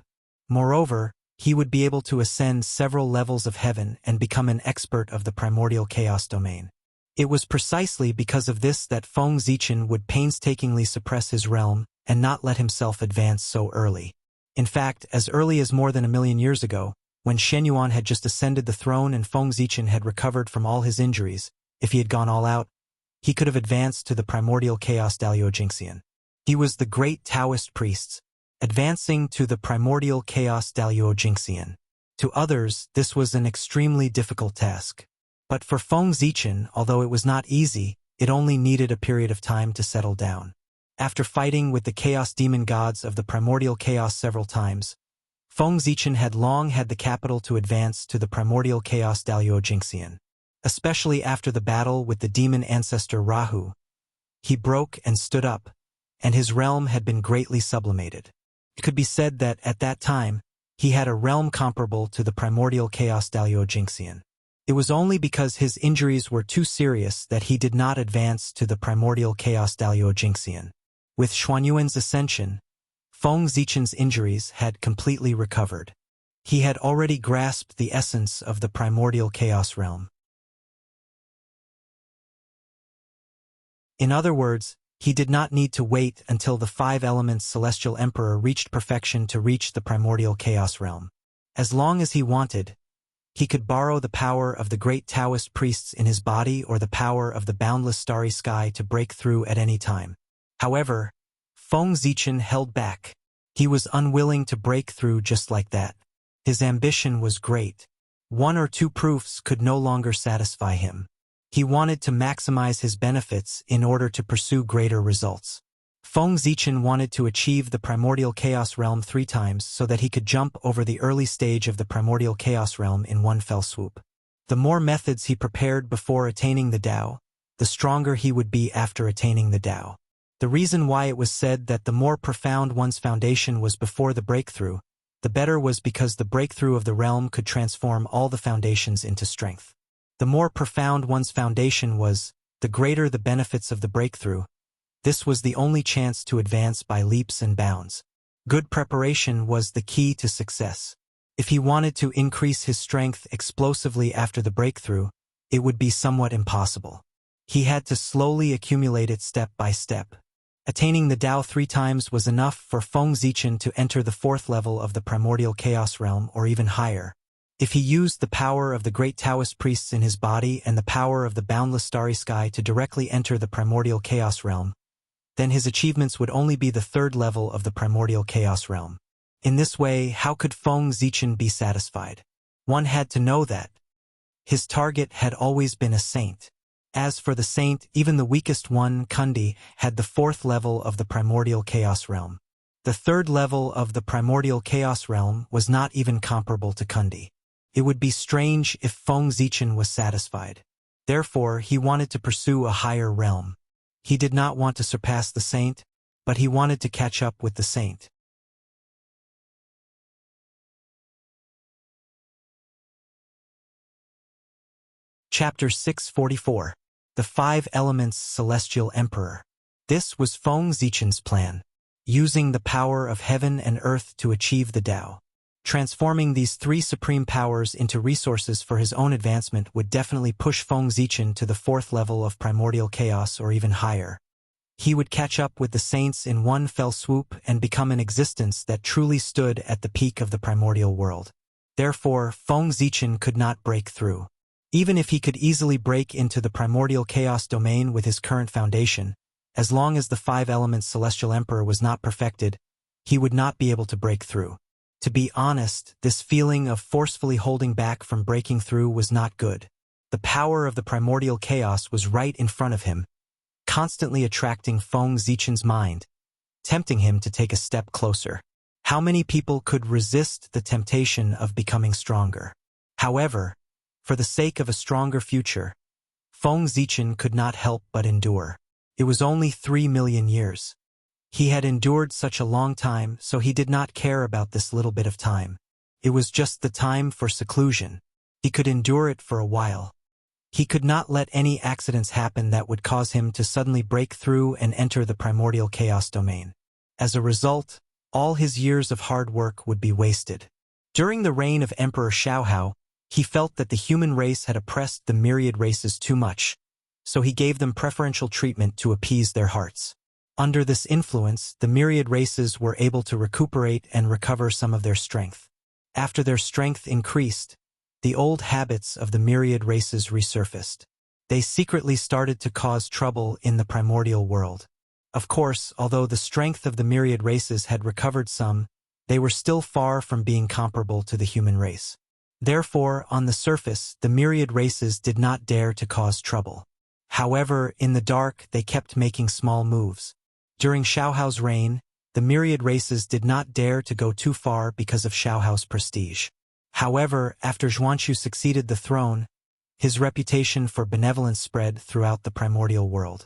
Moreover, he would be able to ascend several levels of heaven and become an expert of the primordial chaos domain. It was precisely because of this that Feng Zichen would painstakingly suppress his realm and not let himself advance so early. In fact, as early as more than 1,000,000 years ago, when Shen Yuan had just ascended the throne and Feng Zichen had recovered from all his injuries, if he had gone all out, he could have advanced to the primordial chaos Dalio Jingxian. He was the great Taoist priests, advancing to the primordial chaos Dalio Jingxian. To others, this was an extremely difficult task. But for Feng Zichen, although it was not easy, it only needed a period of time to settle down. After fighting with the chaos demon gods of the primordial chaos several times, Feng Zichen had long had the capital to advance to the primordial chaos Dalio Jingxian. Especially after the battle with the demon ancestor Rahu, he broke and stood up, and his realm had been greatly sublimated. It could be said that, at that time, he had a realm comparable to the primordial chaos Dalio Jingxian. It was only because his injuries were too serious that he did not advance to the primordial chaos Dalio Jingxian. With Xuanyuan's ascension, Feng Zichen's injuries had completely recovered. He had already grasped the essence of the primordial chaos realm. In other words, he did not need to wait until the 5 elements Celestial Emperor reached perfection to reach the primordial chaos realm. As long as he wanted, he could borrow the power of the great Taoist priests in his body or the power of the boundless starry sky to break through at any time. However, Feng Zichen held back. He was unwilling to break through just like that. His ambition was great. 1 or 2 proofs could no longer satisfy him. He wanted to maximize his benefits in order to pursue greater results. Feng Zichen wanted to achieve the primordial chaos realm 3 times so that he could jump over the early stage of the primordial chaos realm in one fell swoop. The more methods he prepared before attaining the Tao, the stronger he would be after attaining the Tao. The reason why it was said that the more profound one's foundation was before the breakthrough, the better was because the breakthrough of the realm could transform all the foundations into strength. The more profound one's foundation was, the greater the benefits of the breakthrough. This was the only chance to advance by leaps and bounds. Good preparation was the key to success. If he wanted to increase his strength explosively after the breakthrough, it would be somewhat impossible. He had to slowly accumulate it step by step. Attaining the Tao 3 times was enough for Feng Zichen to enter the 4th level of the primordial chaos realm or even higher. If he used the power of the great Taoist priests in his body and the power of the boundless starry sky to directly enter the primordial chaos realm, then his achievements would only be the 3rd level of the primordial chaos realm. In this way, how could Feng Zichen be satisfied? One had to know that his target had always been a saint. As for the saint, even the weakest one, Kundi, had the 4th level of the primordial chaos realm. The 3rd level of the primordial chaos realm was not even comparable to Kundi. It would be strange if Feng Zichen was satisfied. Therefore, he wanted to pursue a higher realm. He did not want to surpass the saint, but he wanted to catch up with the saint. Chapter 644. The 5 Elements Celestial Emperor. This was Feng Zichen's plan, using the power of heaven and earth to achieve the Tao. Transforming these 3 supreme powers into resources for his own advancement would definitely push Feng Zichen to the 4th level of primordial chaos or even higher. He would catch up with the saints in one fell swoop and become an existence that truly stood at the peak of the primordial world. Therefore, Feng Zichen could not break through. Even if he could easily break into the primordial chaos domain with his current foundation, as long as the 5 elements Celestial Emperor was not perfected, he would not be able to break through. To be honest, this feeling of forcefully holding back from breaking through was not good. The power of the primordial chaos was right in front of him, constantly attracting Feng Zichen's mind, tempting him to take a step closer. How many people could resist the temptation of becoming stronger? However, for the sake of a stronger future, Feng Zichen could not help but endure. It was only 3 million years. He had endured such a long time, so he did not care about this little bit of time. It was just the time for seclusion. He could endure it for a while. He could not let any accidents happen that would cause him to suddenly break through and enter the primordial chaos domain. As a result, all his years of hard work would be wasted. During the reign of Emperor Xiaohao, he felt that the human race had oppressed the myriad races too much, so he gave them preferential treatment to appease their hearts. Under this influence, the myriad races were able to recuperate and recover some of their strength. After their strength increased, the old habits of the myriad races resurfaced. They secretly started to cause trouble in the primordial world. Of course, although the strength of the myriad races had recovered some, they were still far from being comparable to the human race. Therefore, on the surface, the myriad races did not dare to cause trouble. However, in the dark, they kept making small moves. During Xiaohao's reign, the myriad races did not dare to go too far because of Xiaohao's prestige. However, after Xuanxu succeeded the throne, his reputation for benevolence spread throughout the primordial world.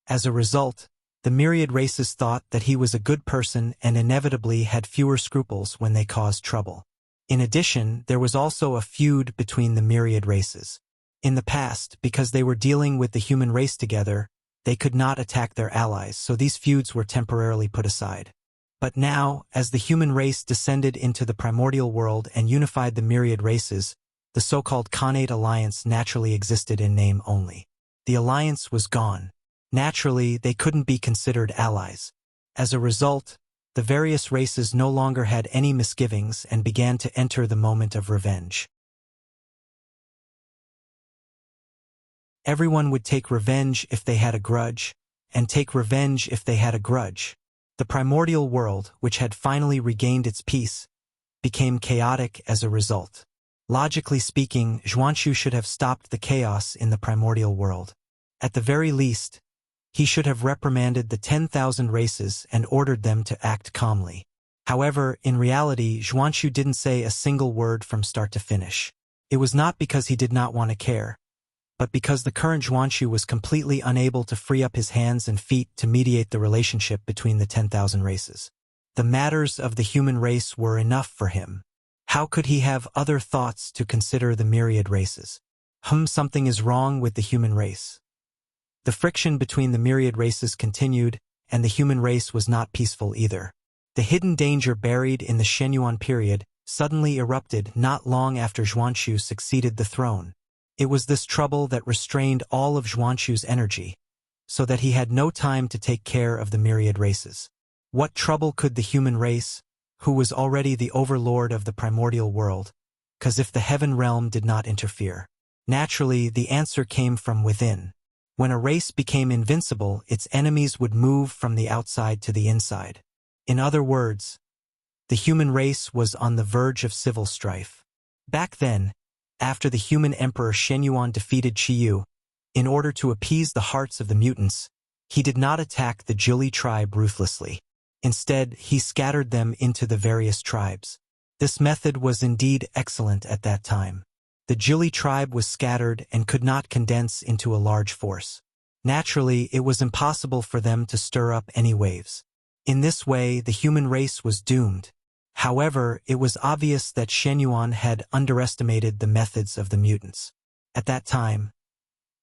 As a result, the myriad races thought that he was a good person and inevitably had fewer scruples when they caused trouble. In addition, there was also a feud between the myriad races. In the past, because they were dealing with the human race together, they could not attack their allies, so these feuds were temporarily put aside. But now, as the human race descended into the primordial world and unified the myriad races, the so-called Khanate alliance naturally existed in name only. The alliance was gone. Naturally, they couldn't be considered allies. As a result, the various races no longer had any misgivings and began to enter the moment of revenge. Everyone would take revenge if they had a grudge, and take revenge if they had a grudge. The primordial world, which had finally regained its peace, became chaotic as a result. Logically speaking, Xuanxu should have stopped the chaos in the primordial world. At the very least, he should have reprimanded the 10,000 races and ordered them to act calmly. However, in reality, Xuanxu didn't say a single word from start to finish. It was not because he did not want to care, but because the current Xuanxu was completely unable to free up his hands and feet to mediate the relationship between the 10,000 races. The matters of the human race were enough for him. How could he have other thoughts to consider the myriad races? Something is wrong with the human race. The friction between the myriad races continued, and the human race was not peaceful either. The hidden danger buried in the Shenyuan period suddenly erupted not long after Xuanxu succeeded the throne. It was this trouble that restrained all of Xuanxu's energy, so that he had no time to take care of the myriad races. What trouble could the human race, who was already the overlord of the primordial world, cause if the heaven realm did not interfere? Naturally, the answer came from within. When a race became invincible, its enemies would move from the outside to the inside. In other words, the human race was on the verge of civil strife. Back then, after the human emperor Shenyuan defeated Qiyu, in order to appease the hearts of the mutants, he did not attack the Zhili tribe ruthlessly. Instead, he scattered them into the various tribes. This method was indeed excellent at that time. The Zhili tribe was scattered and could not condense into a large force. Naturally, it was impossible for them to stir up any waves. In this way, the human race was doomed. However, it was obvious that Shenyuan had underestimated the methods of the mutants. At that time,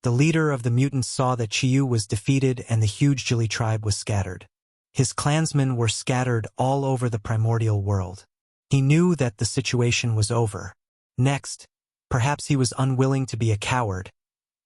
the leader of the mutants saw that Qiyu was defeated and the huge Zhili tribe was scattered. His clansmen were scattered all over the primordial world. He knew that the situation was over. Next, perhaps he was unwilling to be a coward,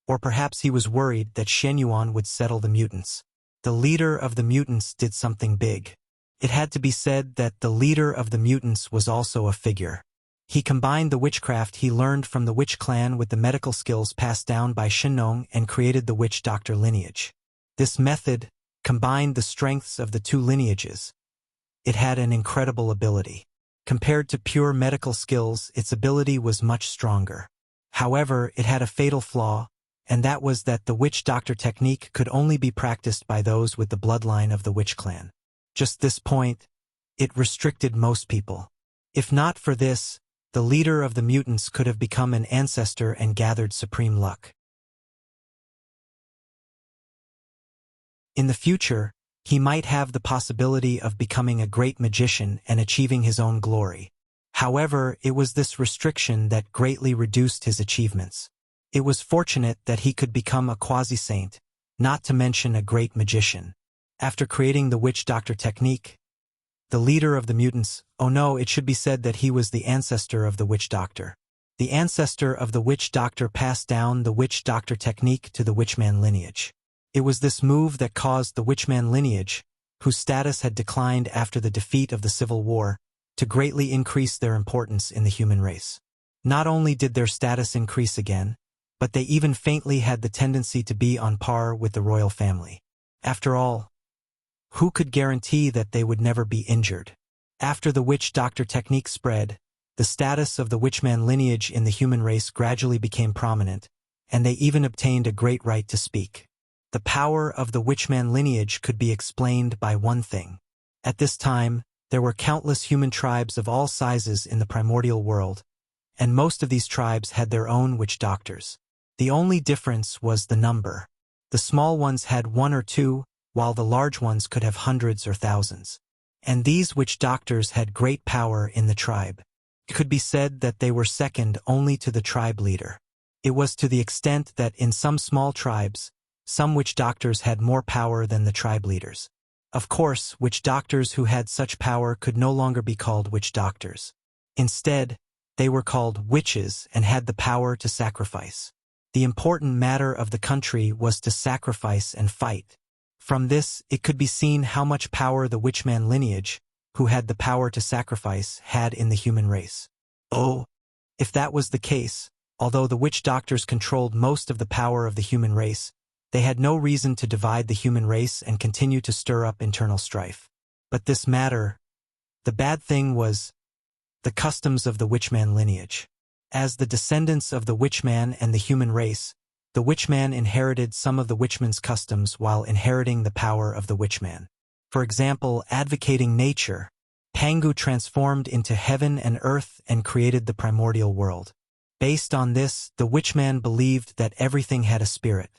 or perhaps he was worried that Shenyuan would settle the mutants. The leader of the mutants did something big. It had to be said that the leader of the mutants was also a figure. He combined the witchcraft he learned from the witch clan with the medical skills passed down by Shinnong and created the witch doctor lineage. This method combined the strengths of the two lineages. It had an incredible ability. Compared to pure medical skills, its ability was much stronger. However, it had a fatal flaw, and that was that the witch doctor technique could only be practiced by those with the bloodline of the witch clan. Just this point, it restricted most people. If not for this, the leader of the mutants could have become an ancestor and gathered supreme luck. In the future, he might have the possibility of becoming a great magician and achieving his own glory. However, it was this restriction that greatly reduced his achievements. It was fortunate that he could become a quasi-saint, not to mention a great magician. After creating the witch doctor technique, the leader of the mutants, oh no, it should be said that he was the ancestor of the witch doctor. The ancestor of the witch doctor passed down the witch doctor technique to the witchman lineage. It was this move that caused the witchman lineage, whose status had declined after the defeat of the Civil War, to greatly increase their importance in the human race. Not only did their status increase again, but they even faintly had the tendency to be on par with the royal family. After all, who could guarantee that they would never be injured? After the witch doctor technique spread, the status of the witchman lineage in the human race gradually became prominent, and they even obtained a great right to speak. The power of the witchman lineage could be explained by one thing. At this time, there were countless human tribes of all sizes in the primordial world, and most of these tribes had their own witch doctors. The only difference was the number. The small ones had one or two, while the large ones could have hundreds or thousands. And these witch doctors had great power in the tribe. It could be said that they were second only to the tribe leader. It was to the extent that in some small tribes, some witch doctors had more power than the tribe leaders. Of course, witch doctors who had such power could no longer be called witch doctors. Instead, they were called witches and had the power to sacrifice. The important matter of the country was to sacrifice and fight. From this, it could be seen how much power the witchman lineage, who had the power to sacrifice, had in the human race. Oh, if that was the case, although the witch doctors controlled most of the power of the human race, they had no reason to divide the human race and continue to stir up internal strife. But this matter, the bad thing was the customs of the witchman lineage. As the descendants of the witchman and the human race, the witchman inherited some of the witchman's customs while inheriting the power of the witchman. For example, advocating nature, Pangu transformed into heaven and earth and created the primordial world. Based on this, the witchman believed that everything had a spirit.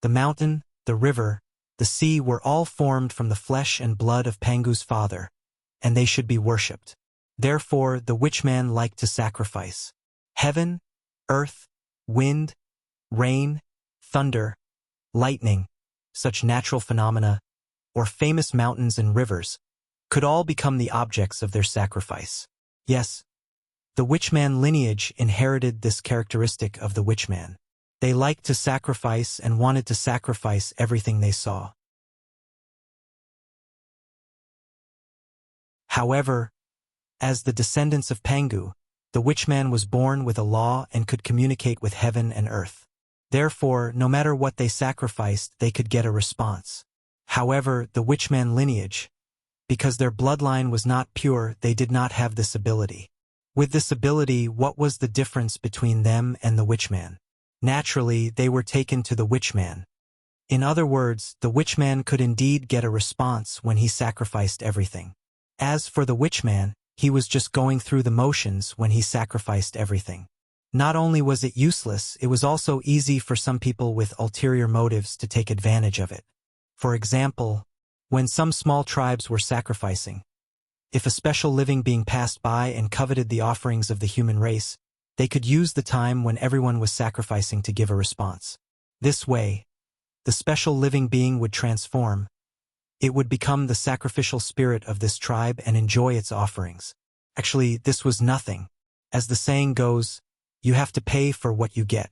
The mountain, the river, the sea were all formed from the flesh and blood of Pangu's father, and they should be worshipped. Therefore, the witchman liked to sacrifice. Heaven, earth, wind, rain, thunder, lightning, such natural phenomena, or famous mountains and rivers, could all become the objects of their sacrifice. Yes, the witchman lineage inherited this characteristic of the witchman. They liked to sacrifice and wanted to sacrifice everything they saw. However, as the descendants of Pangu, the witchman was born with a law and could communicate with heaven and earth. Therefore, no matter what they sacrificed, they could get a response. However, the witchman lineage, because their bloodline was not pure, they did not have this ability. With this ability, what was the difference between them and the witchman? Naturally, they were taken to the witchman. In other words, the witchman could indeed get a response when he sacrificed everything. As for the witchman, he was just going through the motions when he sacrificed everything. Not only was it useless, it was also easy for some people with ulterior motives to take advantage of it. For example, when some small tribes were sacrificing, if a special living being passed by and coveted the offerings of the human race, they could use the time when everyone was sacrificing to give a response. This way, the special living being would transform. It would become the sacrificial spirit of this tribe and enjoy its offerings. Actually, this was nothing. As the saying goes, you have to pay for what you get.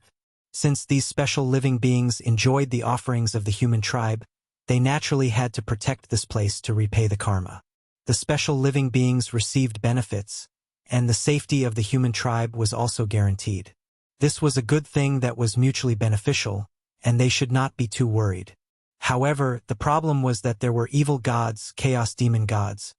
Since these special living beings enjoyed the offerings of the human tribe, they naturally had to protect this place to repay the karma. The special living beings received benefits, and the safety of the human tribe was also guaranteed. This was a good thing that was mutually beneficial, and they should not be too worried. However, the problem was that there were evil gods, chaos demon gods,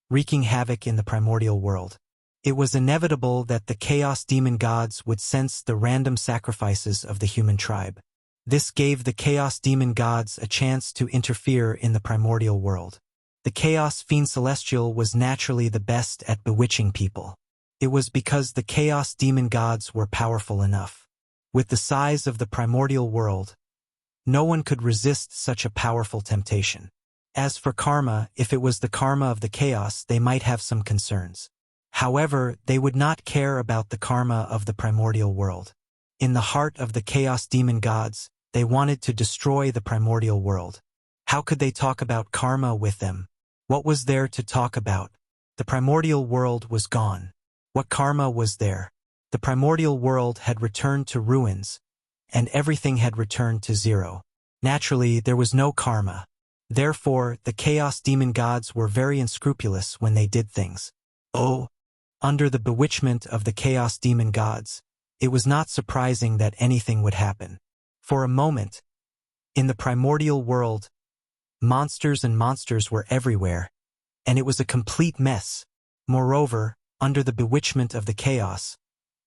wreaking havoc in the primordial world. It was inevitable that the chaos demon gods would sense the random sacrifices of the human tribe. This gave the chaos demon gods a chance to interfere in the primordial world. The chaos fiend celestial was naturally the best at bewitching people. It was because the chaos demon gods were powerful enough. With the size of the primordial world, no one could resist such a powerful temptation. As for karma, if it was the karma of the chaos, they might have some concerns. However, they would not care about the karma of the primordial world. In the heart of the chaos demon gods, they wanted to destroy the primordial world. How could they talk about karma with them? What was there to talk about? The primordial world was gone. What karma was there? The primordial world had returned to ruins, and everything had returned to zero. Naturally, there was no karma. Therefore, the chaos demon gods were very unscrupulous when they did things. Oh, under the bewitchment of the chaos demon gods, it was not surprising that anything would happen. For a moment, in the primordial world, monsters were everywhere, and it was a complete mess. Moreover, under the bewitchment of the chaos,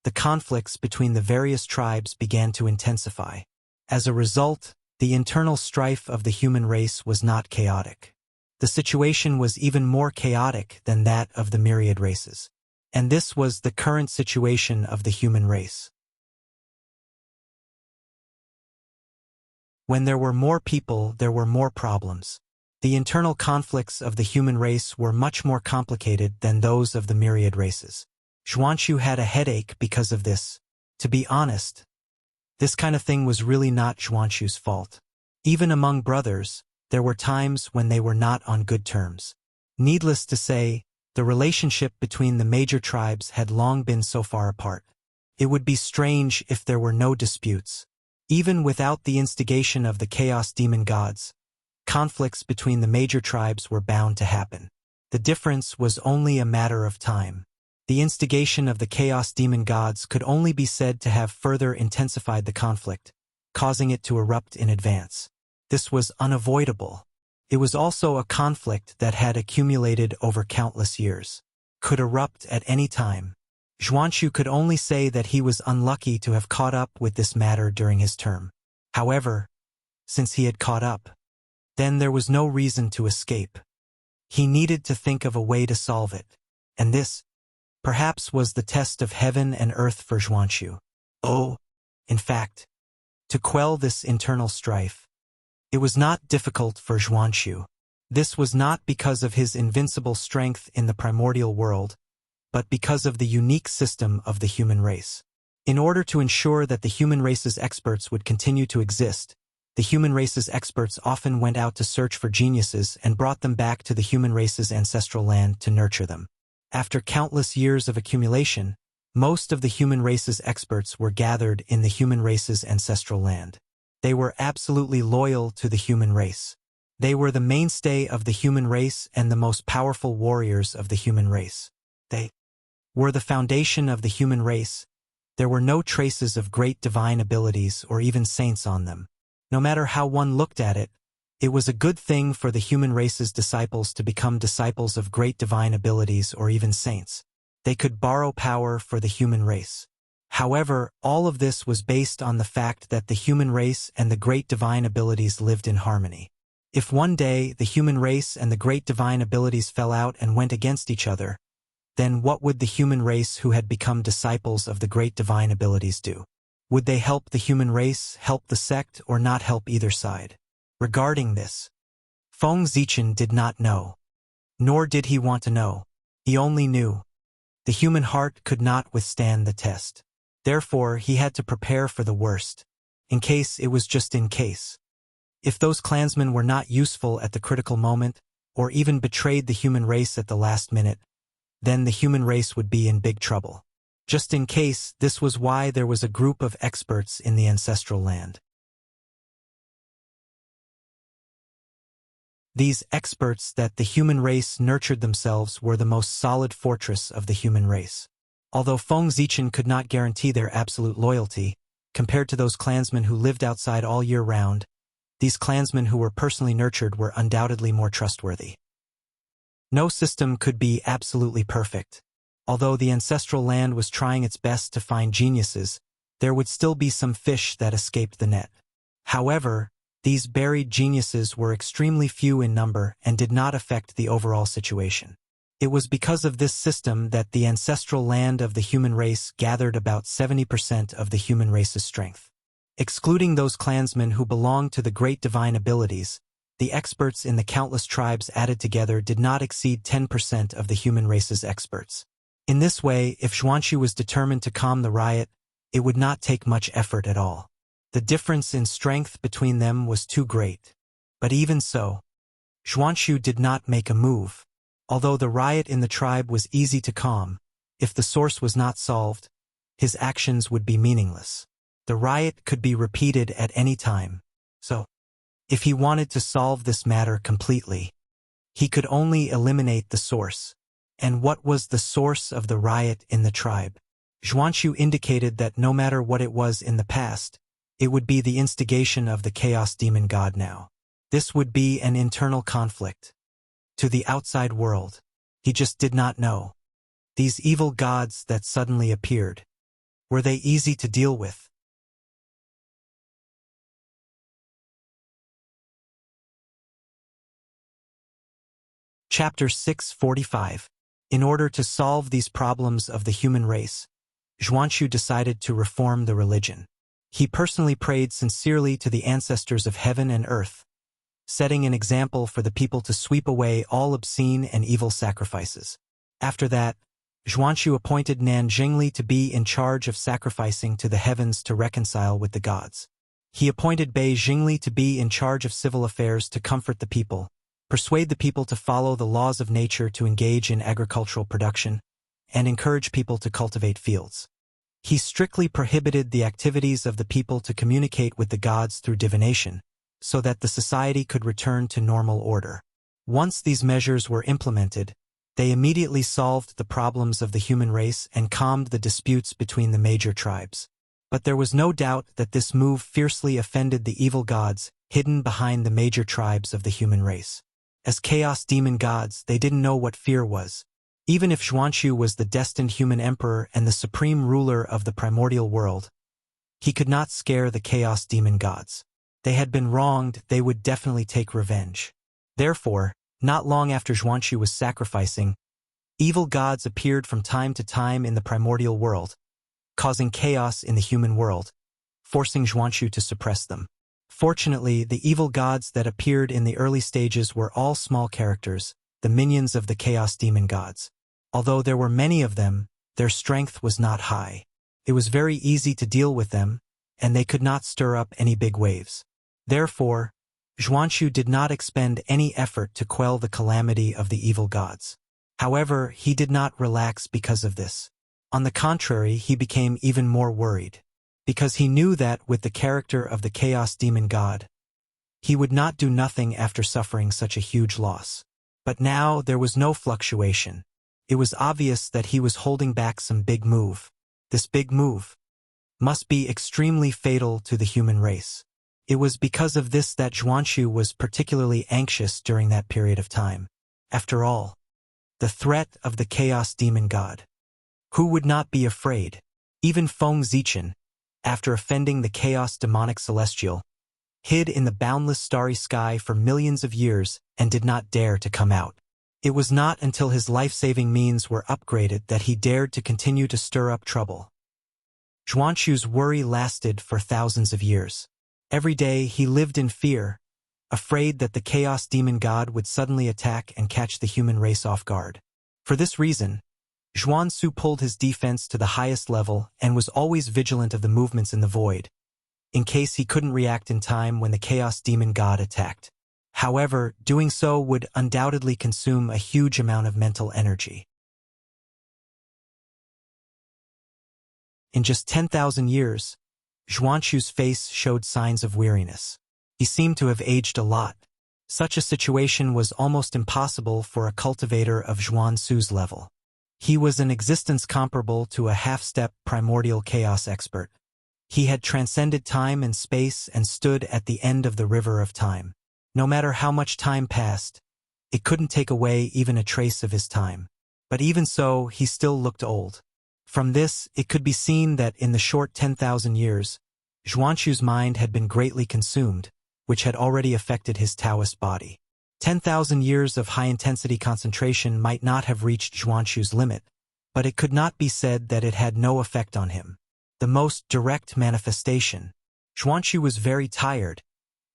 the conflicts between the various tribes began to intensify. As a result, the internal strife of the human race was not chaotic. The situation was even more chaotic than that of the myriad races. And this was the current situation of the human race. When there were more people, there were more problems. The internal conflicts of the human race were much more complicated than those of the myriad races. Xuanxu had a headache because of this. To be honest, this kind of thing was really not Xuanxu's fault. Even among brothers, there were times when they were not on good terms. Needless to say, the relationship between the major tribes had long been so far apart. It would be strange if there were no disputes. Even without the instigation of the chaos demon gods, conflicts between the major tribes were bound to happen. The difference was only a matter of time. The instigation of the chaos demon gods could only be said to have further intensified the conflict, causing it to erupt in advance. This was unavoidable. It was also a conflict that had accumulated over countless years, could erupt at any time. Xuanxu could only say that he was unlucky to have caught up with this matter during his term. However, since he had caught up, then there was no reason to escape. He needed to think of a way to solve it, and this, perhaps, was the test of heaven and earth for Xuanxu. Oh, in fact, to quell this internal strife, it was not difficult for Xuanxu. This was not because of his invincible strength in the primordial world, but because of the unique system of the human race. In order to ensure that the human race's experts would continue to exist, the human race's experts often went out to search for geniuses and brought them back to the human race's ancestral land to nurture them. After countless years of accumulation, most of the human race's experts were gathered in the human race's ancestral land. They were absolutely loyal to the human race. They were the mainstay of the human race and the most powerful warriors of the human race. They were the foundation of the human race. There were no traces of great divine abilities or even saints on them. No matter how one looked at it, it was a good thing for the human race's disciples to become disciples of great divine abilities or even saints. They could borrow power for the human race. However, all of this was based on the fact that the human race and the great divine abilities lived in harmony. If one day the human race and the great divine abilities fell out and went against each other, then what would the human race who had become disciples of the great divine abilities do? Would they help the human race, help the sect, or not help either side? Regarding this, Feng Zichen did not know. Nor did he want to know. He only knew. The human heart could not withstand the test. Therefore, he had to prepare for the worst, in case it was just in case. If those clansmen were not useful at the critical moment, or even betrayed the human race at the last minute, then the human race would be in big trouble. Just in case, this was why there was a group of experts in the ancestral land. These experts that the human race nurtured themselves were the most solid fortress of the human race. Although Feng Zichen could not guarantee their absolute loyalty, compared to those clansmen who lived outside all year round, these clansmen who were personally nurtured were undoubtedly more trustworthy. No system could be absolutely perfect. Although the ancestral land was trying its best to find geniuses, there would still be some fish that escaped the net. However, these buried geniuses were extremely few in number and did not affect the overall situation. It was because of this system that the ancestral land of the human race gathered about 70% of the human race's strength. Excluding those clansmen who belonged to the great divine abilities, the experts in the countless tribes added together did not exceed 10% of the human race's experts. In this way, if Xuanxu was determined to calm the riot, it would not take much effort at all. The difference in strength between them was too great. But even so, Xuanxu did not make a move. Although the riot in the tribe was easy to calm, if the source was not solved, his actions would be meaningless. The riot could be repeated at any time. So, if he wanted to solve this matter completely, he could only eliminate the source. And what was the source of the riot in the tribe? Xuanxu indicated that no matter what it was in the past, it would be the instigation of the chaos demon god now. This would be an internal conflict. To the outside world, he just did not know. These evil gods that suddenly appeared, were they easy to deal with? Chapter 645. In order to solve these problems of the human race, Xuanxu decided to reform the religion. He personally prayed sincerely to the ancestors of heaven and earth, setting an example for the people to sweep away all obscene and evil sacrifices. After that, Xuanxu appointed Nan Jingli to be in charge of sacrificing to the heavens to reconcile with the gods. He appointed Bei Jingli to be in charge of civil affairs to comfort the people, persuade the people to follow the laws of nature to engage in agricultural production, and encourage people to cultivate fields. He strictly prohibited the activities of the people to communicate with the gods through divination, so that the society could return to normal order. Once these measures were implemented, they immediately solved the problems of the human race and calmed the disputes between the major tribes. But there was no doubt that this move fiercely offended the evil gods hidden behind the major tribes of the human race. As chaos demon gods, they didn't know what fear was. Even if Xuanxu was the destined human emperor and the supreme ruler of the primordial world, he could not scare the chaos demon gods. They had been wronged, they would definitely take revenge. Therefore, not long after Xuanxu was sacrificing, evil gods appeared from time to time in the primordial world, causing chaos in the human world, forcing Xuanxu to suppress them. Fortunately, the evil gods that appeared in the early stages were all small characters, the minions of the chaos demon gods. Although there were many of them, their strength was not high. It was very easy to deal with them, and they could not stir up any big waves. Therefore, Xuanxu did not expend any effort to quell the calamity of the evil gods. However, he did not relax because of this. On the contrary, he became even more worried, because he knew that with the character of the chaos demon god, he would not do nothing after suffering such a huge loss. But now there was no fluctuation. It was obvious that he was holding back some big move. This big move must be extremely fatal to the human race. It was because of this that Xuanxu was particularly anxious during that period of time. After all, the threat of the chaos demon god. Who would not be afraid? Even Feng Zichen, after offending the chaos demonic celestial, hid in the boundless starry sky for millions of years and did not dare to come out. It was not until his life-saving means were upgraded that he dared to continue to stir up trouble. Xuanxu's worry lasted for thousands of years. Every day he lived in fear, afraid that the chaos demon god would suddenly attack and catch the human race off guard. For this reason, Xuanxu pulled his defense to the highest level and was always vigilant of the movements in the void, in case he couldn't react in time when the chaos demon god attacked. However, doing so would undoubtedly consume a huge amount of mental energy. In just 10,000 years, Xuanxu's face showed signs of weariness. He seemed to have aged a lot. Such a situation was almost impossible for a cultivator of Zhuan-Su's level. He was an existence comparable to a half-step primordial chaos expert. He had transcended time and space and stood at the end of the river of time. No matter how much time passed, it couldn't take away even a trace of his time. But even so, he still looked old. From this, it could be seen that in the short 10,000 years, Zhuan-Su's mind had been greatly consumed, which had already affected his Taoist body. 10,000 years of high-intensity concentration might not have reached Zhuan-Su's limit, but it could not be said that it had no effect on him. The most direct manifestation. Zhuan-Su was very tired.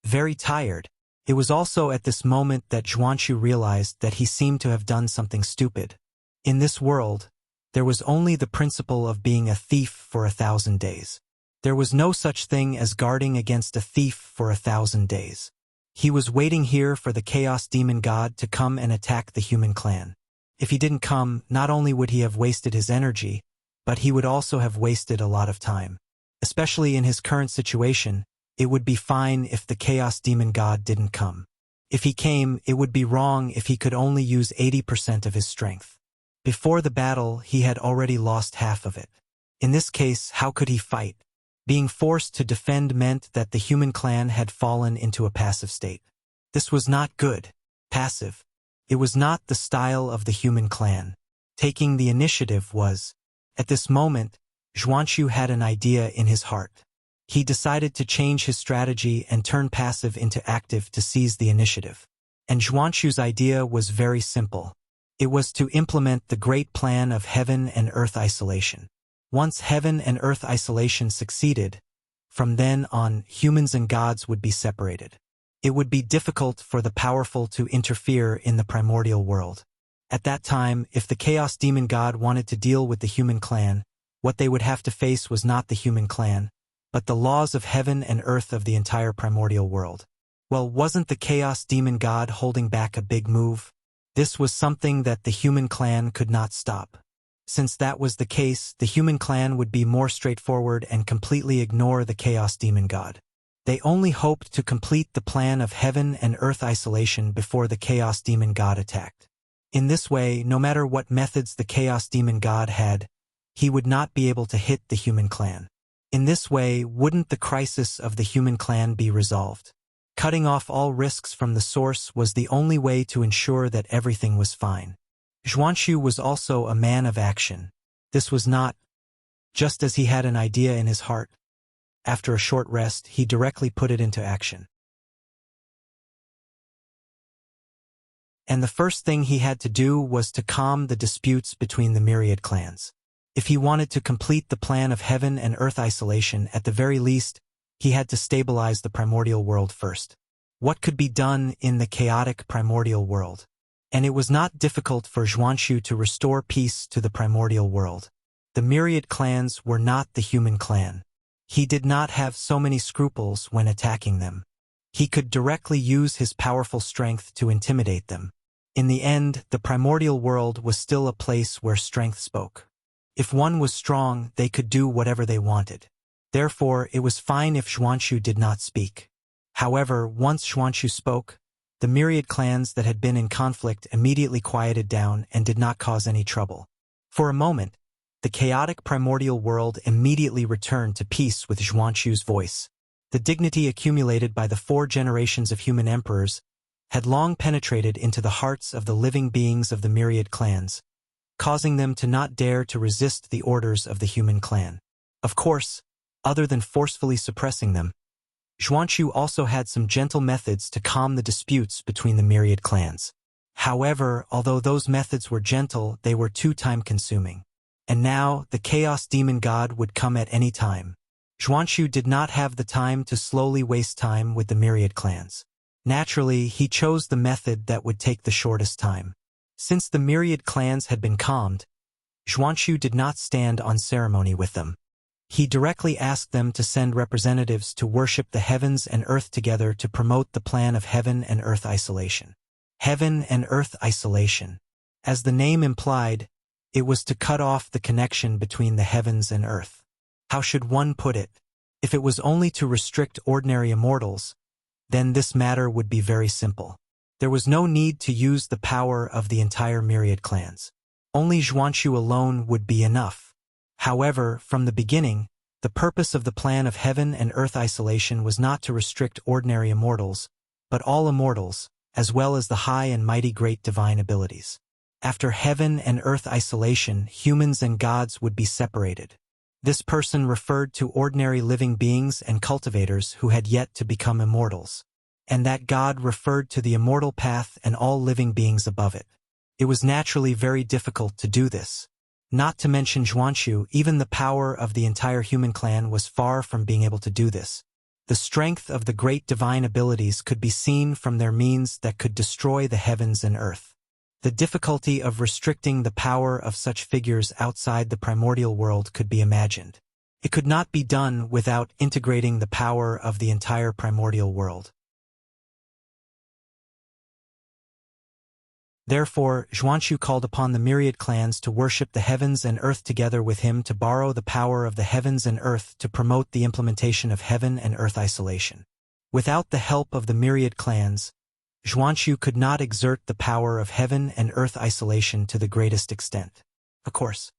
Very tired. It was also at this moment that Zhuan-Su realized that he seemed to have done something stupid. In this world, there was only the principle of being a thief for 1,000 days. There was no such thing as guarding against a thief for 1,000 days. He was waiting here for the Chaos Demon God to come and attack the human clan. If he didn't come, not only would he have wasted his energy, but he would also have wasted a lot of time. Especially in his current situation, it would be fine if the Chaos Demon God didn't come. If he came, it would be wrong if he could only use 80% of his strength. Before the battle, he had already lost half of it. In this case, how could he fight? Being forced to defend meant that the human clan had fallen into a passive state. This was not good. Passive. It was not the style of the human clan. Taking the initiative was. At this moment, Zhuan-Su had an idea in his heart. He decided to change his strategy and turn passive into active to seize the initiative. And Zhuan-Su's idea was very simple. It was to implement the great plan of heaven and earth isolation. Once heaven and earth isolation succeeded, from then on, humans and gods would be separated. It would be difficult for the powerful to interfere in the primordial world. At that time, if the Chaos Demon God wanted to deal with the human clan, what they would have to face was not the human clan, but the laws of heaven and earth of the entire primordial world. Well, wasn't the Chaos Demon God holding back a big move? This was something that the human clan could not stop. Since that was the case, the human clan would be more straightforward and completely ignore the Chaos Demon God. They only hoped to complete the plan of heaven and earth isolation before the Chaos Demon God attacked. In this way, no matter what methods the Chaos Demon God had, he would not be able to hit the human clan. In this way, wouldn't the crisis of the human clan be resolved? Cutting off all risks from the source was the only way to ensure that everything was fine. Zhuan-Su was also a man of action. This was not just as he had an idea in his heart. After a short rest, he directly put it into action. And the first thing he had to do was to calm the disputes between the myriad clans. If he wanted to complete the plan of heaven and earth isolation, at the very least, he had to stabilize the primordial world first. What could be done in the chaotic primordial world? And it was not difficult for Zhuan-Su to restore peace to the primordial world. The myriad clans were not the human clan. He did not have so many scruples when attacking them. He could directly use his powerful strength to intimidate them. In the end, the primordial world was still a place where strength spoke. If one was strong, they could do whatever they wanted. Therefore, it was fine if Zhuan-Su did not speak. However, once Zhuan-Su spoke, the myriad clans that had been in conflict immediately quieted down and did not cause any trouble. For a moment, the chaotic primordial world immediately returned to peace with Zhuan-Su's voice. The dignity accumulated by the 4 generations of human emperors had long penetrated into the hearts of the living beings of the myriad clans, causing them to not dare to resist the orders of the human clan. Of course, other than forcefully suppressing them, Zhuan-Su also had some gentle methods to calm the disputes between the myriad clans. However, although those methods were gentle, they were too time-consuming. And now, the Chaos Demon God would come at any time. Zhuan-Su did not have the time to slowly waste time with the myriad clans. Naturally, he chose the method that would take the shortest time. Since the myriad clans had been calmed, Zhuan-Su did not stand on ceremony with them. He directly asked them to send representatives to worship the heavens and earth together to promote the plan of heaven and earth isolation. Heaven and earth isolation. As the name implied, it was to cut off the connection between the heavens and earth. How should one put it? If it was only to restrict ordinary immortals, then this matter would be very simple. There was no need to use the power of the entire myriad clans. Only Xuanxu alone would be enough. However, from the beginning, the purpose of the plan of heaven and earth isolation was not to restrict ordinary immortals, but all immortals, as well as the high and mighty great divine abilities. After heaven and earth isolation, humans and gods would be separated. This person referred to ordinary living beings and cultivators who had yet to become immortals. And that God referred to the immortal path and all living beings above it. It was naturally very difficult to do this. Not to mention Xuanxu, even the power of the entire human clan was far from being able to do this. The strength of the great divine abilities could be seen from their means that could destroy the heavens and earth. The difficulty of restricting the power of such figures outside the primordial world could be imagined. It could not be done without integrating the power of the entire primordial world. Therefore, Xuanxu called upon the myriad clans to worship the heavens and earth together with him to borrow the power of the heavens and earth to promote the implementation of heaven and earth isolation. Without the help of the myriad clans, Xuanxu could not exert the power of heaven and earth isolation to the greatest extent. Of course,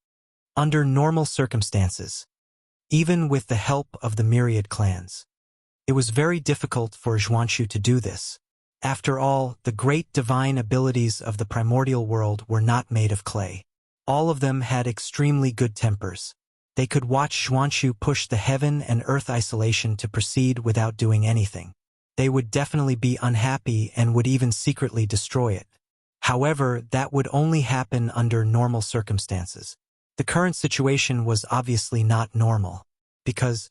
under normal circumstances, even with the help of the myriad clans, it was very difficult for Xuanxu to do this. After all, the great divine abilities of the primordial world were not made of clay. All of them had extremely good tempers. They could watch Xuanxu push the heaven and earth isolation to proceed without doing anything. They would definitely be unhappy and would even secretly destroy it. However, that would only happen under normal circumstances. The current situation was obviously not normal, because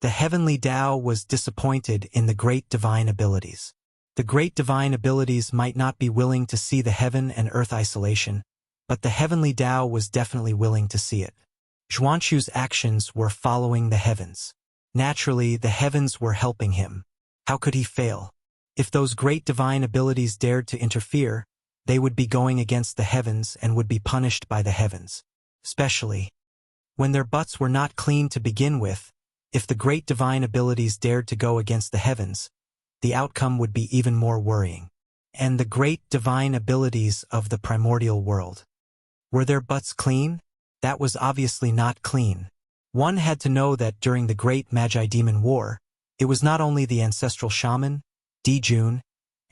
the heavenly Tao was disappointed in the great divine abilities. The great divine abilities might not be willing to see the heaven and earth isolation, but the heavenly Tao was definitely willing to see it. Xuanxu's actions were following the heavens. Naturally, the heavens were helping him. How could he fail? If those great divine abilities dared to interfere, they would be going against the heavens and would be punished by the heavens. Especially when their butts were not clean to begin with, if the great divine abilities dared to go against the heavens, the outcome would be even more worrying. And the great divine abilities of the primordial world. Were their butts clean? That was obviously not clean. One had to know that during the Great Magi-Demon War, it was not only the ancestral shaman, Dijun,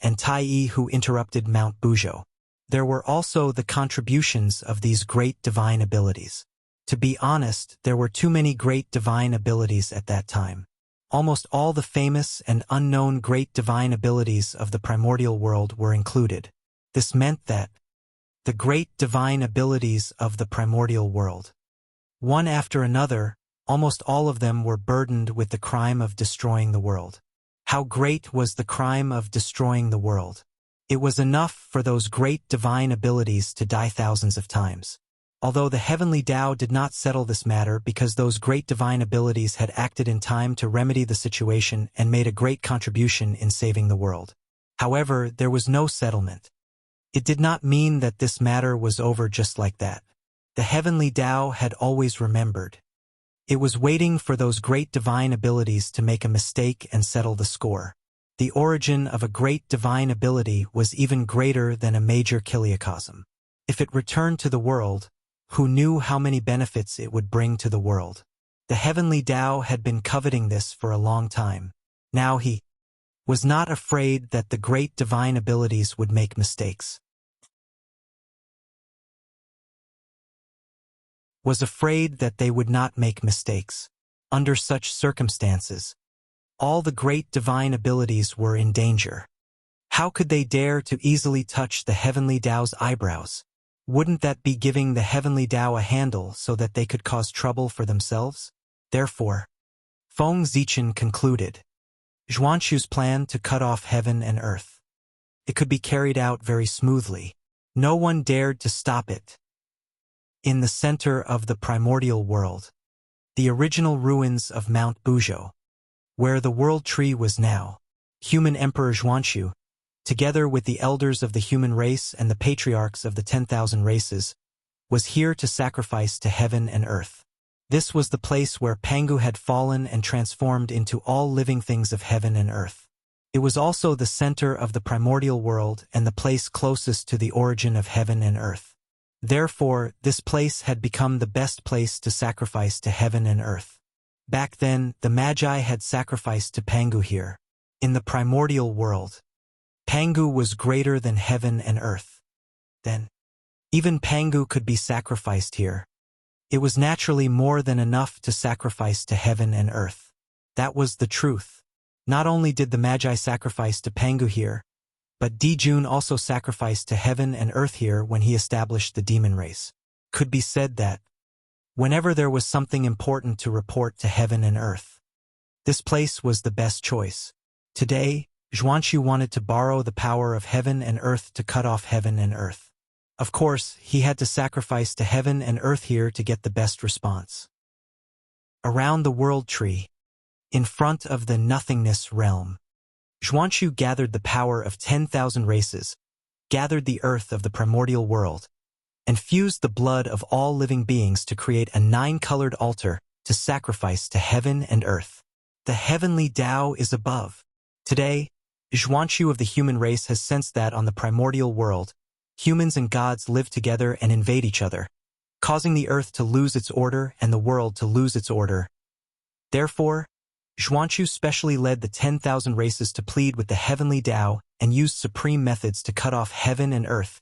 and Tai Yi who interrupted Mount Buzhou. There were also the contributions of these great divine abilities. To be honest, there were too many great divine abilities at that time. Almost all the famous and unknown great divine abilities of the primordial world were included. This meant that the great divine abilities of the primordial world, one after another, almost all of them were burdened with the crime of destroying the world. How great was the crime of destroying the world? It was enough for those great divine abilities to die thousands of times. Although the heavenly Tao did not settle this matter because those great divine abilities had acted in time to remedy the situation and made a great contribution in saving the world. However, there was no settlement. It did not mean that this matter was over just like that. The heavenly Tao had always remembered. It was waiting for those great divine abilities to make a mistake and settle the score. The origin of a great divine ability was even greater than a major kiliocosm. If it returned to the world, who knew how many benefits it would bring to the world? The heavenly Tao had been coveting this for a long time. Now he was not afraid that the great divine abilities would make mistakes. Was afraid that they would not make mistakes. Under such circumstances, all the great divine abilities were in danger. How could they dare to easily touch the heavenly Tao's eyebrows? Wouldn't that be giving the heavenly Tao a handle so that they could cause trouble for themselves? Therefore, Feng Zichen concluded Xuanxu's plan to cut off heaven and earth. It could be carried out very smoothly. No one dared to stop it. In the center of the primordial world, the original ruins of Mount Buzhou, where the world tree was now, human Emperor Xuanxu, together with the elders of the human race and the patriarchs of the 10,000 races, was here to sacrifice to heaven and earth. This was the place where Pangu had fallen and transformed into all living things of heaven and earth. It was also the center of the primordial world and the place closest to the origin of heaven and earth. Therefore, this place had become the best place to sacrifice to heaven and earth. Back then, the Magi had sacrificed to Pangu here. In the primordial world, Pangu was greater than heaven and earth. Then, even Pangu could be sacrificed here. It was naturally more than enough to sacrifice to heaven and earth. That was the truth. Not only did the Magi sacrifice to Pangu here, but Dijun also sacrificed to heaven and earth here when he established the demon race. Could be said that, whenever there was something important to report to heaven and earth, this place was the best choice. Today, Xuanxu wanted to borrow the power of heaven and earth to cut off heaven and earth. Of course, he had to sacrifice to heaven and earth here to get the best response. Around the world tree, in front of the nothingness realm, Xuanxu gathered the power of 10,000 races, gathered the earth of the primordial world, and fused the blood of all living beings to create a 9-colored altar to sacrifice to heaven and earth. The heavenly Tao is above. Today, Xuanxu of the human race has sensed that on the primordial world, humans and gods live together and invade each other, causing the earth to lose its order and the world to lose its order. Therefore, Xuanxu specially led the 10,000 races to plead with the heavenly Tao and used supreme methods to cut off heaven and earth,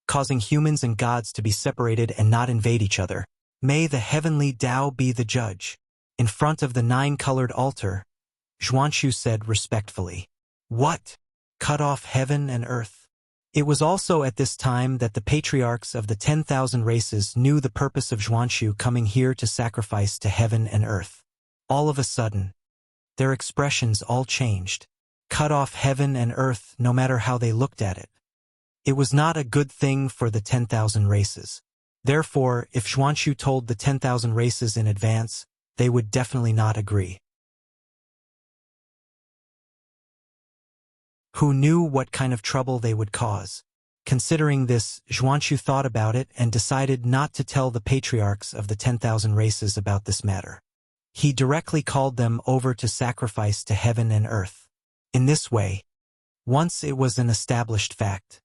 causing humans and gods to be separated and not invade each other. May the heavenly Tao be the judge. In front of the 9-colored altar, Xuanxu said respectfully, "What? Cut off heaven and earth?" It was also at this time that the patriarchs of the 10,000 races knew the purpose of Xuanxu coming here to sacrifice to heaven and earth. All of a sudden, their expressions all changed. Cut off heaven and earth no matter how they looked at it. It was not a good thing for the 10,000 races. Therefore, if Xuanxu told the 10,000 races in advance, they would definitely not agree. Who knew what kind of trouble they would cause? Considering this, Xuanxu thought about it and decided not to tell the patriarchs of the 10,000 races about this matter. He directly called them over to sacrifice to heaven and earth. In this way, once it was an established fact.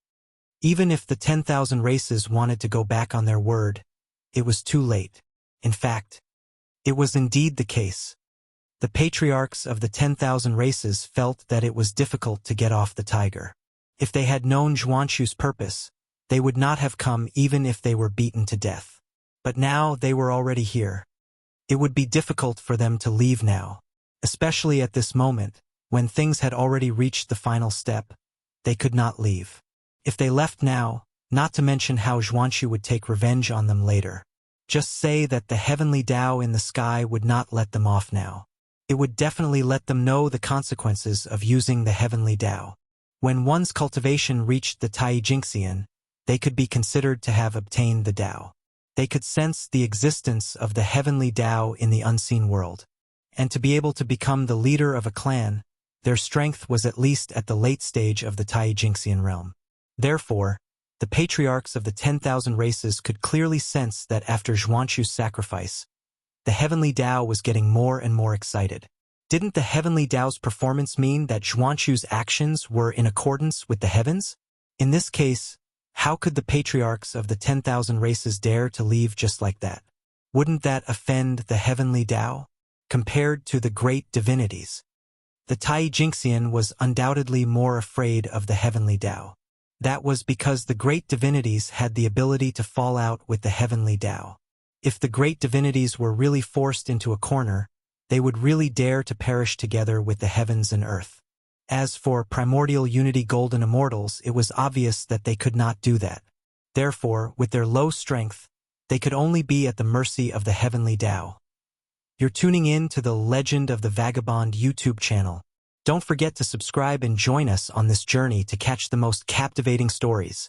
Even if the 10,000 races wanted to go back on their word, it was too late. In fact, it was indeed the case. The patriarchs of the 10,000 races felt that it was difficult to get off the tiger. If they had known Xuanxu's purpose, they would not have come even if they were beaten to death. But now they were already here. It would be difficult for them to leave now, especially at this moment, when things had already reached the final step. They could not leave. If they left now, not to mention how Xuanxu would take revenge on them later. Just say that the heavenly Tao in the sky would not let them off now. It would definitely let them know the consequences of using the heavenly Tao. When one's cultivation reached the Taijingxian, they could be considered to have obtained the Tao. They could sense the existence of the heavenly Tao in the unseen world. And to be able to become the leader of a clan, their strength was at least at the late stage of the Taijingxian realm. Therefore, the patriarchs of the 10,000 races could clearly sense that after Xuanxu's sacrifice, the heavenly Tao was getting more and more excited. Didn't the heavenly Tao's performance mean that Xuanxu's actions were in accordance with the heavens? In this case, how could the patriarchs of the 10,000 races dare to leave just like that? Wouldn't that offend the heavenly Tao? Compared to the great divinities, the Taijingxian was undoubtedly more afraid of the heavenly Tao. That was because the great divinities had the ability to fall out with the heavenly Tao. If the great divinities were really forced into a corner, they would really dare to perish together with the heavens and earth. As for primordial unity golden immortals, it was obvious that they could not do that. Therefore, with their low strength, they could only be at the mercy of the heavenly Tao. You're tuning in to the Legend of the Vagabond YouTube channel. Don't forget to subscribe and join us on this journey to catch the most captivating stories.